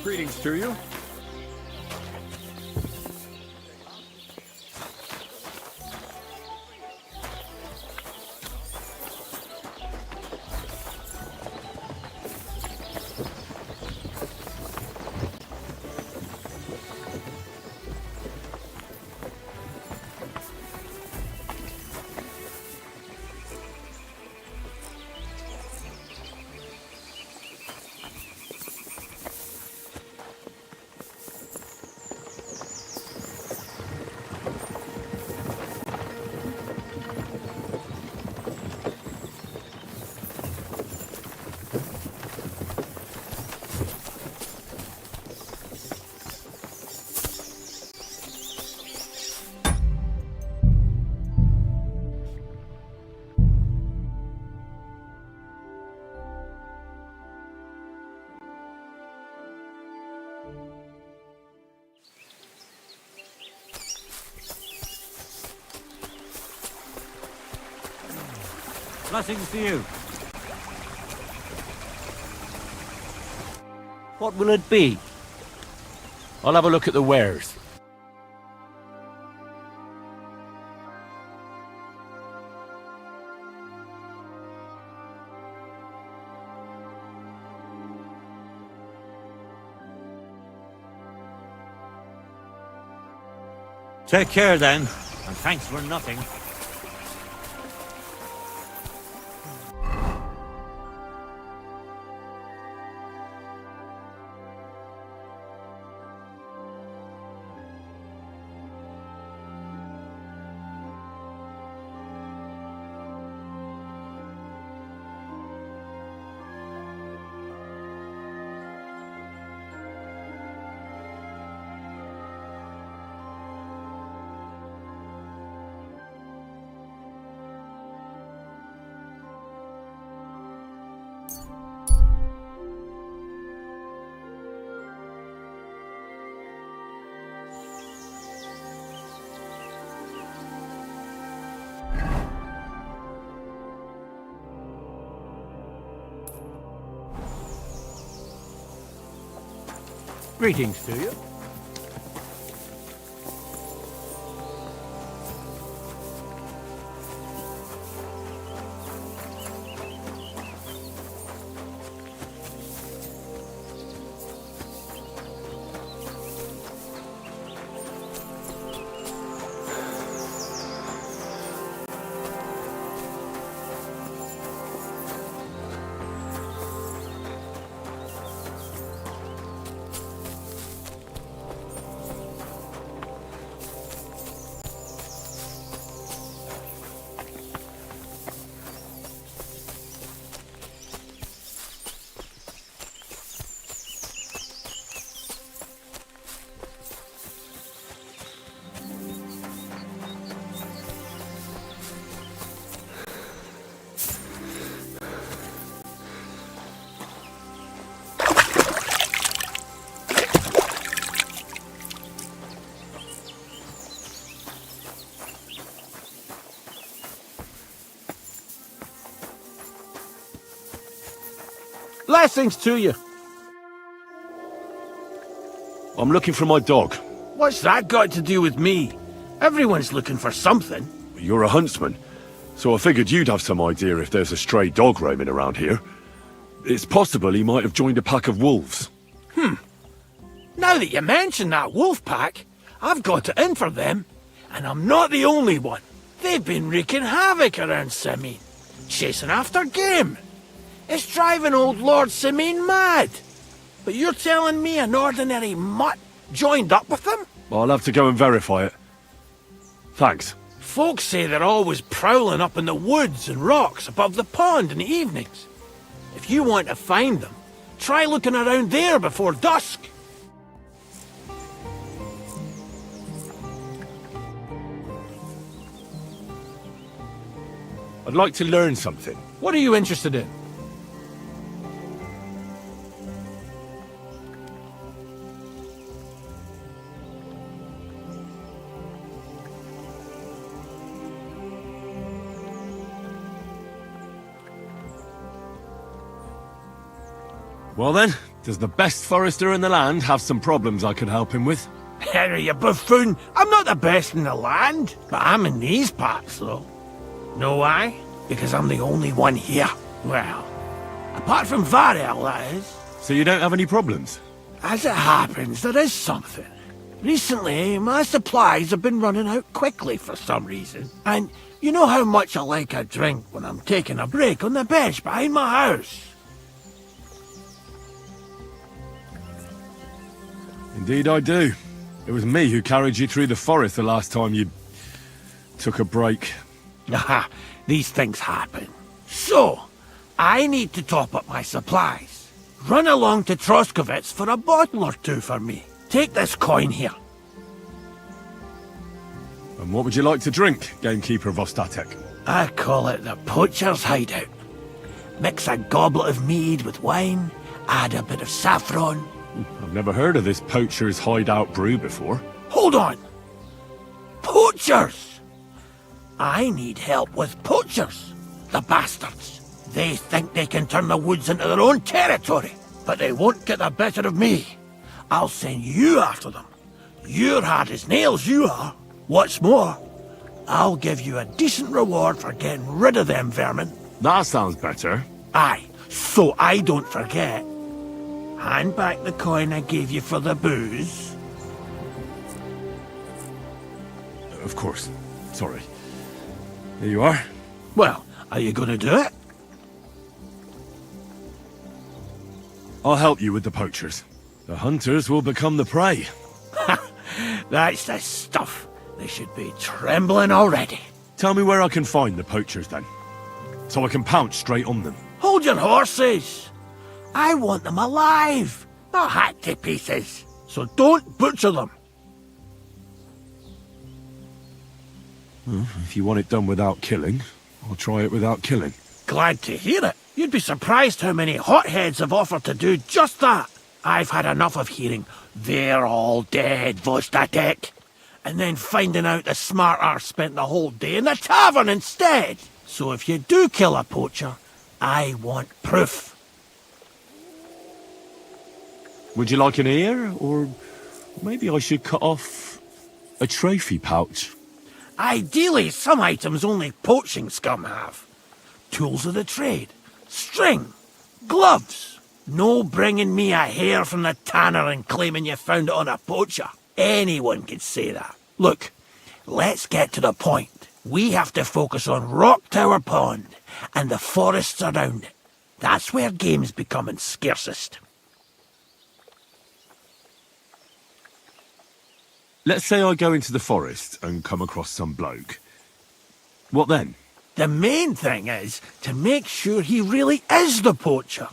Greetings to you.
Blessings to you.
What will it be? I'll have a look at the wares.
Take care then, and thanks for nothing.
Greetings to you.
Blessings to you.
I'm looking for my dog.
What's that got to do with me? Everyone's looking for something.
You're a huntsman, so I figured you'd have some idea if there's a stray dog roaming around here. It's possible he might have joined a pack of wolves.
Now that you mention that wolf pack, I've got it in for them. And I'm not the only one. They've been wreaking havoc around Simene, chasing after game. It's driving old Lord Simene mad. But you're telling me an ordinary mutt joined up with them?
I'll have to go and verify it. Thanks.
Folks say they're always prowling up in the woods and rocks above the pond in the evenings. If you want to find them, try looking around there before dusk.
I'd like to learn something.
What are you interested in?
Well then, Does the best forester in the land have some problems I could help him with?
Henry, you buffoon! I'm not the best in the land, but I'm in these parts, though. Know why? Because I'm the only one here. Well, apart from Varel, that is.
So you don't have any problems?
As it happens, there is something. Recently, my supplies have been running out quickly for some reason. And you know how much I like a drink when I'm taking a break on the bench behind my house.
Indeed I do. It was me who carried you through the forest the last time you took a break.
Aha, these things happen. So, I need to top up my supplies. Run along to Troskovitz for a bottle or two for me. Take this coin here.
And what would you like to drink, gamekeeper of Ostatek?
I call it the poacher's hideout. Mix a goblet of mead with wine, add a bit of saffron.
I've never heard of this poacher's hideout brew before.
Hold on! Poachers! I need help with poachers. The bastards. They think they can turn the woods into their own territory, but they won't get the better of me. I'll send you after them. You're hard as nails, you are. What's more, I'll give you a decent reward for getting rid of them vermin.
That sounds better.
Aye, so I don't forget. Hand back the coin I gave you for the booze.
Of course. Sorry. Here you are.
Well, are you going to do it?
I'll help you with the poachers. The hunters will become the prey.
That's the stuff. They should be trembling already.
Tell me where I can find the poachers then, so I can pounce straight on them.
Hold your horses. I want them alive, not hacked to pieces. So don't butcher them.
Well, if you want it done without killing, I'll try it without killing.
Glad to hear it. You'd be surprised how many hotheads have offered to do just that. I've had enough of hearing, "They're all dead, Vostatek," and then finding out the smart arse spent the whole day in the tavern instead. So if you do kill a poacher, I want proof.
Would you like an ear, or maybe I should cut off a trophy pouch?
Ideally, some items only poaching scum have. Tools of the trade, string, gloves. No bringing me a hair from the tanner and claiming you found it on a poacher. Anyone could say that. Look, let's get to the point. We have to focus on Rock Tower Pond and the forests around it. That's where game's becoming scarcest.
Let's say I go into the forest and come across some bloke. What then?
The main thing is to make sure he really is the poacher.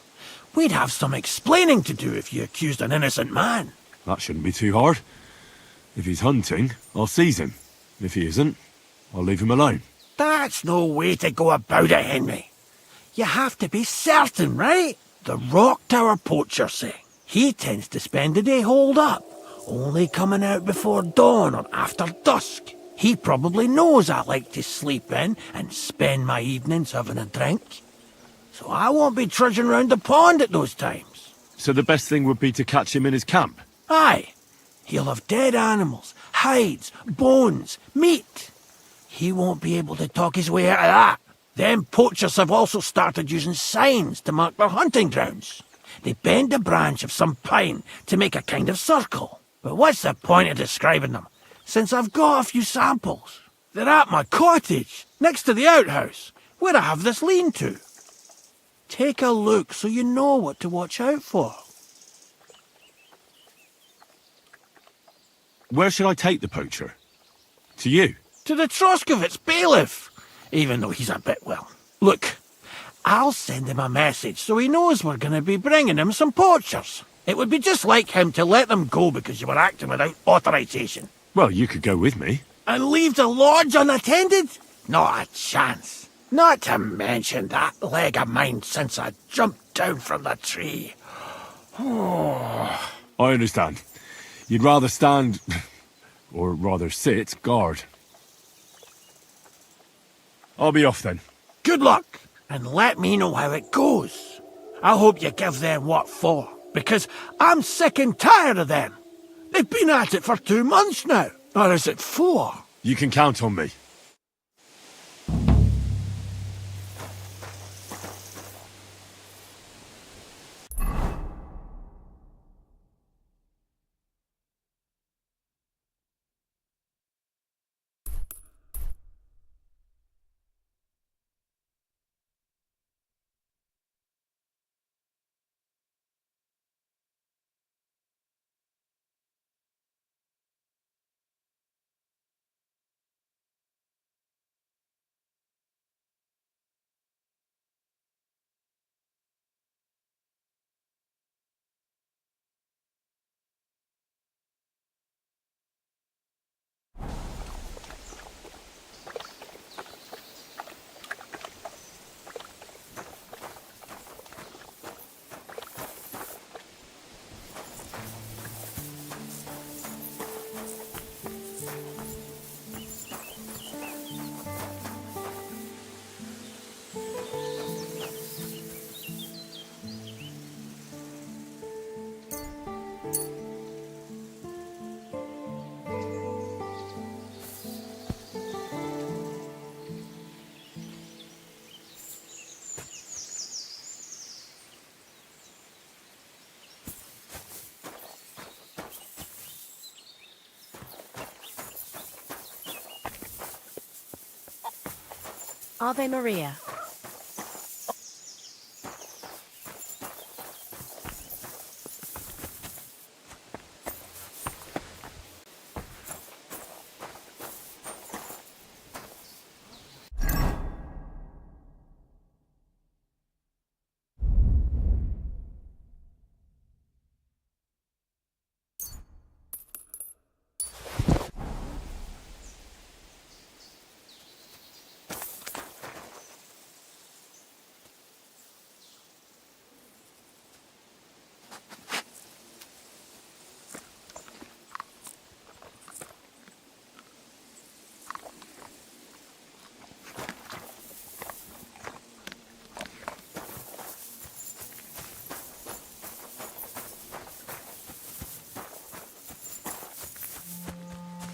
We'd have some explaining to do if you accused an innocent man.
That shouldn't be too hard. If he's hunting, I'll seize him. If he isn't, I'll leave him alone.
That's no way to go about it, Henry. You have to be certain, right? The Rock Tower poacher say. He tends to spend the day holed up, only coming out before dawn or after dusk. He probably knows I like to sleep in and spend my evenings having a drink. So I won't be trudging round the pond at those times.
So the best thing would be to catch him in his camp?
Aye. He'll have dead animals, hides, bones, meat. He won't be able to talk his way out of that. Them poachers have also started using signs to mark their hunting grounds. They bend a branch of some pine to make a kind of circle. But what's the point of describing them, since I've got a few samples? They're at my cottage, next to the outhouse, where I have this lean-to. Take a look so you know what to watch out for.
Where should I take the poacher? To you?
To the Troskovitz bailiff, even though he's a bit, well. Look, I'll send him a message so he knows we're going to be bringing him some poachers. It would be just like him to let them go because you were acting without authorization.
Well, you could go with me.
And leave the lodge unattended? Not a chance. Not to mention that leg of mine since I jumped down from the tree.
I understand. You'd rather stand, or rather sit, guard. I'll be off then.
Good luck, and let me know how it goes. I hope you give them what for. because I'm sick and tired of them. They've been at it for 2 months now. Or is it 4?
You can count on me.
Ave Maria.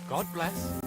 God bless.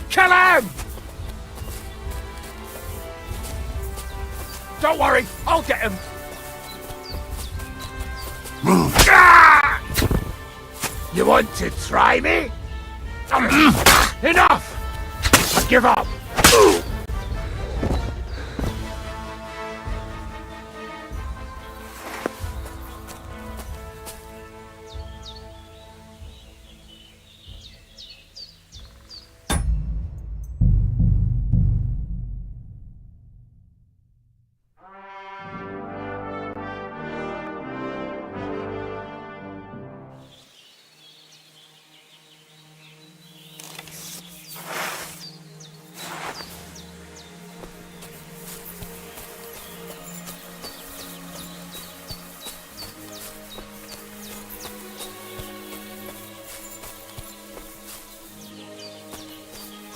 Kill him! Don't worry, I'll get him. You want to try me? Enough! I give up.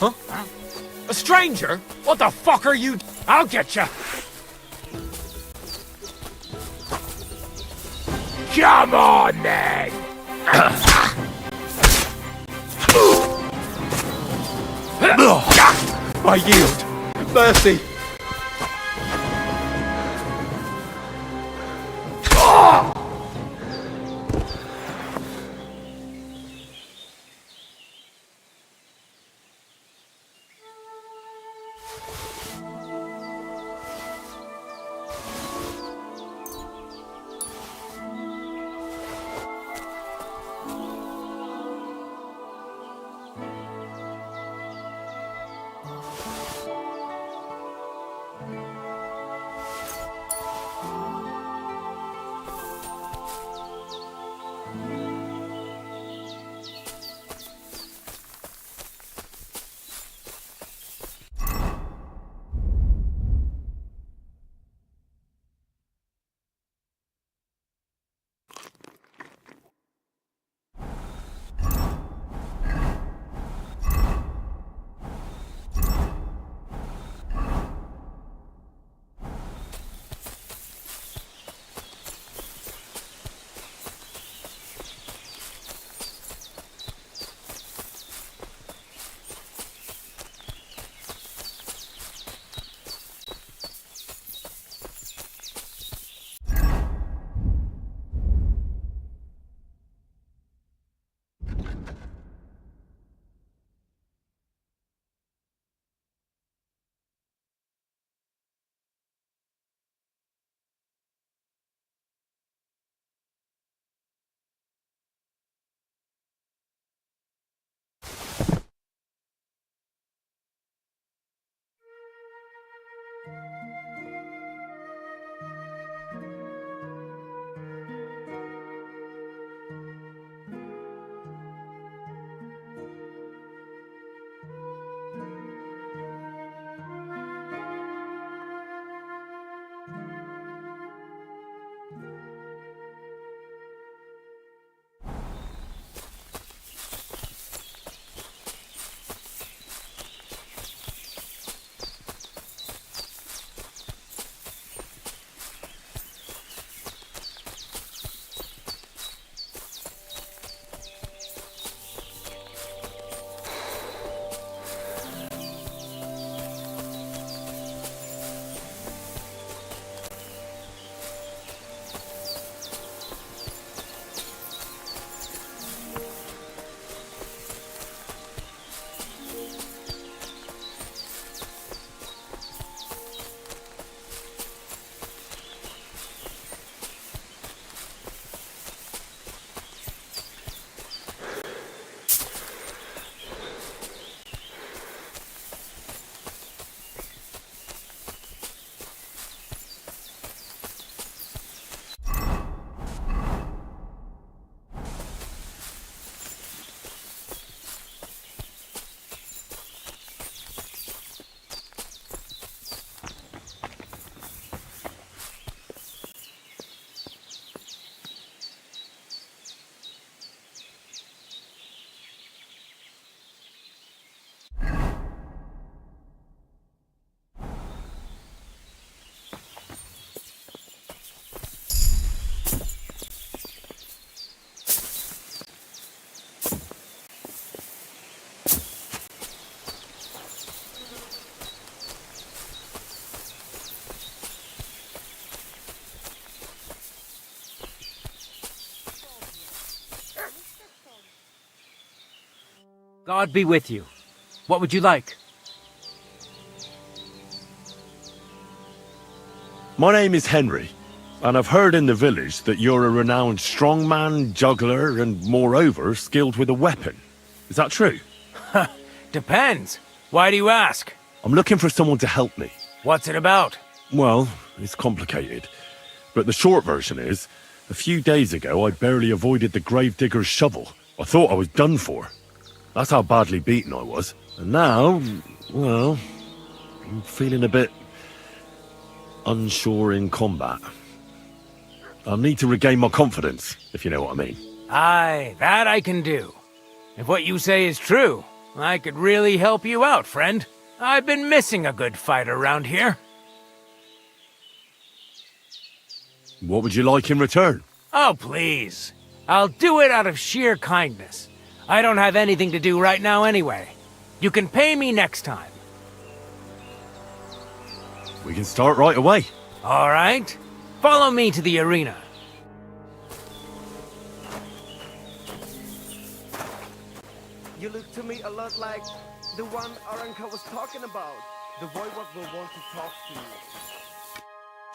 Huh? A stranger? What the fuck are you? I'll get you.
Come on, then! I yield. Mercy.
God be with you. What would you like?
My name is Henry, and I've heard in the village that you're a renowned strongman, juggler, and moreover, skilled with a weapon. Is that true?
Depends. Why do you ask?
I'm looking for someone to help me.
What's it about?
Well, it's complicated. But the short version is, a few days ago I barely avoided the gravedigger's shovel. I thought I was done for. That's how badly beaten I was. And now, well, I'm feeling a bit unsure in combat. I'll need to regain my confidence, if you know what I mean.
Aye, that I can do. If what you say is true, I could really help you out, friend. I've been missing a good fight around here.
What would you like in return?
Oh, please. I'll do it out of sheer kindness. I don't have anything to do right now anyway. You can pay me next time.
We can start right away.
All right. Follow me to the arena.
You look to me a lot like the one Aranka was talking about. The boy what will want to talk to you.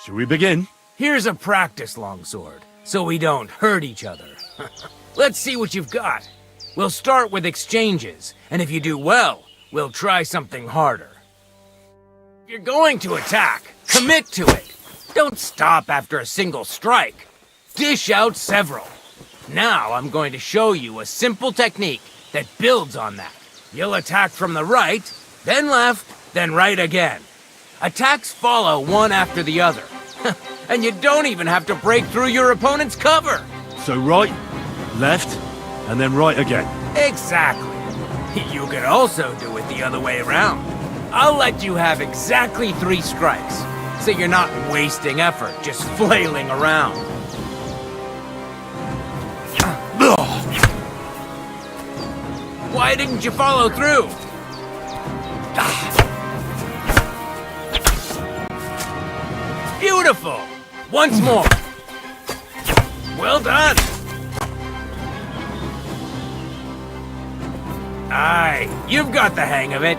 Should we begin?
Here's a practice longsword, so we don't hurt each other. Let's see what you've got. We'll start with exchanges, and if you do well, we'll try something harder. If you're going to attack, commit to it. Don't stop after a single strike. Dish out several. Now I'm going to show you a simple technique that builds on that. You'll attack from the right, then left, then right again. Attacks follow one after the other. And you don't even have to break through your opponent's cover.
So right, left, and then right again.
Exactly. You could also do it the other way around. I'll let you have exactly 3 strikes, so you're not wasting effort just flailing around. Why didn't you follow through? Beautiful! Once more. Well done. Aye, you've got the hang of it.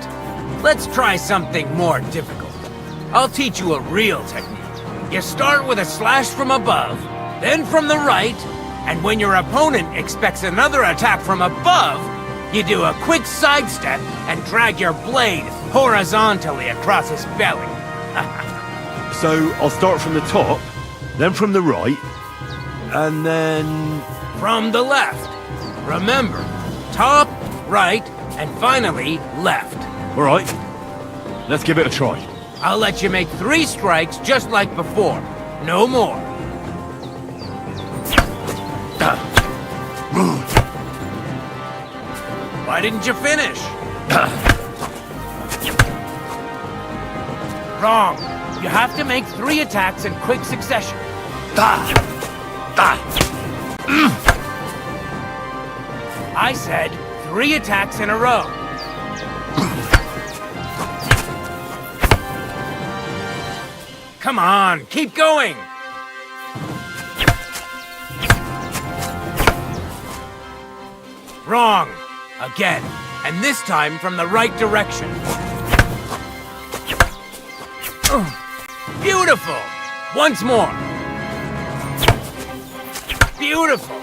Let's try something more difficult. I'll teach you a real technique. You start with a slash from above, then from the right, and when your opponent expects another attack from above, you do a quick sidestep and drag your blade horizontally across his belly.
So I'll start from the top, then from the right, and then...
From the left. Remember, top, right, and finally left.
All right, let's give it a try.
I'll let you make 3 strikes just like before. No more. Why didn't you finish? Wrong. You have to make 3 attacks in quick succession. I said 3 attacks in a row. Come on, keep going! Wrong! Again, and this time from the right direction. Beautiful! Once more! Beautiful!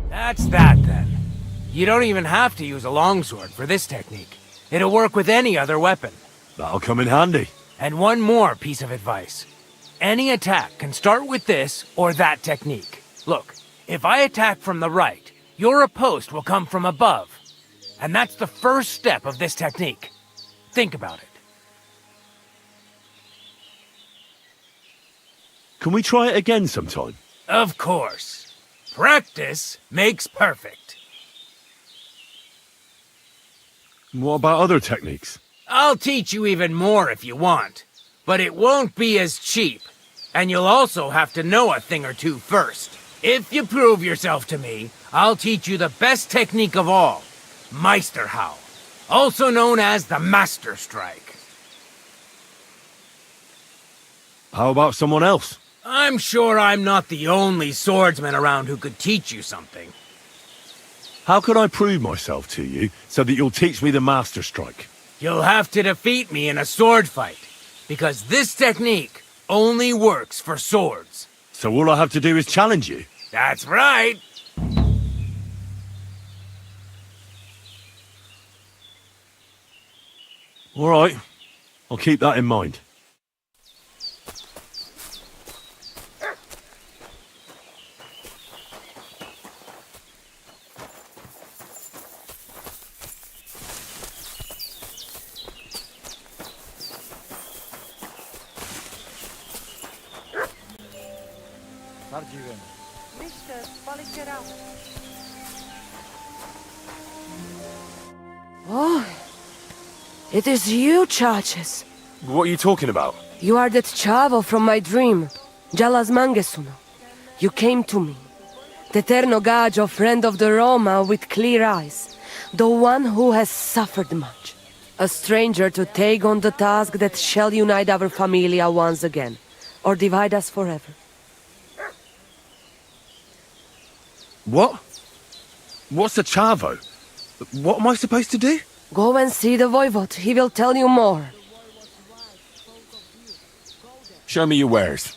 That's that, then. You don't even have to use a longsword for this technique. It'll work with any other weapon.
That'll come in handy.
And one more piece of advice. Any attack can start with this or that technique. Look, if I attack from the right, your riposte will come from above. And that's the first step of this technique. Think about it.
Can we try it again sometime?
Of course. Practice makes perfect.
What about other techniques?
I'll teach you even more if you want, but it won't be as cheap. And you'll also have to know a thing or two first. If you prove yourself to me, I'll teach you the best technique of all, Meisterhau, also known as the Master Strike.
How about someone else?
I'm sure I'm not the only swordsman around who could teach you something.
How can I prove myself to you so that you'll teach me the Master Strike?
You'll have to defeat me in a sword fight, because this technique only works for swords.
So all I have to do is challenge you?
That's right.
All right. I'll keep that in mind.
Oh, it is you, Charges.
What are you talking about?
You are that chavo from my dream, Jalas Mangesuno. You came to me, the Ternogagio friend of the Roma with clear eyes, the one who has suffered much. A stranger to take on the task that shall unite our familia once again, or divide us forever.
What? What's a chavo? What am I supposed to do?
Go and see the Voivod. He will tell you more.
Show me your wares.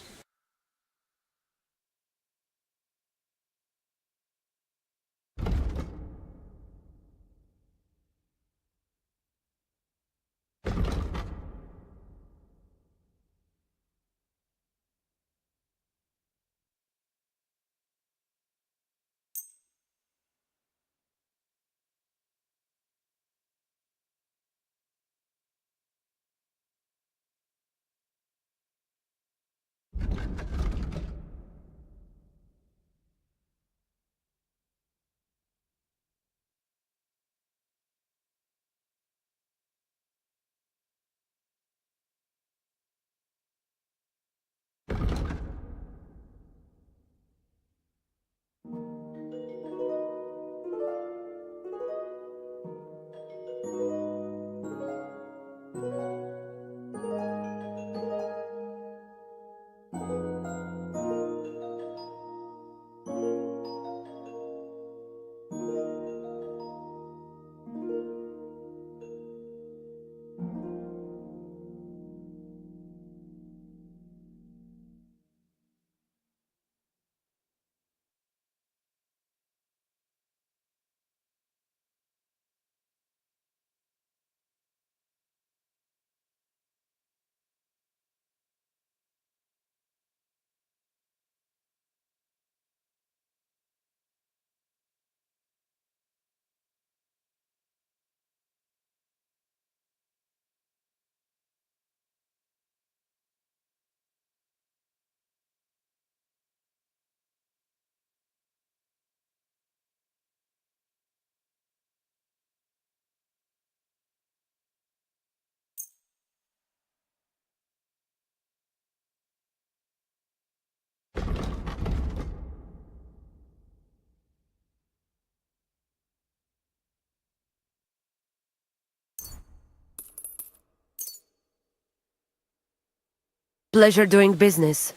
Pleasure doing business.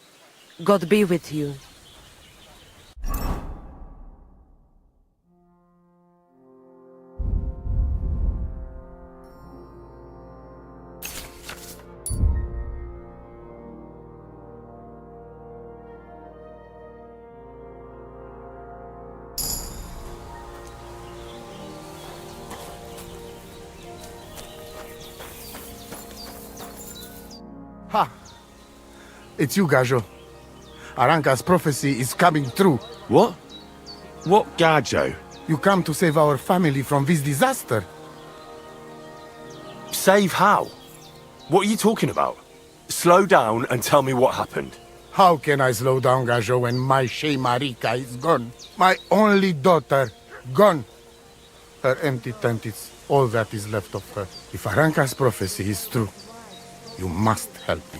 God be with you.
Ha! It's you, Gajo. Aranka's prophecy is coming true.
What? What Gajo?
You come to save our family from this disaster.
Save how? What are you talking about? Slow down and tell me what happened.
How can I slow down, Gajo, when my Shea Marika is gone? My only daughter, gone. Her empty tent is all that is left of her. If Aranka's prophecy is true, you must help me.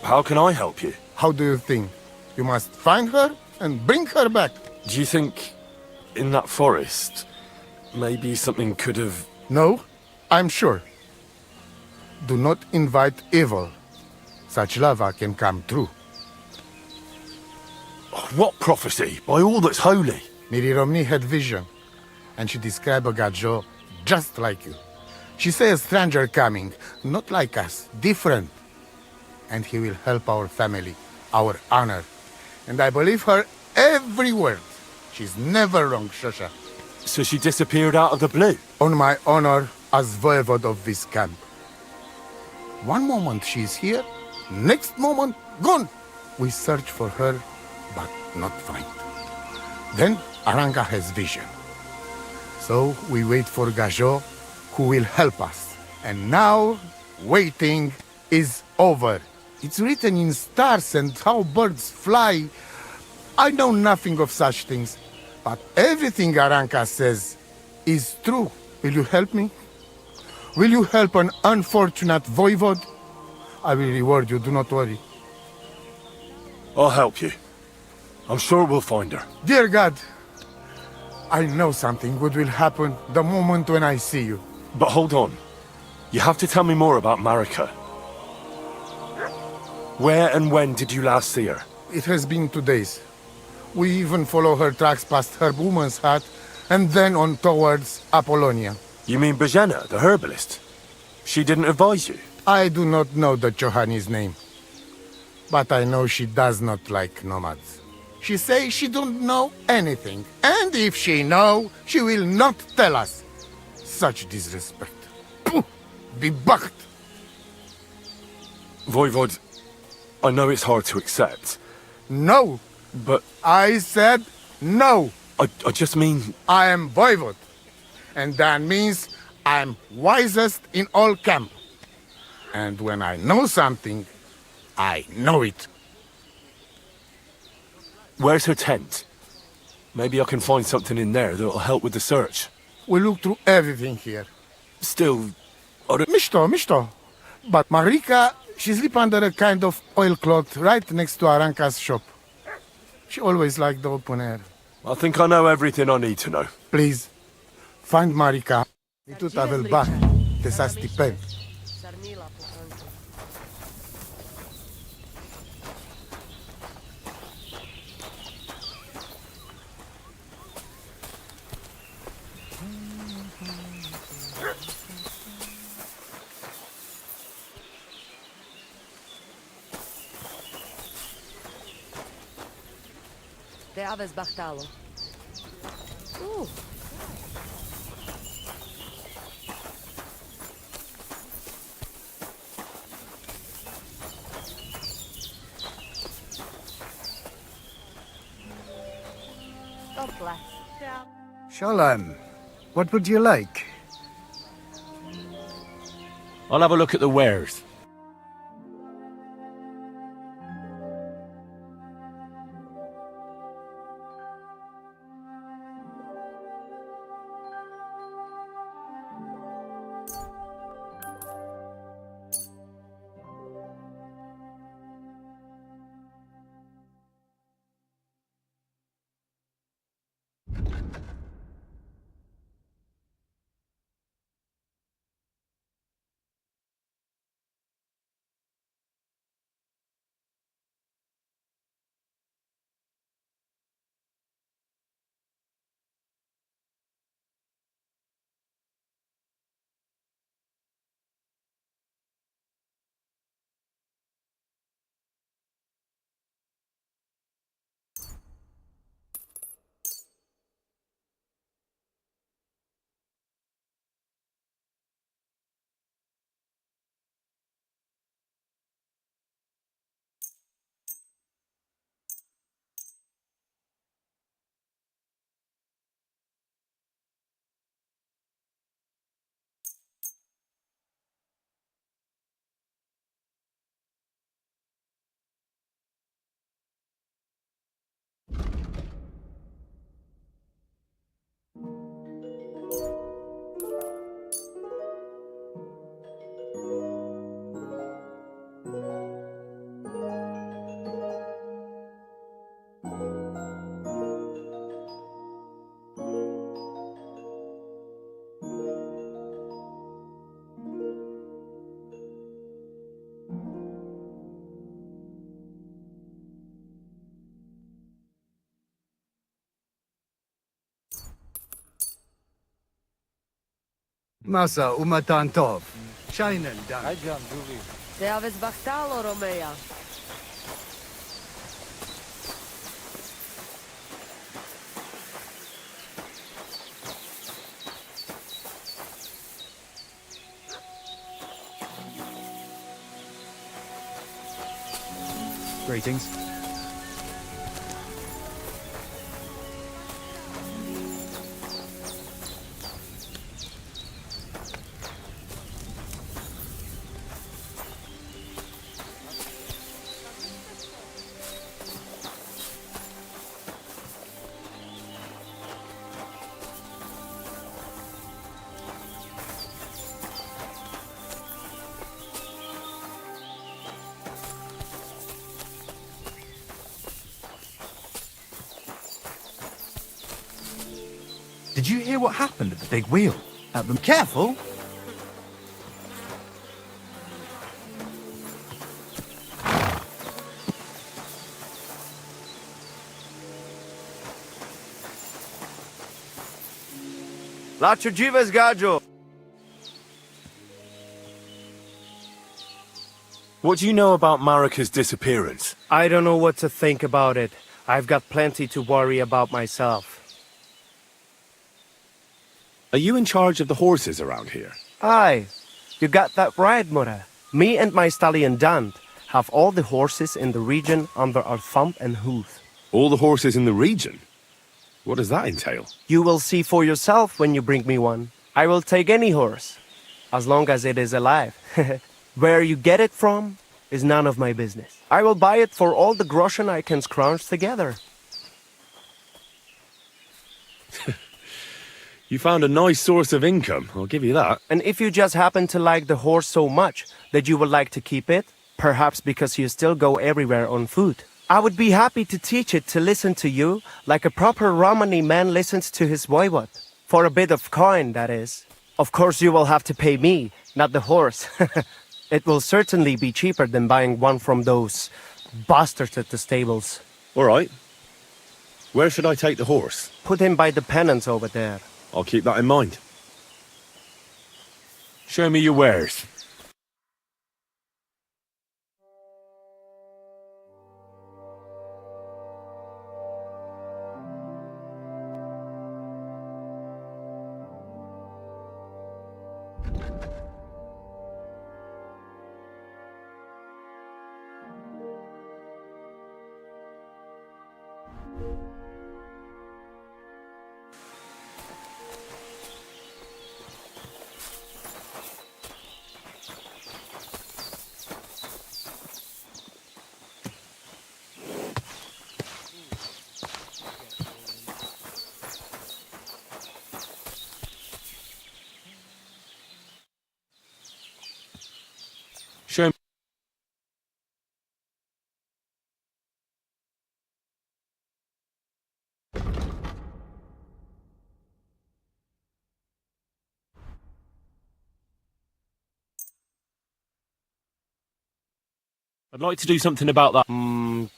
How can I help you?
How do you think? You must find her and bring her back.
Do you think in that forest, maybe something could have...
No, I'm sure. Do not invite evil. Such lava can come true.
What prophecy? By all that's holy.
Miri Romney had vision, and she described a Gajo just like you. She says a stranger coming, not like us, different. And he will help our family, our honor. And I believe her every word. She's never wrong, Shosha.
So she disappeared out of the blue?
On my honor as voivode of this camp. One moment she's here, next moment gone. We search for her, but not find. Then Aranka has vision. So we wait for Gajo, who will help us. And now, waiting is over. It's written in stars and how birds fly. I know nothing of such things, but everything Aranka says is true. Will you help me? Will you help an unfortunate voivode? I will reward you, do not worry.
I'll help you. I'm sure we'll find her.
Dear God, I know something good will happen the moment when I see you.
But hold on. You have to tell me more about Marika. Where and when did you last see her?
It has been 2 days. We even follow her tracks past her woman's hut and then on towards Apollonia.
You mean Bajena, the herbalist? She didn't advise you?
I do not know the Johani's name. But I know she does not like nomads. She says she don't know anything. And if she know, she will not tell us. Such disrespect. Pooh! Be bucked!
Voivod, I know it's hard to accept.
No!
But...
I said no!
I just mean...
I am voivode. And that means I'm wisest in all camp. And when I know something, I know it.
Where's her tent? Maybe I can find something in there that'll help with the search.
We look through everything here.
Still...
Mishto. But Marika, she sleep under a kind of oilcloth right next to Aranka's shop. She always liked the open air.
I think I know everything I need to know.
Please, find Marika. Tu tavel ba, te sa stipend.
Te aves Bartalo. Ooh.
God bless.
Shalom. What would you like?
I'll have a look at the wares.
Masa umatan tov. Shainen dan.
Te aveți bactalo, Romea.
Greetings.
Did you hear what happened at the big wheel? At them careful!
Lacho dziwes gajo!
What do you know about Marika's disappearance?
I don't know what to think about it. I've got plenty to worry about myself.
Are you in charge of the horses around here?
Aye, you got that right, Mura. Me and my stallion Dant have all the horses in the region under our thumb and hoof.
All the horses in the region? What does that entail?
You will see for yourself when you bring me one. I will take any horse, as long as it is alive. Where you get it from is none of my business. I will buy it for all the groschen I can scrounge together.
You found a nice source of income, I'll give you that.
And if you just happen to like the horse so much that you would like to keep it, perhaps because you still go everywhere on foot, I would be happy to teach it to listen to you like a proper Romani man listens to his voivod. For a bit of coin, that is. Of course you will have to pay me, not the horse. It will certainly be cheaper than buying one from those bastards at the stables.
All right. Where should I take the horse?
Put him by the pennants over there.
I'll keep that in mind. Show me your wares. Show me. I'd like to do something about that.
No.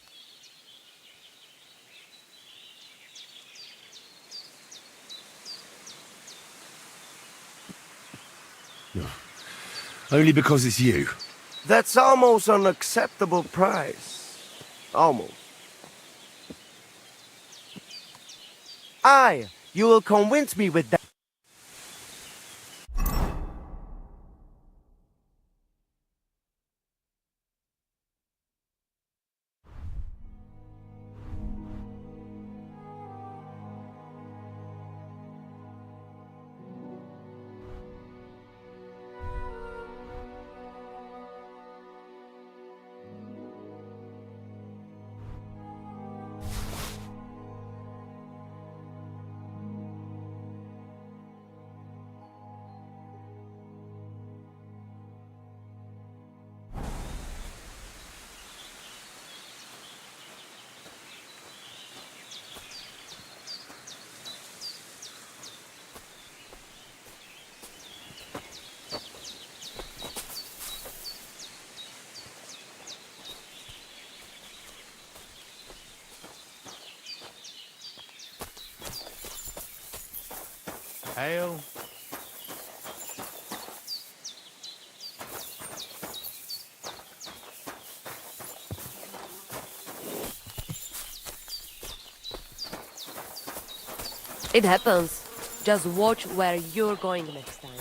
Only because it's you.
That's almost an acceptable price. Almost. Aye, you will convince me with that.
Hail.
It happens. Just watch where you're going next time.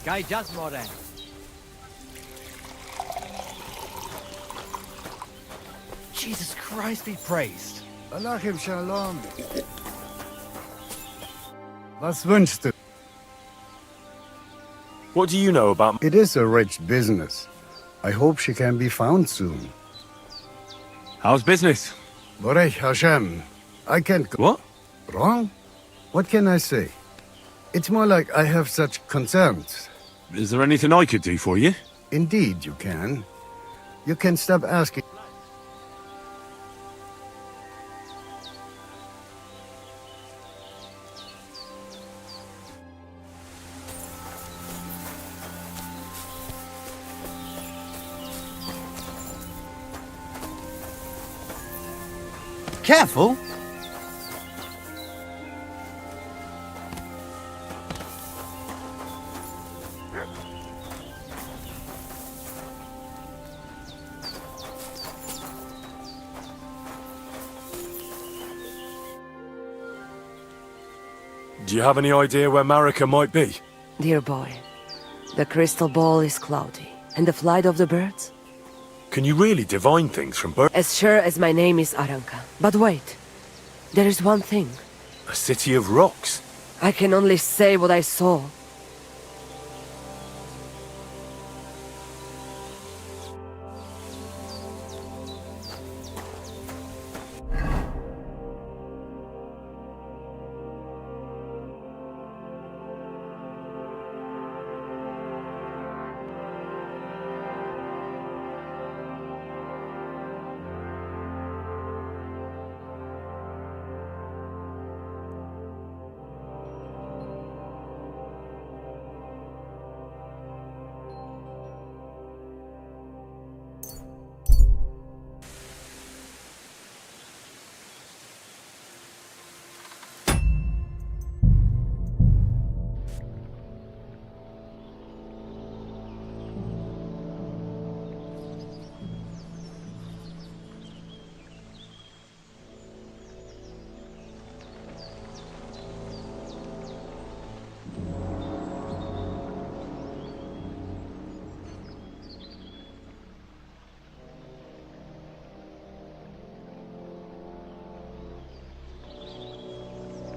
Guy just more than. Jesus Christ be praised.
Alachim Shalom. Was wünschst du?
What do you know about...
It is a rich business. I hope she can be found soon.
How's business?
Borech Hashem. I can't go...
What?
Wrong? What can I say? It's more like I have such concerns.
Is there anything I could do for you?
Indeed you can. You can stop asking.
Careful!
Do you have any idea where Marika might be?
Dear boy, the crystal ball is cloudy. And the flight of the birds?
Can you really divine things from birds?
As sure as my name is Aranka. But wait, there is one thing.
A city of rocks.
I can only say what I saw.